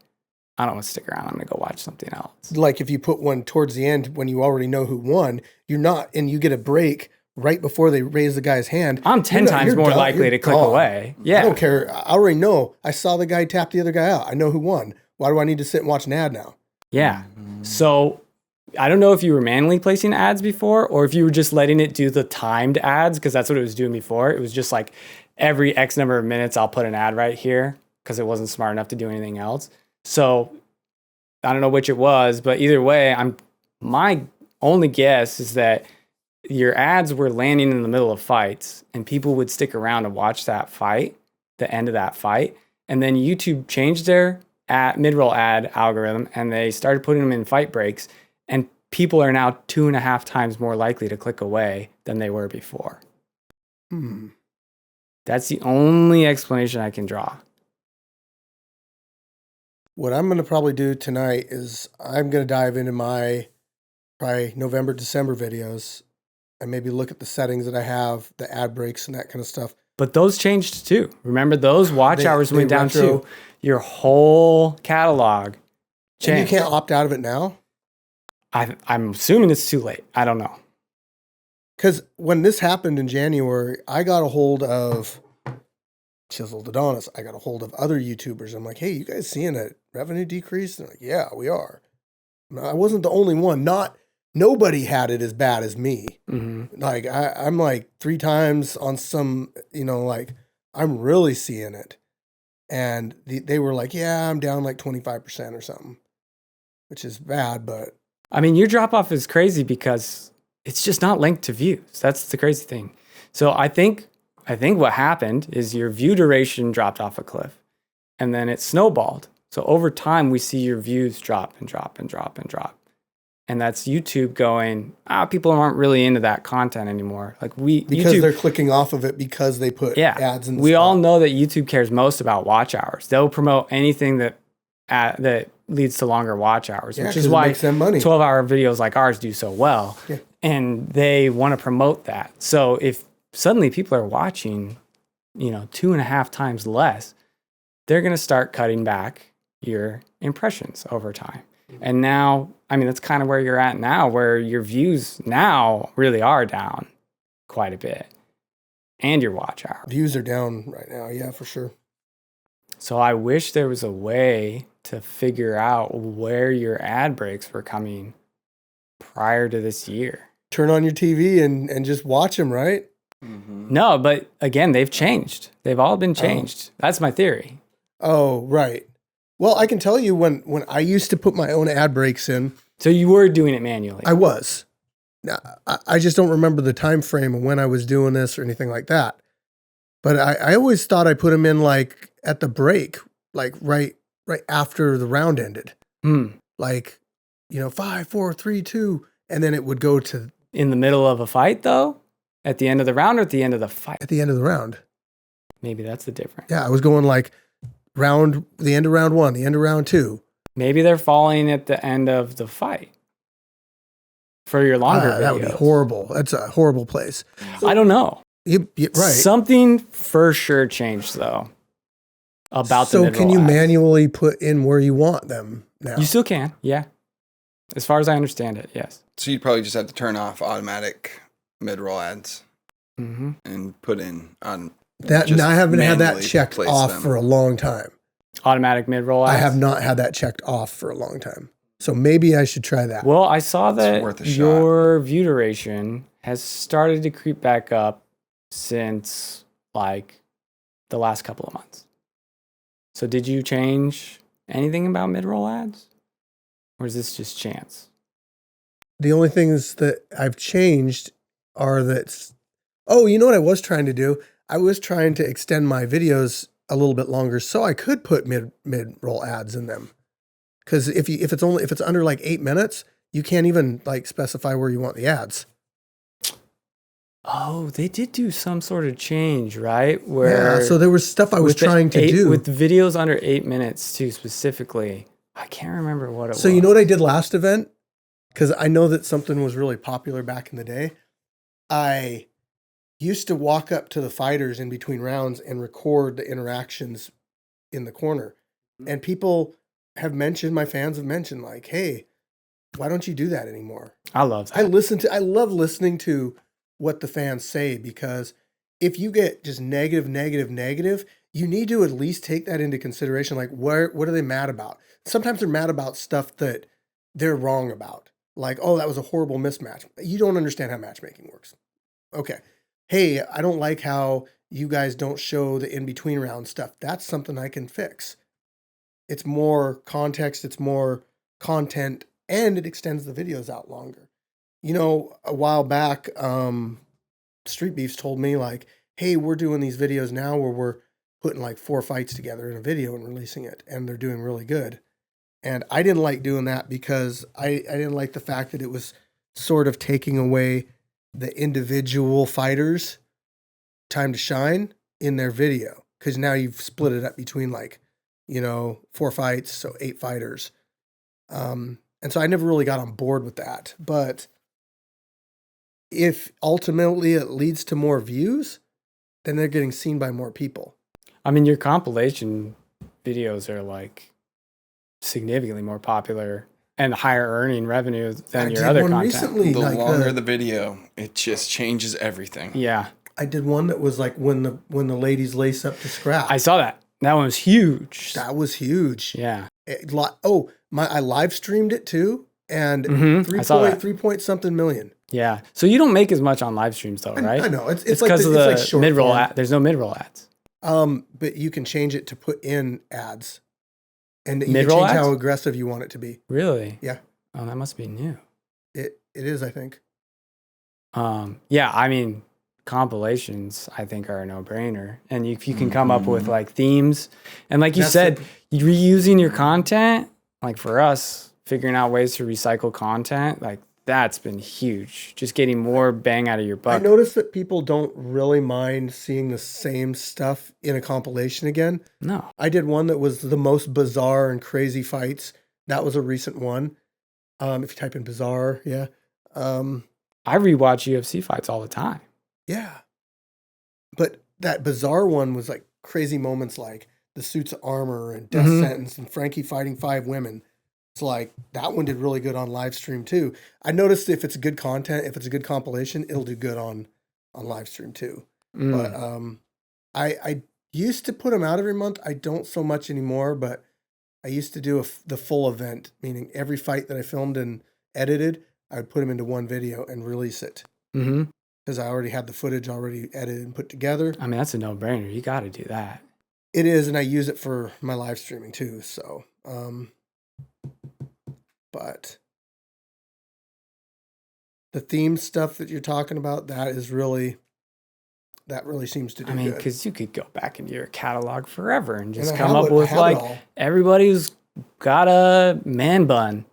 I don't want to stick around. I'm going to go watch something else. Like if you put one towards the end when you already know who won, and you get a break right before they raise the guy's hand. I'm 10 times more likely to click away. Yeah. I don't care. I already know. I saw the guy tap the other guy out. I know who won. Why do I need to sit and watch an ad now? Yeah. So I don't know if you were manually placing ads before or if you were just letting it do the timed ads, because that's what it was doing before. It was just like every X number of minutes, I'll put an ad right here because it wasn't smart enough to do anything else. So I don't know which it was, but either way, my only guess is that your ads were landing in the middle of fights and people would stick around and watch that fight, the end of that fight. And then YouTube changed their mid-roll ad algorithm and they started putting them in fight breaks. And people are now 2.5 times more likely to click away than they were before. That's the only explanation I can draw. What I'm going to probably do tonight is I'm going to dive into my probably November, December videos and maybe look at the settings that I have, the ad breaks and that kind of stuff. But those changed too. Remember, those watch hours went down too. Your whole catalog changed. And you can't opt out of it now? I'm assuming it's too late. I don't know. Because when this happened in January, I got a hold of Chiseled Adonis. I got a hold of other YouTubers. I'm like, hey, you guys seeing a revenue decrease? They're like, yeah, we are. I wasn't the only one. Nobody had it as bad as me. Like I'm like 3 times on some, like I'm really seeing it. And they were like, yeah, I'm down like 25% or something, which is bad. But I mean, your drop off is crazy because it's just not linked to views. That's the crazy thing. So I think what happened is your view duration dropped off a cliff and then it snowballed. So over time, we see your views drop and drop and drop and drop. And that's YouTube going, people aren't really into that content anymore. Like because they're clicking off of it because they put ads in the We spot. all know that YouTube cares most about watch hours. They'll promote anything that leads to longer watch hours, which is why 12-hour videos like ours do so well. Yeah. And they want to promote that. So if suddenly people are watching, 2.5 times less, they're going to start cutting back your impressions over time. And now, that's kind of where you're at now, where your views now really are down quite a bit. And your watch hour. Views are down right now, yeah, for sure. So I wish there was a way to figure out where your ad breaks were coming prior to this year. Turn on your TV and just watch them, right? No, but again, they've changed. They've all been changed. That's my theory. Oh, right. Well, I can tell you when I used to put my own ad breaks in. So you were doing it manually. I was. Now, I just don't remember the time frame of when I was doing this or anything like that. But I always thought I put them in like at the break, like right after the round ended. Like, 5, 4, 3, 2, and then it would go to in the middle of a fight, though, at the end of the round or at the end of the fight. at the end of the round. Maybe that's the difference. Yeah, I was going like the end of round 1, the end of round 2. Maybe they're falling at the end of the fight for your longer videos. That would be horrible. That's a horrible place. I don't know. Right. Something for sure changed though about the So mid-roll can you ads. manually put in where you want them now? You still can, yeah. As far as I understand it, yes. So you'd probably just have to turn off automatic mid-roll ads Mm-hmm. and put in on that just I haven't had that manually checked place off them. for a long time. Automatic mid-roll ads. I have not had that checked off for a long time. So maybe I should try that. Well, I saw that worth a shot. your view duration has started to creep back up since like the last couple of months. So did you change anything about mid-roll ads? Or is this just chance? The only things that I've changed are that. Oh, you know what I was trying to do? I was trying to extend my videos a little bit longer so I could put mid-roll ads in them. Because if it's under like 8 minutes, you can't even like specify where you want the ads. Oh, they did do some sort of change, right? Where Yeah, so there was stuff I was trying to do. with videos under 8 minutes too, specifically. I can't remember what it was. So you know what I did last event? Because I know that something was really popular back in the day. I used to walk up to the fighters in between rounds and record the interactions in the corner. And people have mentioned, my fans have mentioned, like, hey, why don't you do that anymore? I love that. I love listening to what the fans say, because if you get just negative, you need to at least take that into consideration. Like, what are they mad about? Sometimes they're mad about stuff that they're wrong about. Like, oh, that was a horrible mismatch. You don't understand how matchmaking works. Okay. Hey, I don't like how you guys don't show the in-between round stuff. That's something I can fix. It's more context, it's more content, and it extends the videos out longer. A while back, Street Beefs told me, like, hey, we're doing these videos now where we're putting like 4 fights together in a video and releasing it, and they're doing really good. And I didn't like doing that because I didn't like the fact that it was sort of taking away the individual fighters' time to shine in their video. Because now you've split it up between 4 fights, so 8 fighters. And so I never really got on board with that. But if ultimately it leads to more views, then they're getting seen by more people. I mean, your compilation videos are like significantly more popular and higher earning revenue than your other content. Recently, The like, longer the video, it just changes everything. Yeah, I did one that was like when the ladies lace up to scrap. I saw that. That one was huge. That was huge. Yeah. I live streamed it too, and I saw that. 3 point something million. Yeah. So you don't make as much on live streams though, right? I know it's like because of it's like the short mid-roll form. ad. There's no mid-roll ads. But you can change it to put in ads, and you can Mid-roll change ads? how aggressive you want it to be. Really? Yeah, Oh, that must be new. it is. I think. Yeah, I mean, compilations I think are a no-brainer, and if you can come up with like themes, and like you That's said, reusing your content, like for us, figuring out ways to recycle content, like that's been huge. Just getting more bang out of your I buck. noticed that people don't really mind seeing the same stuff in a compilation again. No, I did one that was the most bizarre and crazy fights. That was a recent one. If you type in bizarre, yeah. I rewatch UFC fights all the time. Yeah. But that bizarre one was like crazy moments like the suits of armor and death sentence and Frankie fighting 5 women. It's like that one did really good on live stream too. I noticed if it's good content, if it's a good compilation, it'll do good on live stream too. But I Used to put them out every month. I don't so much anymore, but I used to do the full event, meaning every fight that I filmed and edited, I would put them into one video and release it. Mm-hmm. Because I already had the footage already edited and put together. I mean, that's a no-brainer. You got to do that. It is, and I use it for my live streaming too. So, but the theme stuff that you're talking about, that really seems to do I mean, good. because you could go back into your catalog forever and just And come up with like everybody's got a man bun.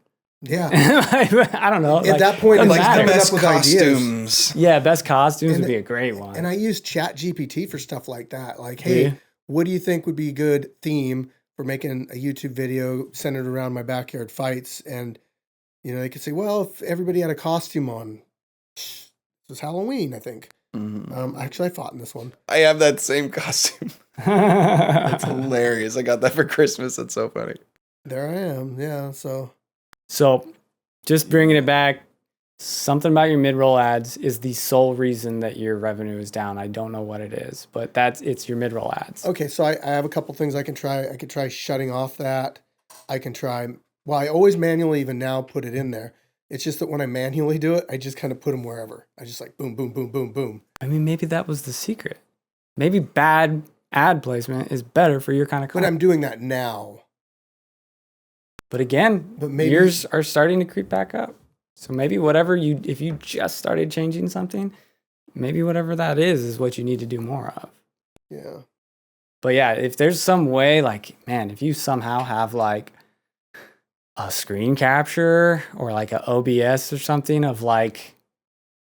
Yeah. I don't know. At that point, doesn't like matter. coming Best up with costumes. Yeah, best costumes And would be a great one. And I use Chat GPT for stuff like that. Like, hey, what do you think would be a good theme for making a YouTube video centered around my backyard fights? And, you know, they could say, well, if everybody had a costume on, this was Halloween, I think. Actually, I fought in this one. I have that same costume. That's hilarious. I got that for Christmas. That's so funny. There I am. Yeah. So, just bringing it back, something about your mid-roll ads is the sole reason that your revenue is down. I don't know what it is, but it's your mid-roll ads. Okay. So I have a couple things I can try. I could try shutting off that. I can try, well, I always manually even now put it in there. It's just that when I manually do it, I just kind of put them wherever. I just like boom, boom, boom, boom, boom. I mean, maybe that was the secret. Maybe bad ad placement is better for your kind of But content. I'm doing that now. But again, But maybe yours are starting to creep back up. So maybe if you just started changing something, maybe whatever that is what you need to do more of. Yeah. But yeah, if there's some way, like, man, if you somehow have like a screen capture or like a OBS or something of like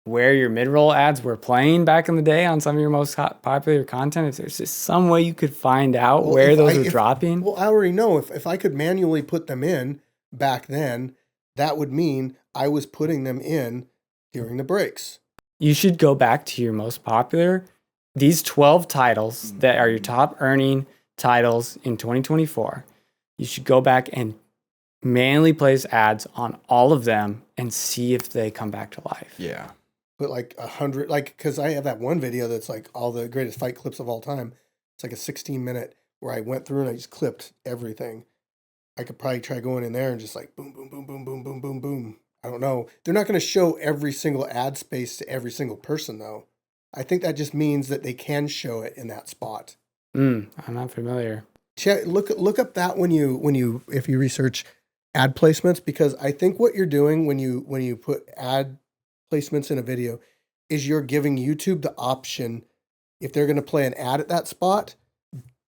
where your mid-roll ads were playing back in the day on some of your most popular content, if there's just some way you could find out where those are dropping. Well, I already know if I could manually put them in back then, that would mean I was putting them in during the breaks. You should go back to your most popular, these 12 titles that are your top earning titles in 2024. You should go back and manually place ads on all of them and see if they come back to life. Yeah. Put like 100, like, because I have that one video that's like all the greatest fight clips of all time. It's like a 16-minute where I went through and I just clipped everything. I could probably try going in there and just like boom, boom, boom, boom, boom, boom, boom, boom. I don't know. They're not going to show every single ad space to every single person, though. I think that just means that they can show it in that spot. I'm not familiar. Look up that if you research ad placements, because I think what you're doing when you put ad placements in a video is you're giving YouTube the option, if they're going to play an ad at that spot,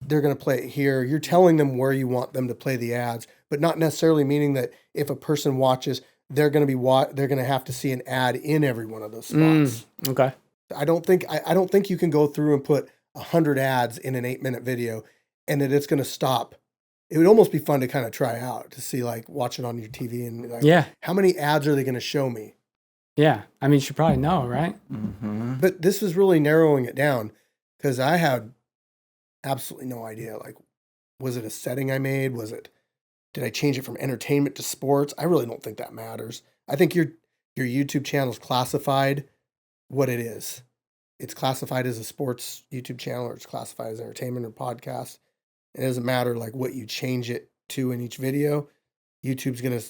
they're going to play it here. You're telling them where you want them to play the ads, but not necessarily meaning that if a person watches, they're going to have to see an ad in every one of those spots. Okay. I don't think you can go through and put 100 ads in an 8-minute video and that it's going to stop. It would almost be fun to kind of try out to see, like, watch it on your TV and like, how many ads are they going to show me? Yeah. I mean, you should probably know, right? Mm-hmm. But this was really narrowing it down because I had absolutely no idea. Like, was it a setting I made? Did I change it from entertainment to sports? I really don't think that matters. I think your YouTube channel is classified what it is. It's classified as a sports YouTube channel, or it's classified as entertainment or podcast. It doesn't matter like what you change it to in each video. YouTube's going to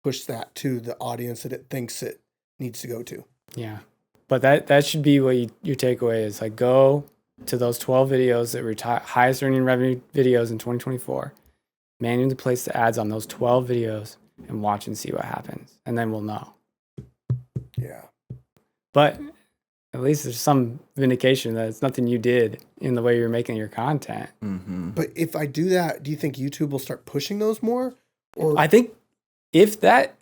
push that to the audience that it thinks it needs to go to. Yeah. But that should be what your takeaway is. Like, go to those 12 videos that were highest earning revenue videos in 2024. Manually place the ads on those 12 videos and watch and see what happens. And then we'll know. Yeah. But at least there's some vindication that it's nothing you did in the way you're making your content. Mm-hmm. But if I do that, do you think YouTube will start pushing those more? Or I think if that,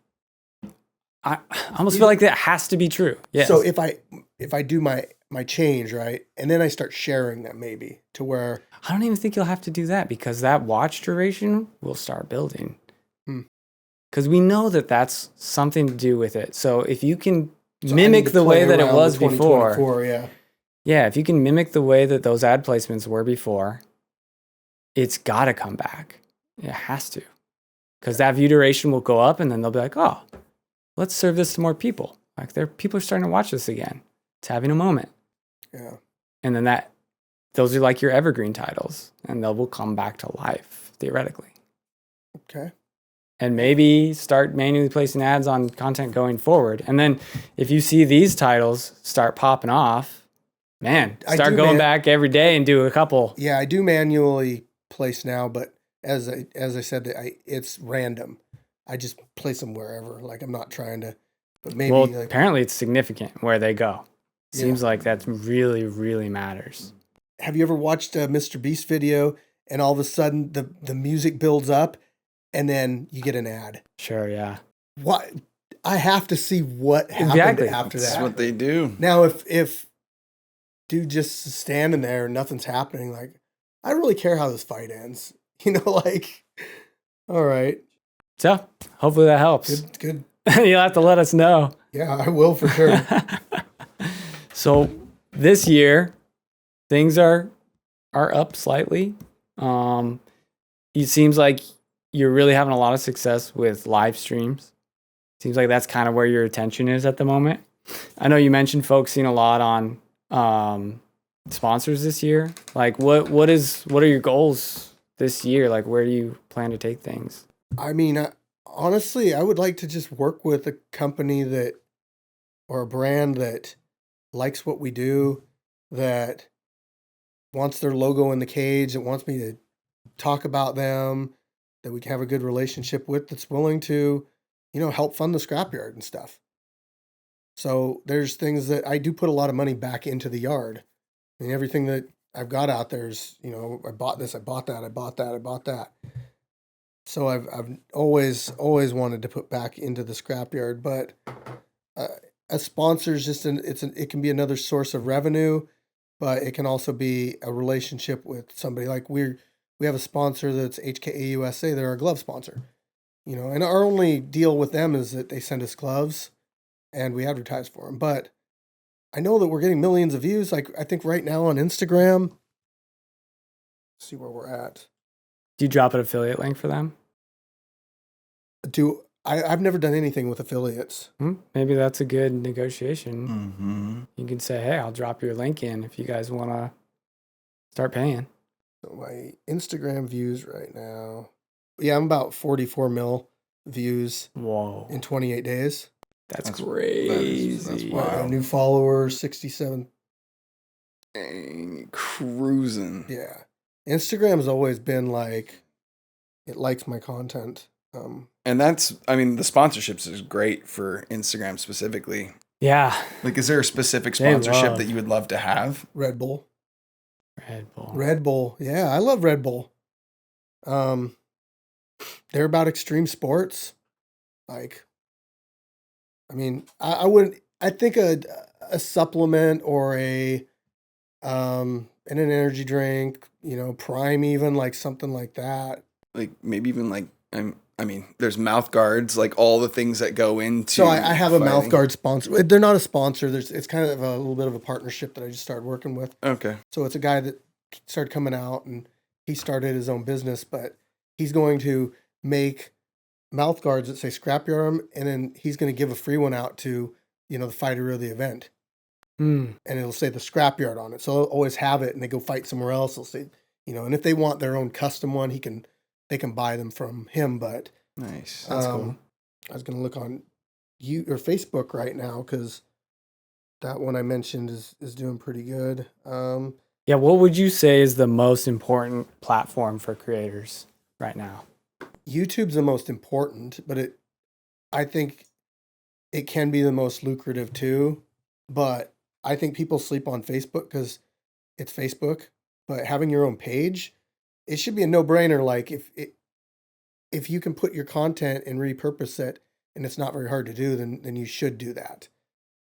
I almost feel like that has to be true. Yes. So if I do my change, right, and then I start sharing them maybe to where I don't even think you'll have to do that because that watch duration will start building. Because we know that that's something to do with it. So if you can mimic the way that it was before, yeah, if you can mimic the way that those ad placements were before, it's got to come back. It has to. Because that view duration will go up and then they'll be like, oh, let's serve this to more people. Like, people are starting to watch this again. It's having a moment. Yeah. And then that those are like your evergreen titles, and they will come back to life theoretically. Okay. And maybe start manually placing ads on content going forward. And then if you see these titles start popping off, man, start going back every day and do a couple. Yeah, I do manually place now, but as I said, it's random. I just place them wherever. Like I'm not trying to, but maybe. Well, like, apparently it's significant where they go. Seems like that really, really matters. Have you ever watched a Mr. Beast video and all of a sudden the music builds up and then you get an ad? Sure, yeah. What? I have to see what happened after that. That's what they do. Now, if dude just standing there and nothing's happening, like, I don't really care how this fight ends. You know, like, all right. So, hopefully that helps. Good. You'll have to let us know. Yeah, I will for sure. So, this year, things are up slightly. It seems like you're really having a lot of success with live streams. Seems like that's kind of where your attention is at the moment. I know you mentioned focusing a lot on sponsors this year. Like, what are your goals this year? Like, where do you plan to take things? I mean, honestly, I would like to just work with a company or a brand that likes what we do, that wants their logo in the cage, that wants me to talk about them, that we can have a good relationship with, that's willing to, help fund the Scrapyard and stuff. So there's things that I do put a lot of money back into the yard. I mean, everything that I've got out there is, I bought this, I bought that, I bought that, I bought that. So I've always wanted to put back into the Scrapyard, but a sponsor is just it can be another source of revenue, but it can also be a relationship with somebody. Like we have a sponsor that's HKA USA. They're our glove sponsor, and our only deal with them is that they send us gloves and we advertise for them. But I know that we're getting millions of views. Like I think right now on Instagram, let's see where we're at. Do you drop an affiliate link for them? I've never done anything with affiliates. Maybe that's a good negotiation. Mm-hmm. You can say, hey, I'll drop your link in if you guys want to start paying. So my Instagram views right now, I'm about 44 mil views. Whoa. In 28 days. That's crazy. That's wild. New followers, 67. Dang, cruising. Yeah. Instagram's always been like, it likes my content. And the sponsorships is great for Instagram specifically. Yeah. Like, is there a specific sponsorship that you would love to have? Red Bull. Red Bull. Yeah, I love Red Bull. They're about extreme sports. Like, I mean, I think a supplement or an energy drink, Prime, even like something like that. Like maybe even like, there's mouth guards, like all the things that go into. So I have fighting. a mouth guard sponsor. They're not a sponsor. It's kind of a little bit of a partnership that I just started working with. Okay. So it's a guy that started coming out and he started his own business, but he's going to make mouth guards that say Scrapyard, and then he's going to give a free one out to, the fighter of the event. And it'll say the Scrapyard on it. So they'll always have it and they go fight somewhere else. They'll say, and if they want their own custom one, they can buy them from him. But nice. That's cool. I was going to look on Facebook right now, because that one I mentioned is doing pretty good. Yeah, what would you say is the most important platform for creators right now? YouTube's the most important, but I think it can be the most lucrative too. But I think people sleep on Facebook because it's Facebook. But having your own page, it should be a no-brainer. Like if you can put your content and repurpose it, and it's not very hard to do, then you should do that.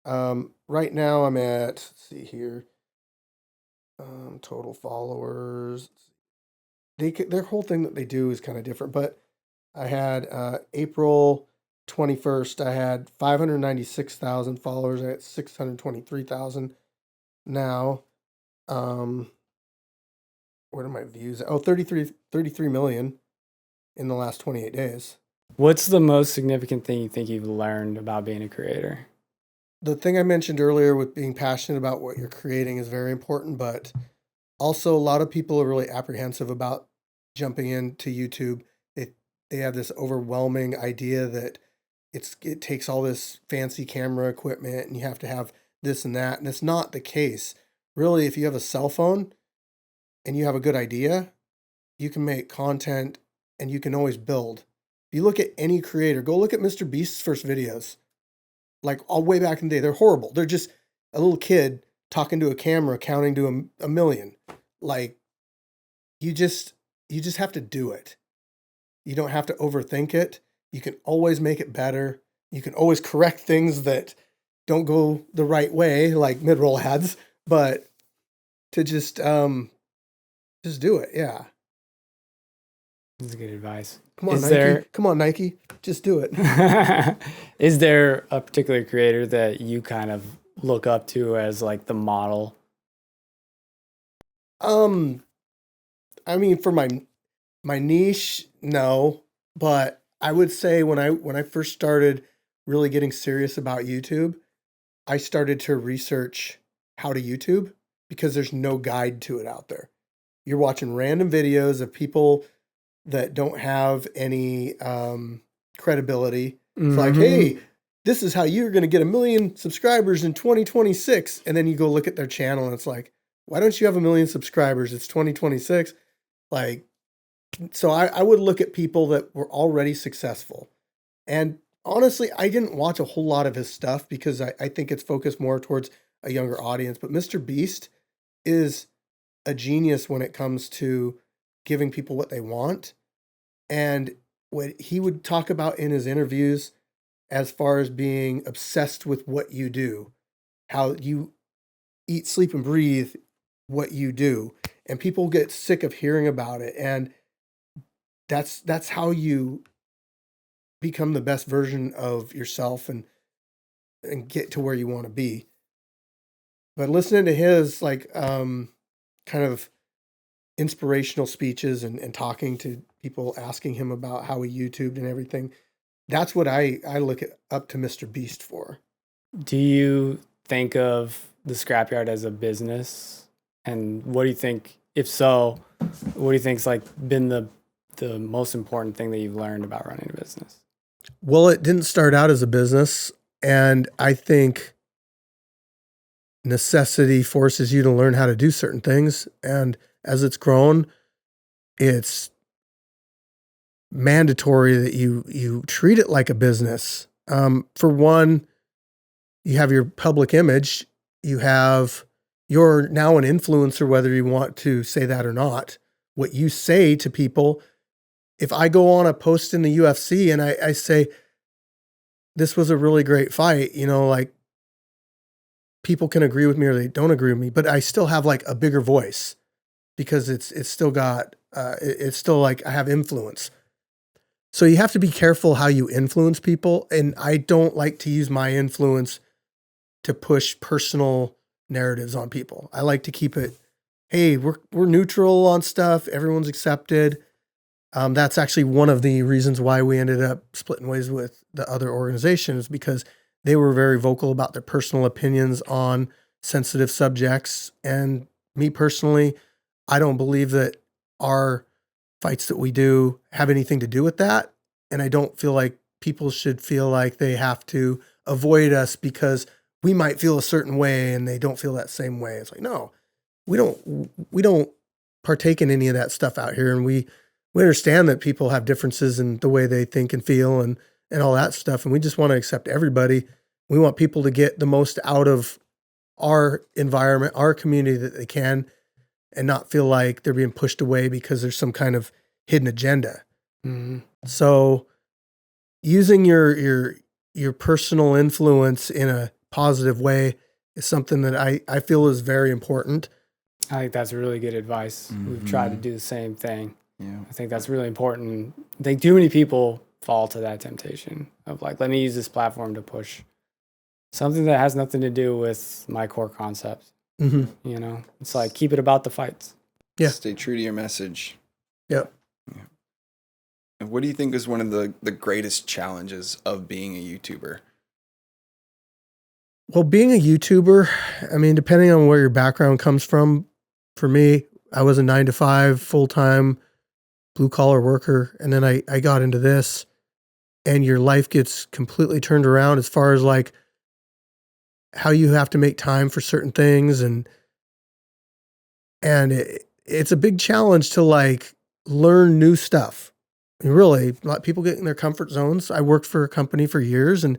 Right now I'm at, let's see here, total followers. Their whole thing that they do is kind of different, but I had April 21st, I had 596,000 followers. I had 623,000 now. Where are my views? Oh, 33 million in the last 28 days. What's the most significant thing you think you've learned about being a creator? The thing I mentioned earlier with being passionate about what you're creating is very important, but Also, a lot of people are really apprehensive about jumping into YouTube. They have this overwhelming idea that it takes all this fancy camera equipment and you have to have this and that, and it's not the case. Really, if you have a cell phone and you have a good idea, you can make content and you can always build. If you look at any creator, go look at Mr. Beast's first videos. Like all way back in the day, they're horrible. They're just a little kid talking to a camera, counting to a million. Like you just have to do it. You don't have to overthink it. You can always make it better. You can always correct things that don't go the right way, like mid-roll ads, but to just do it. Yeah. That's good advice. Come on, Nike. Come on, Nike. Just do it. Is there a particular creator that you kind of look up to as like the model? I mean, for my niche, no, but I would say when I first started really getting serious about YouTube, I started to research how to YouTube because there's no guide to it out there. You're watching random videos of people that don't have any credibility. It's like, hey, this is how you're going to get 1 million subscribers in 2026. And then you go look at their channel and it's like, why don't you have 1 million subscribers? It's 2026. Like, so I would look at people that were already successful. And honestly, I didn't watch a whole lot of his stuff because I think it's focused more towards a younger audience. But Mr. Beast is a genius when it comes to giving people what they want. And what he would talk about in his interviews as far as being obsessed with what you do, how you eat, sleep, and breathe what you do. And people get sick of hearing about it. And that's how you become the best version of yourself and get to where you want to be. But listening to his like kind of inspirational speeches and talking to people, asking him about how he YouTubed and everything, that's what I look up to Mr. Beast for. Do you think of the Scrapyard as a business? And what do you think, if so, what do you think's like been the most important thing that you've learned about running a business? Well, it didn't start out as a business, and I think necessity forces you to learn how to do certain things. And as it's grown, it's mandatory that you treat it like a business. For one, you have your public image. You're now an influencer, whether you want to say that or not. What you say to people, if I go on a post in the UFC and I say, this was a really great fight, like people can agree with me or they don't agree with me, but I still have like a bigger voice because it's still got, it's still like I have influence. So you have to be careful how you influence people. And I don't like to use my influence to push personal narratives on people. I like to keep it, hey, we're neutral on stuff. Everyone's accepted. That's actually one of the reasons why we ended up splitting ways with the other organizations, because they were very vocal about their personal opinions on sensitive subjects. And me personally, I don't believe that our fights that we do have anything to do with that. And I don't feel like people should feel like they have to avoid us because we might feel a certain way and they don't feel that same way. It's like, no, we don't partake in any of that stuff out here. And we understand that people have differences in the way they think and feel and all that stuff. And we just want to accept everybody. We want people to get the most out of our environment, our community that they can, and not feel like they're being pushed away because there's some kind of hidden agenda. Mm-hmm. So using your personal influence in a positive way is something that I feel is very important. I think that's really good advice. Mm-hmm. We've tried to do the same thing. Yeah. I think that's really important. I think too many people fall to that temptation of like, let me use this platform to push something that has nothing to do with my core concepts. Mm-hmm. It's like, keep it about the fights. Yeah. Stay true to your message. Yep. Yeah. And what do you think is one of the greatest challenges of being a YouTuber? Well, being a YouTuber, I mean, depending on where your background comes from, for me. I was a 9 to 5 full-time blue collar worker. And then I got into this, and your life gets completely turned around as far as like how you have to make time for certain things. And it's a big challenge to like learn new stuff. I mean, really, a lot of people get in their comfort zones. I worked for a company for years, and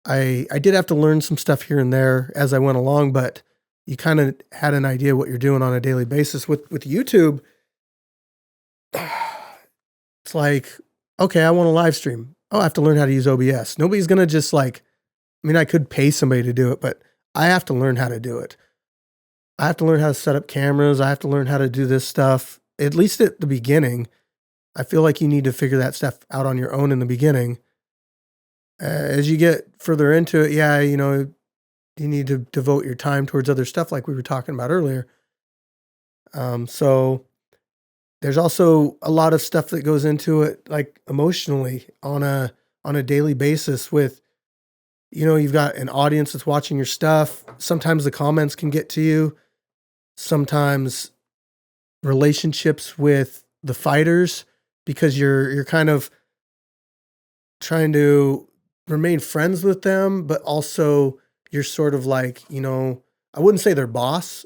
I did have to learn some stuff here and there as I went along, but you kind of had an idea what you're doing on a daily basis. With YouTube, it's like, okay, I want to live stream. Oh, I have to learn how to use OBS. Nobody's going to just like, I mean, I could pay somebody to do it, but I have to learn how to do it. I have to learn how to set up cameras. I have to learn how to do this stuff, at least at the beginning. I feel like you need to figure that stuff out on your own in the beginning. As you get further into it, yeah, you know, you need to devote your time towards other stuff like we were talking about earlier. So there's also a lot of stuff that goes into it, like emotionally on a daily basis with, you know, you've got an audience that's watching your stuff. Sometimes the comments can get to you. Sometimes relationships with the fighters, because you're kind of trying to remain friends with them, but also you're sort of like, you know, I wouldn't say their boss,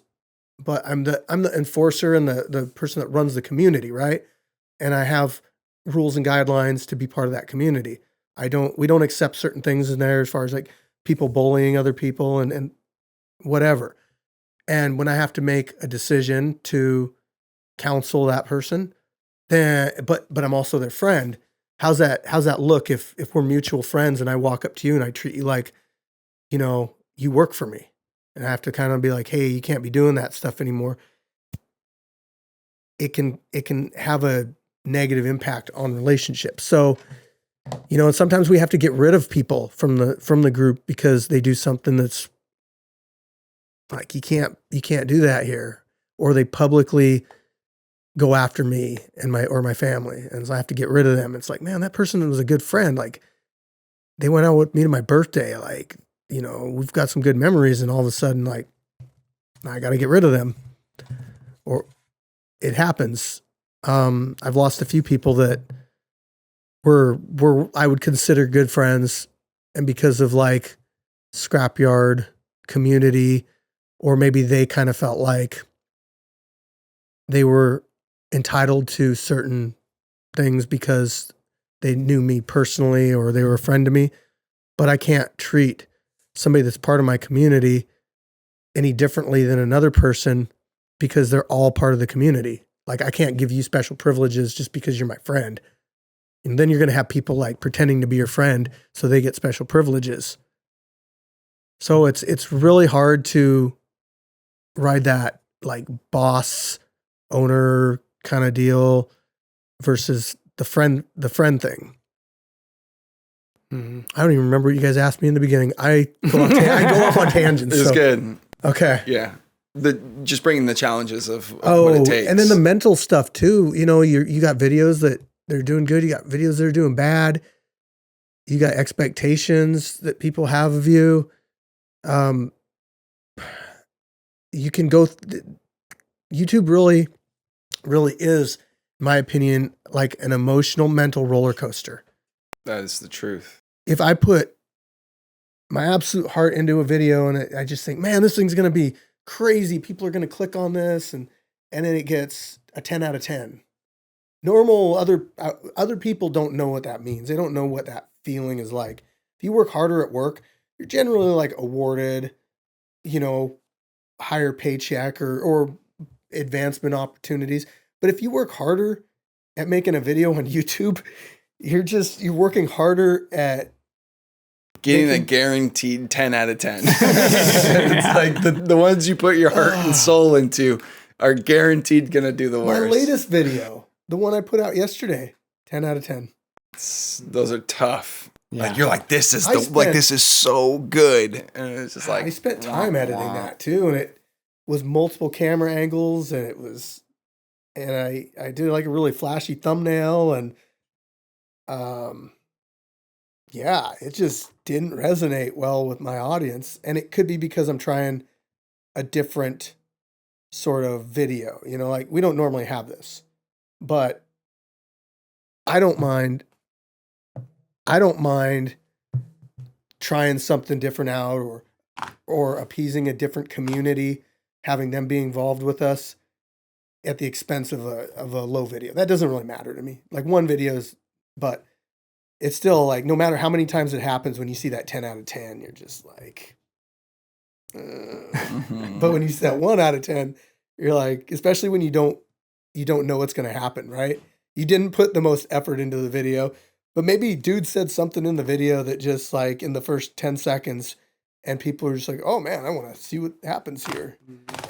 but I'm the enforcer and the person that runs the community, right? And I have rules and guidelines to be part of that community. We don't accept certain things in there as far as like people bullying other people and whatever. And when I have to make a decision to counsel that person, then but I'm also their friend. How's that look if we're mutual friends and I walk up to you and I treat you like, you know, you work for me, and I have to kind of be like, hey, you can't be doing that stuff anymore. It can have a negative impact on relationships. So, you know, and sometimes we have to get rid of people from the group because they do something that's like, you can't do that here, or they publicly go after me and my family, and so I have to get rid of them. It's like, man, that person was a good friend. Like, they went out with me to my birthday. Like, you know, we've got some good memories, and all of a sudden, like, I got to get rid of them, or it happens. I've lost a few people that were I would consider good friends, and because of like Scrapyard community, or maybe they kind of felt like they were entitled to certain things because they knew me personally or they were a friend to me. But I can't treat somebody that's part of my community any differently than another person because they're all part of the community. Like, I can't give you special privileges just because you're my friend. And then you're going to have people like pretending to be your friend so they get special privileges. So it's really hard to ride that like boss owner kind of deal versus the friend thing. I don't even remember what you guys asked me in the beginning. I go off on tangents. It's good. Okay. Yeah. Just bringing the challenges of what it takes. And then the mental stuff too. You know, you got videos that they're doing good. You got videos that are doing bad. You got expectations that people have of you. You can go, YouTube really is, in my opinion, like an emotional mental roller coaster. That is the truth. If I put my absolute heart into a video and I just think, man, this thing's going to be crazy. People are going to click on this. And then it gets a 10 out of 10. Normal other people don't know what that means. They don't know what that feeling is like. If you work harder at work, you're generally like awarded, you know, higher paycheck or advancement opportunities. But if you work harder at making a video on YouTube, you're working harder at getting a guaranteed 10 out of 10. It's like the ones you put your heart and soul into are guaranteed going to do the worst. My latest video, the one I put out yesterday, 10 out of 10. Those are tough. Yeah. Like, you're like, this is this is so good. And it's just like, I spent time editing that too. And it was multiple camera angles, and I did like a really flashy thumbnail, and yeah, it just didn't resonate well with my audience. And it could be because I'm trying a different sort of video. You know, like we don't normally have this, but I don't mind. I don't mind trying something different out or appeasing a different community, having them be involved with us at the expense of a low video. That doesn't really matter to me. Like one video is, but it's still like no matter how many times it happens, when you see that 10 out of 10, you're just like, but when you see that 1 out of 10, you're like, especially when you don't know what's going to happen, right? You didn't put the most effort into the video, but maybe dude said something in the video that just like in the first 10 seconds and people are just like, oh man, I want to see what happens here.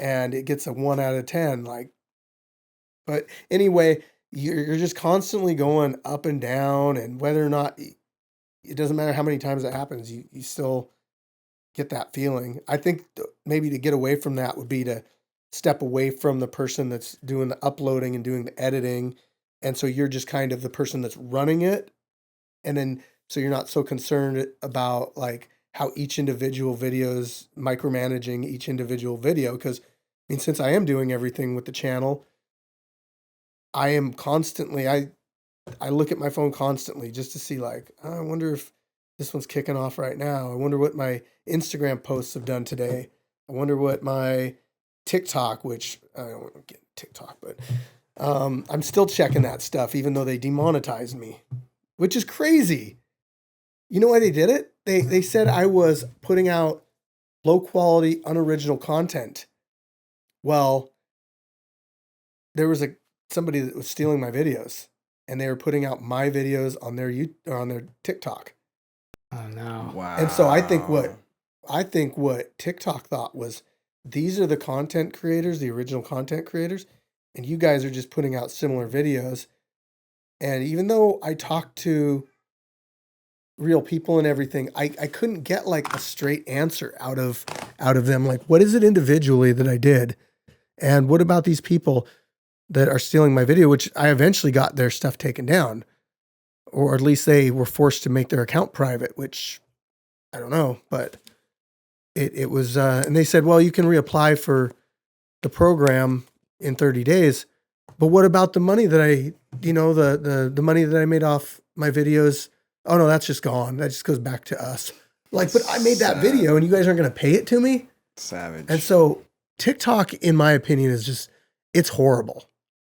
And it gets a 1 out of 10. Like, but anyway, you're just constantly going up and down, and whether or not, it doesn't matter how many times that happens, you still get that feeling. I think maybe to get away from that would be to step away from the person that's doing the uploading and doing the editing. And so you're just kind of the person that's running it. And then, so you're not so concerned about like how each individual video is micromanaging each individual video. Cause I mean, since I am doing everything with the channel, I am constantly, I look at my phone constantly just to see like, oh, I wonder if this one's kicking off right now. I wonder what my Instagram posts have done today. I wonder what my TikTok, which I don't want to get TikTok, but I'm still checking that stuff, even though they demonetized me, which is crazy. You know why they did it? They said I was putting out low quality, unoriginal content. Well, there was somebody that was stealing my videos, and they were putting out my videos on their TikTok. Oh no! Wow. And so I think what TikTok thought was, these are the content creators, the original content creators, and you guys are just putting out similar videos. And even though I talked to real people and everything, I couldn't get like a straight answer out of them. Like, what is it individually that I did? And what about these people that are stealing my video, which I eventually got their stuff taken down, or at least they were forced to make their account private, which I don't know, but it was, and they said, well, you can reapply for the program in 30 days. But what about the money that the money that I made off my videos? Oh no, that's just gone. That just goes back to us. Like, but I made that video and you guys aren't going to pay it to me? Savage. And so TikTok, in my opinion, is just, it's horrible.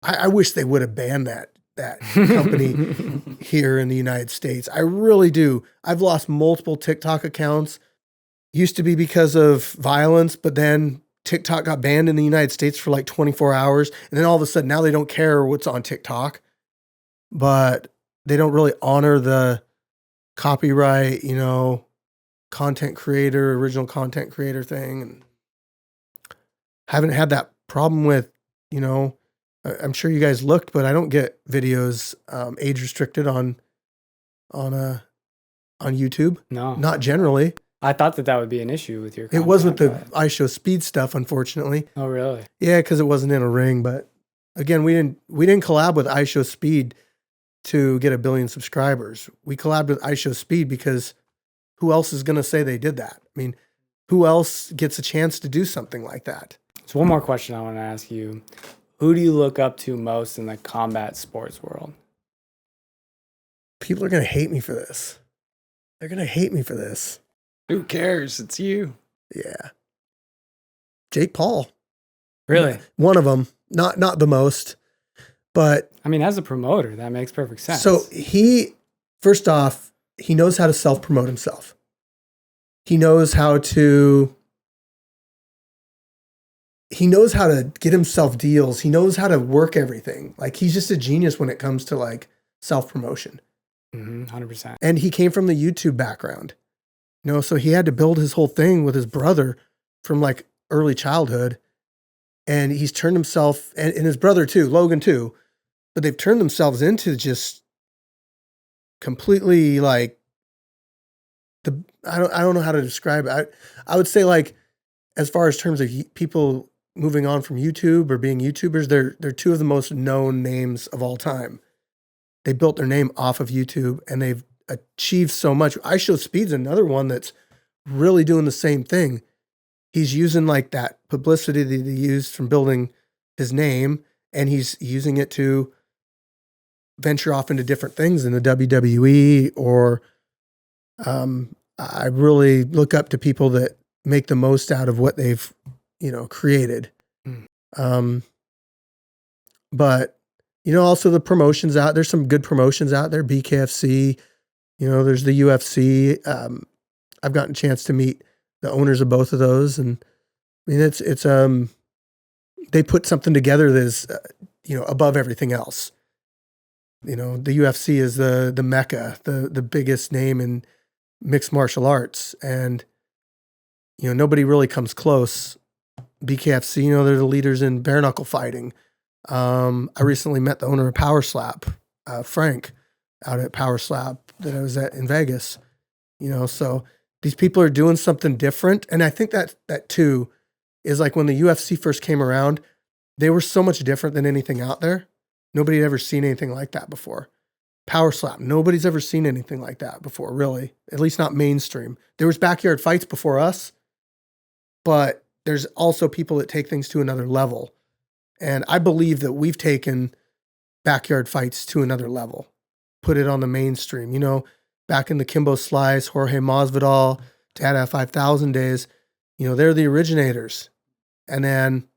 I wish they would have banned that company here in the United States. I really do. I've lost multiple TikTok accounts. Used to be because of violence, but then TikTok got banned in the United States for like 24 hours. And then all of a sudden now they don't care what's on TikTok, but they don't really honor the copyright, content creator, original content creator thing. And haven't had that problem with, I'm sure you guys looked, but I don't get videos age restricted on YouTube. No, not generally. I thought that would be an issue with your It content, was with the but- IShowSpeed stuff, unfortunately. Oh, really? Yeah, because it wasn't in a ring. But again, we didn't collab with IShowSpeed to get 1 billion subscribers. We collabed with IShowSpeed because who else is going to say they did that? I mean, who else gets a chance to do something like that? So one more question I want to ask you. Who do you look up to most in the combat sports world? People are going to hate me for this. They're going to hate me for this. Who cares? It's you. Yeah. Jake Paul. Really? One of them. Not the most, but I mean, as a promoter, that makes perfect sense. so first off, he knows how to self-promote himself. He knows how to get himself deals. He knows how to work everything. Like, he's just a genius when it comes to like self-promotion. 100%. And he came from the YouTube background. So he had to build his whole thing with his brother from like early childhood. And he's turned himself, and his brother too, Logan too, but they've turned themselves into just completely like I don't know how to describe it. I would say, like, as far as terms of people moving on from YouTube or being YouTubers, they're two of the most known names of all time. They built their name off of YouTube and they've achieved so much. IShowSpeed's another one that's really doing the same thing. he's using like that publicity that he used from building his name, and he's using it to venture off into different things in the WWE, or I really look up to people that make the most out of what they've, created. But, also the promotions out, there's some good promotions out there, BKFC, there's the UFC. I've gotten a chance to meet the owners of both of those. And I mean, it's they put something together that is, above everything else. The UFC is the mecca, the biggest name in mixed martial arts. And, nobody really comes close. BKFC, they're the leaders in bare knuckle fighting. I recently met the owner of Power Slap, Frank, out at Power Slap that I was at in Vegas. So these people are doing something different. And I think that too is like when the UFC first came around, they were so much different than anything out there. Nobody had ever seen anything like that before. Power Slap, nobody's ever seen anything like that before, really. At least not mainstream. There was backyard fights before us, but there's also people that take things to another level. And I believe that we've taken backyard fights to another level, put it on the mainstream. Back in the Kimbo Slice, Jorge Masvidal, Dada 5000 days, they're the originators. And then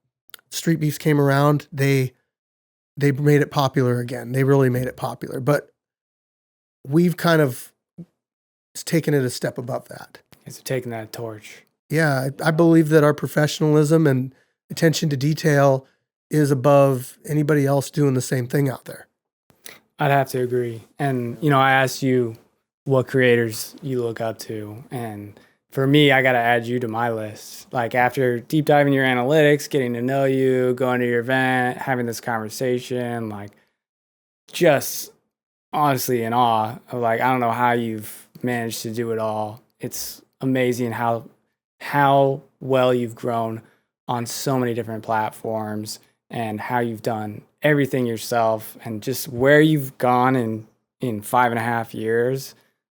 Street Beefs came around, they made it popular again. They really made it popular. But we've kind of taken it a step above that. It's taking that torch. Yeah, I believe that our professionalism and attention to detail is above anybody else doing the same thing out there. I'd have to agree. And, I asked you what creators you look up to. And for me, I got to add you to my list. Like after deep diving your analytics, getting to know you, going to your event, having this conversation, like just honestly in awe of like, I don't know how you've managed to do it all. It's amazing how well you've grown on so many different platforms and how you've done everything yourself, and just where you've gone in 5.5 years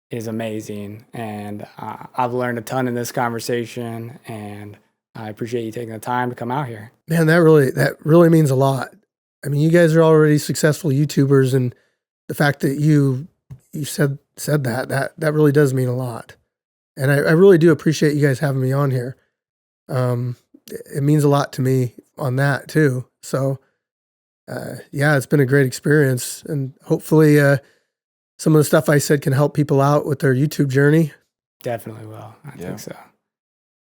is amazing. And I've learned a ton in this conversation, and I appreciate you taking the time to come out here. Man, that really means a lot. I mean, you guys are already successful YouTubers, and the fact that you said that really does mean a lot. And I really do appreciate you guys having me on here. It means a lot to me on that too. So, it's been a great experience, and hopefully, some of the stuff I said can help people out with their YouTube journey. Definitely will. I think so.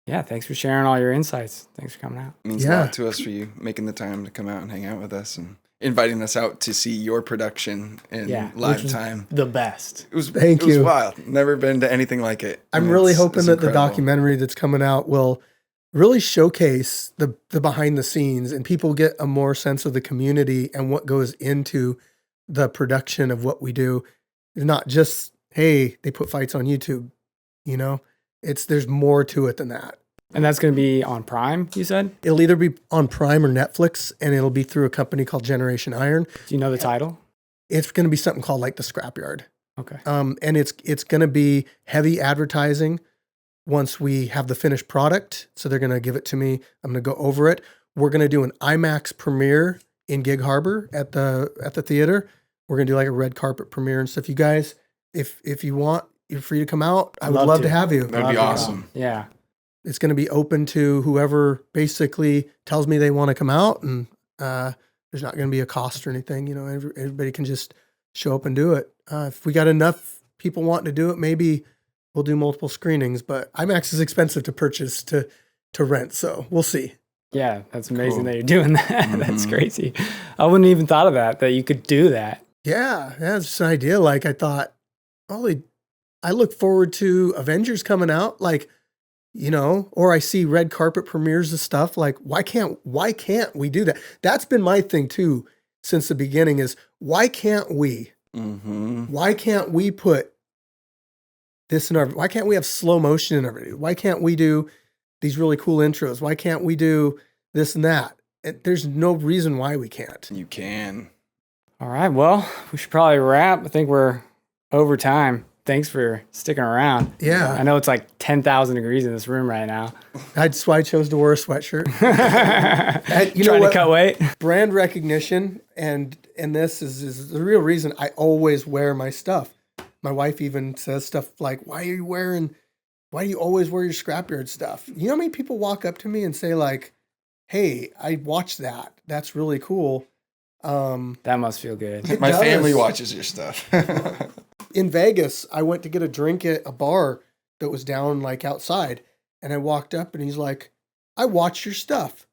Yeah, thanks for sharing all your insights. Thanks for coming out. It means a lot to us for you making the time to come out and hang out with us and inviting us out to see your production in live time. The best. It was wild. Never been to anything like it. I'm really hoping that the documentary that's coming out will really showcase the behind the scenes, and people get a more sense of the community and what goes into the production of what we do. It's not just, hey, they put fights on YouTube, there's more to it than that. And that's going to be on Prime, you said? It'll either be on Prime or Netflix, and it'll be through a company called Generation Iron. Do you know the title? It's going to be something called like the Scrapyard. Okay. And it's going to be heavy advertising once we have the finished product. So they're going to give it to me. I'm going to go over it. We're going to do an IMAX premiere in Gig Harbor at the theater. We're going to do like a red carpet premiere and stuff. You guys, if you want, you're free to come out. I would love to have you. That'd be awesome. Yeah. It's going to be open to whoever basically tells me they want to come out, and there's not going to be a cost or anything. Everybody can just show up and do it. If we got enough people wanting to do it, maybe we'll do multiple screenings. But IMAX is expensive to purchase to rent, so we'll see. Yeah, that's amazing that you're doing that. Mm-hmm. That's crazy. I wouldn't even thought of that you could do that. Yeah, it's just an idea. Like I thought, I look forward to Avengers coming out, like, or I see red carpet premieres of stuff. Like, why can't we do that? That's been my thing too since the beginning is why can't we? Mm-hmm. Why can't we put this in why can't we have slow motion in our video? Why can't we do these really cool intros? Why can't we do this and that? There's no reason why we can't. You can. All right. Well, we should probably wrap. I think we're over time. thanks for sticking around. Yeah. I know it's like 10,000 degrees in this room right now. That's why I chose to wear a sweatshirt. And you know Trying what? to cut weight. Brand recognition and this is the real reason I always wear my stuff. My wife even says stuff like, why do you always wear your Scrapyard stuff? You know how many people walk up to me and say like, hey, I watched that. That's really cool. That must feel good. My does. family watches your stuff. In Vegas, I went to get a drink at a bar that was down like outside, and I walked up and he's like, I watched your stuff.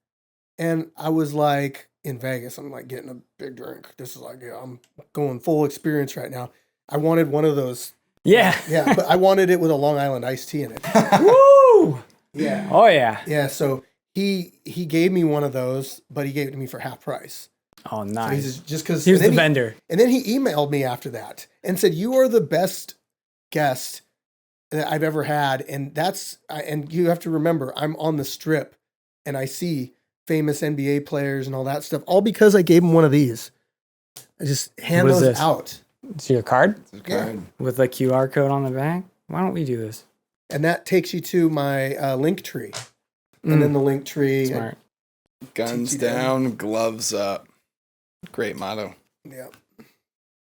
And I was like, in Vegas, I'm like getting a big drink. This is like, yeah, I'm going full experience right now. I wanted one of those. Yeah. Yeah, but I wanted it with a Long Island iced tea in it. Woo! Yeah. Oh, yeah. Yeah, so he gave me one of those, but he gave it to me for half price. Oh, So nice. he's just because He was the vendor. And then he emailed me after that and said, "You are the best guest that I've ever had." And and you have to remember, I'm on the Strip and I see famous NBA players and all that stuff, all because I gave him one of these. I just hand What is those this? out. It's your card Yeah. with a QR code on the back. Why don't we do this? And that takes you to my link tree. And then the link tree. Smart. Guns Teach you down, gloves up. Great motto. Yeah.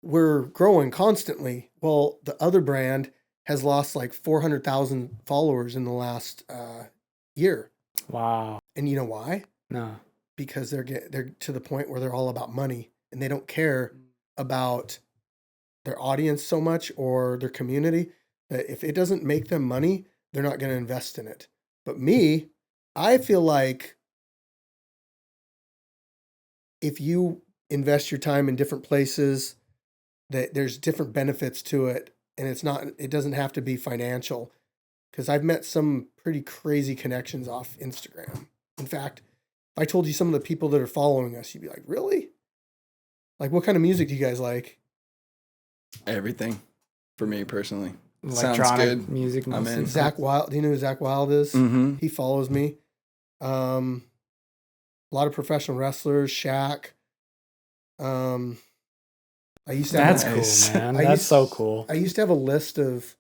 We're growing constantly. Well, the other brand has lost like 400,000 followers in the last year. Wow. And you know why? No. Because they're to the point where they're all about money and they don't care about their audience so much or their community, that if it doesn't make them money, they're not going to invest in it. But me, I feel like if you invest your time in different places, that there's different benefits to it, and it doesn't have to be financial. Because I've met some pretty crazy connections off Instagram. In fact, if I told you some of the people that are following us, you'd be like, really? Like, what kind of music do you guys like? Everything for me personally. Sounds Electronic good. music. I'm mostly. in. Zach Wild. Do you know who Zach Wild is? Mm-hmm. He follows me. A lot of professional wrestlers, Shaq. I used to That's have, cool, man. I That's used- so cool. I used to have a list of,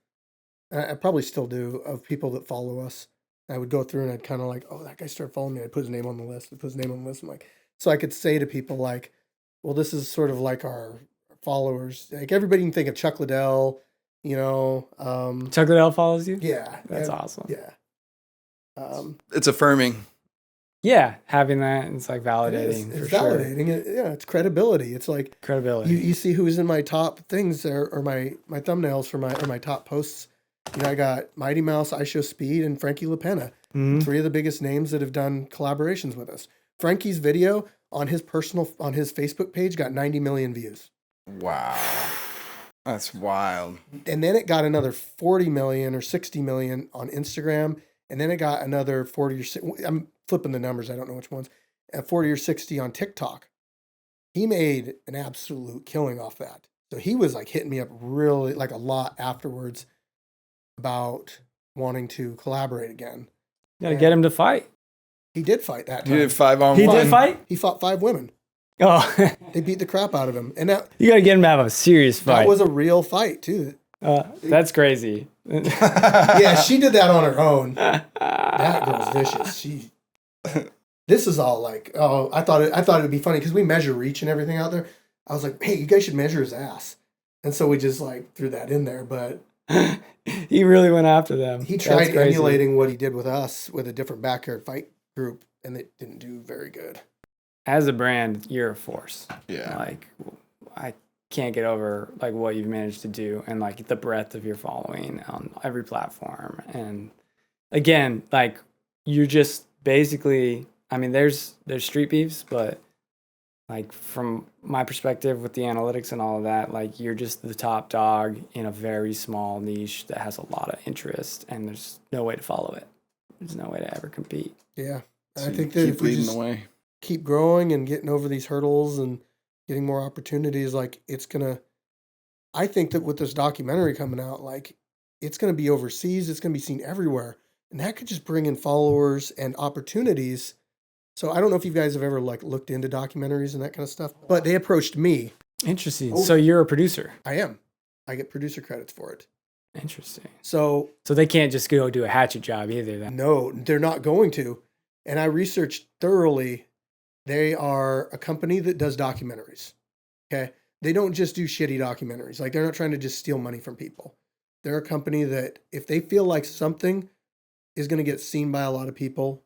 I probably still do, of people that follow us. I would go through and I'd kind of like, oh, that guy started following me. I'd put his name on the list. I'm like, so I could say to people like, well, this is sort of like our followers. Like everybody can think of Chuck Liddell, you know. Chuck Liddell follows you? Yeah. That's and- awesome. Yeah. It's affirming. Yeah, having that, it's like It validating is. for It's sure. validating. Yeah, it's credibility. It's like Credibility. you see who's in my top things there, or my thumbnails for my top posts. You know, I got Mighty Mouse, IShowSpeed, and Frankie LaPena. Mhm. Three of the biggest names that have done collaborations with us. Frankie's video on his Facebook page got 90 million views. Wow. That's wild. And then it got another 40 million or 60 million on Instagram. And then it got another 40 or 60. I'm flipping the numbers. I don't know which ones. 40 or 60 on TikTok. He made an absolute killing off that. So he was like hitting me up really like a lot afterwards about wanting to collaborate again. Gotta get him to fight. He did fight that He time. did 5-on-1. He did fight? He fought 5 women. Oh, They beat the crap out of him. And that you gotta get him to have a serious fight. was a real fight too. That's crazy. Yeah, she did that on her own. That girl's vicious. This is all like, oh, I thought it'd be funny because we measure reach and everything out there. I was like, hey, you guys should measure his ass, and so we just like threw that in there. But He really went after them. he That's tried crazy. emulating what he did with us with a different backyard fight group, and it didn't do very good. As a brand, you're a force. Yeah. Like, I can't get over like what you've managed to do and like the breadth of your following on every platform. And again, like you're just basically, I mean, there's street beefs, but like from my perspective with the analytics and all of that, like you're just the top dog in a very small niche that has a lot of interest, and there's no way to follow it. There's no way to ever compete. Yeah, So I think that keep if we leading just the way. keep growing and getting over these hurdles and getting more opportunities, like it's gonna. I think that with this documentary coming out, like it's gonna be overseas. It's gonna be seen everywhere, and that could just bring in followers and opportunities. So I don't know if you guys have ever like looked into documentaries and that kind of stuff, but they approached me. Interesting. Oh. So you're a producer. I am. I get producer credits for it. Interesting. So they can't just go do a hatchet job either then. no, they're not going to. And I researched thoroughly. They are a company that does documentaries. Okay. They don't just do shitty documentaries. Like they're not trying to just steal money from people. They're a company that if they feel like something is going to get seen by a lot of people,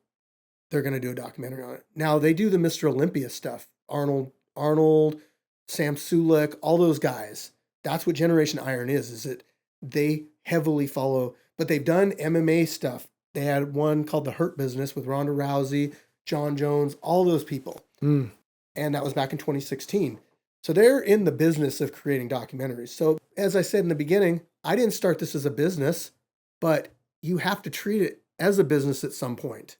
they're going to do a documentary on it. Now they do the Mr. Olympia stuff. Arnold, Sam Sulek, all those guys. That's what Generation Iron is that they heavily follow, but they've done MMA stuff. They had one called The Hurt Business with Ronda Rousey, John Jones, all those people. And that was back in 2016. So they're in the business of creating documentaries. So as I said in the beginning, I didn't start this as a business, but you have to treat it as a business at some point.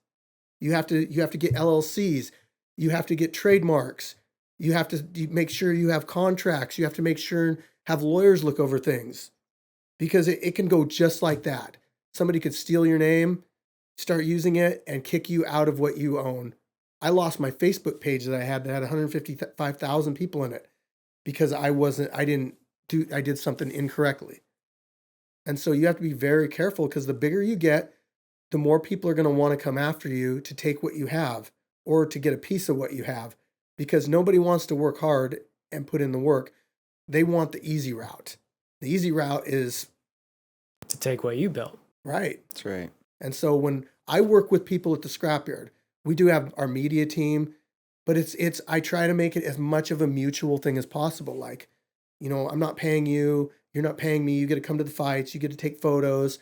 You have to get LLCs. You have to get trademarks. You have to make sure you have contracts. You have to make sure have lawyers look over things because it can go just like that. Somebody could steal your name, start using it, and kick you out of what you own. I lost my Facebook page that I had 155,000 people in it because I did something incorrectly. And so you have to be very careful because the bigger you get, the more people are going to want to come after you to take what you have or to get a piece of what you have because nobody wants to work hard and put in the work. They want the easy route. The easy route is to take what you built. Right. That's right. And so when I work with people at the Scrapyard, we do have our media team, but I try to make it as much of a mutual thing as possible. Like, I'm not paying you, you're not paying me, you get to come to the fights, you get to take photos,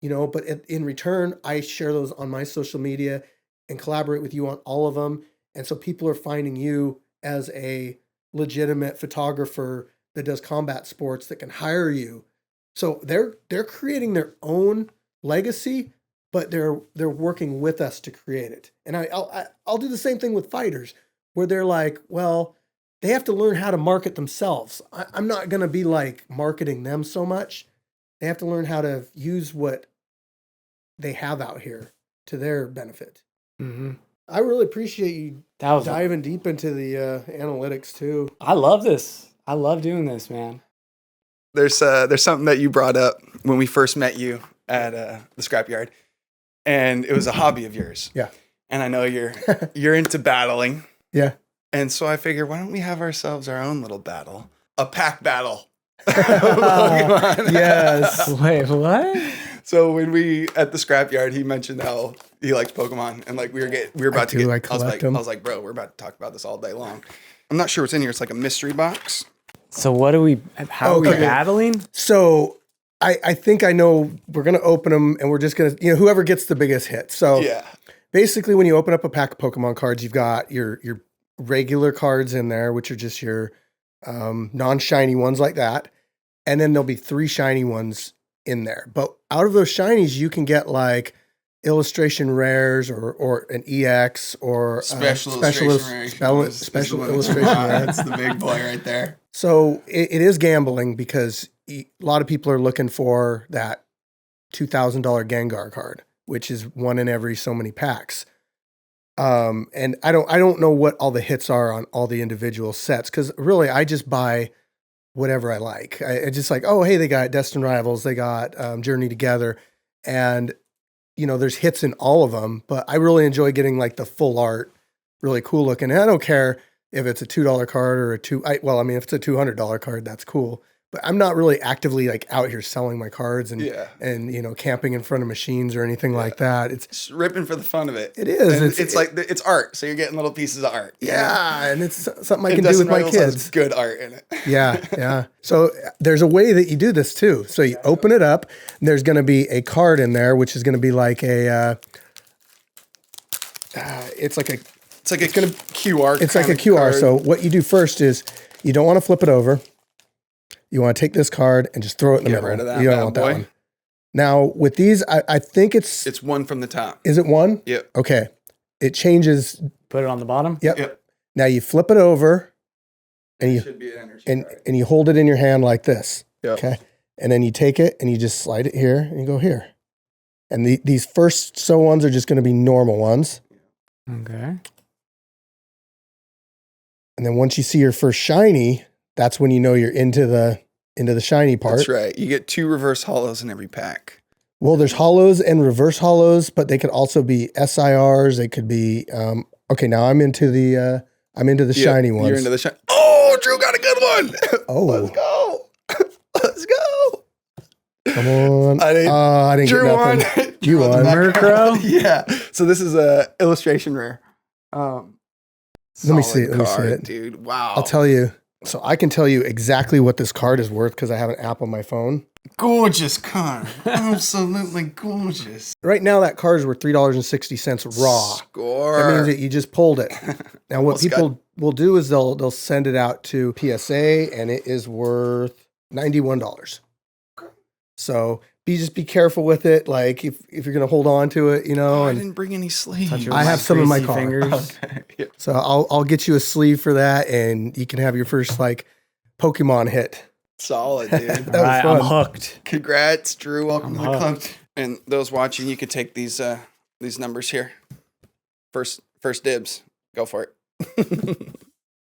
but in return, I share those on my social media and collaborate with you on all of them. And so people are finding you as a legitimate photographer that does combat sports that can hire you. So they're creating their own legacy, but they're working with us to create it. And I'll do the same thing with fighters where they're like, well, they have to learn how to market themselves. I'm not going to be like marketing them so much. They have to learn how to use what they have out here to their benefit. Mm-hmm. I really appreciate you diving deep into the analytics too. I love this. I love doing this, man. There's something that you brought up when we first met you at the Scrapyard, and it was a hobby of yours. Yeah. And I know you're into battling. Yeah. And so I figured, why don't we have ourselves our own little battle, a pack battle? Yes. Wait, what? So when we at the Scrapyard, he mentioned how he likes Pokemon, and like we were about to get. I was like, bro, we're about to talk about this all day long. I'm not sure what's in here. It's like a mystery box. So how are we battling? So I think I know we're going to open them and we're just going to, whoever gets the biggest hit. So yeah, basically when you open up a pack of Pokemon cards, you've got your regular cards in there, which are just your non-shiny ones like that. And then there'll be 3 shiny ones in there. But out of those shinies, you can get like illustration rares or an EX or special illustration rare. That's the big boy right there. So it is gambling because a lot of people are looking for that $2,000 Gengar card, which is one in every so many packs. And I don't know what all the hits are on all the individual sets because really I just buy whatever I like. I just like, oh, hey, they got Destined Rivals, they got Journey Together, and there's hits in all of them. But I really enjoy getting like the full art, really cool looking. And I don't care if it's a $2 card or if it's a $200 card, that's cool. But I'm not really actively like out here selling my cards and camping in front of machines or anything like that. It's just ripping for the fun of it. It is. It's art, so you're getting little pieces of art. Yeah, and it's something I can do with my kids. Has good art in it. Yeah. So there's a way that you do this too. So you open it up, and there's going to be a card in there, which is going to be like a. It's like a QR. It's like a QR. Card. So what you do first is you don't want to flip it over. You want to take this card and just throw it in the middle. Get rid of that. You don't want that one. Now with these, I think it's one from the top. Is it one? Yep. Okay. It changes. Put it on the bottom. Yep. Now you flip it over, and should be an energy and you hold it in your hand like this. Yep. Okay. And then you take it and you just slide it here and you go here. And these first ones are just going to be normal ones. Okay. And then once you see your first shiny, that's when you know you're into the into the shiny part. That's right. You get 2 reverse hollows in every pack. Well, there's hollows and reverse hollows, but they could also be SIRs. They could be okay. Now I'm into the shiny ones. You're into the shiny. Oh, Drew got a good one. Oh, Let's go. Let's go. Come on. I didn't Drew get won. nothing. You won. Murkrow? Yeah. So this is a illustration rare. Let me see. Solid Let me see card, it, dude. Wow. I'll tell you. So I can tell you exactly what this card is worth because I have an app on my phone. Gorgeous card. Absolutely gorgeous. Right now, that card is worth $3.60 raw. Score. That means that you just pulled it. Now, what Almost people will do is they'll send it out to PSA, and it is worth $91. So just be careful with it. Like if you're gonna hold on to it, I and didn't bring any sleeves. Touch it I with have some in my greasy car. fingers. Okay. so I'll get you a sleeve for that, and you can have your first like Pokemon hit. Solid, dude. That was All right, fun. I'm hooked. Congrats, Drew. Welcome to the hooked. club. And those watching, you could take these numbers here. First dibs. Go for it.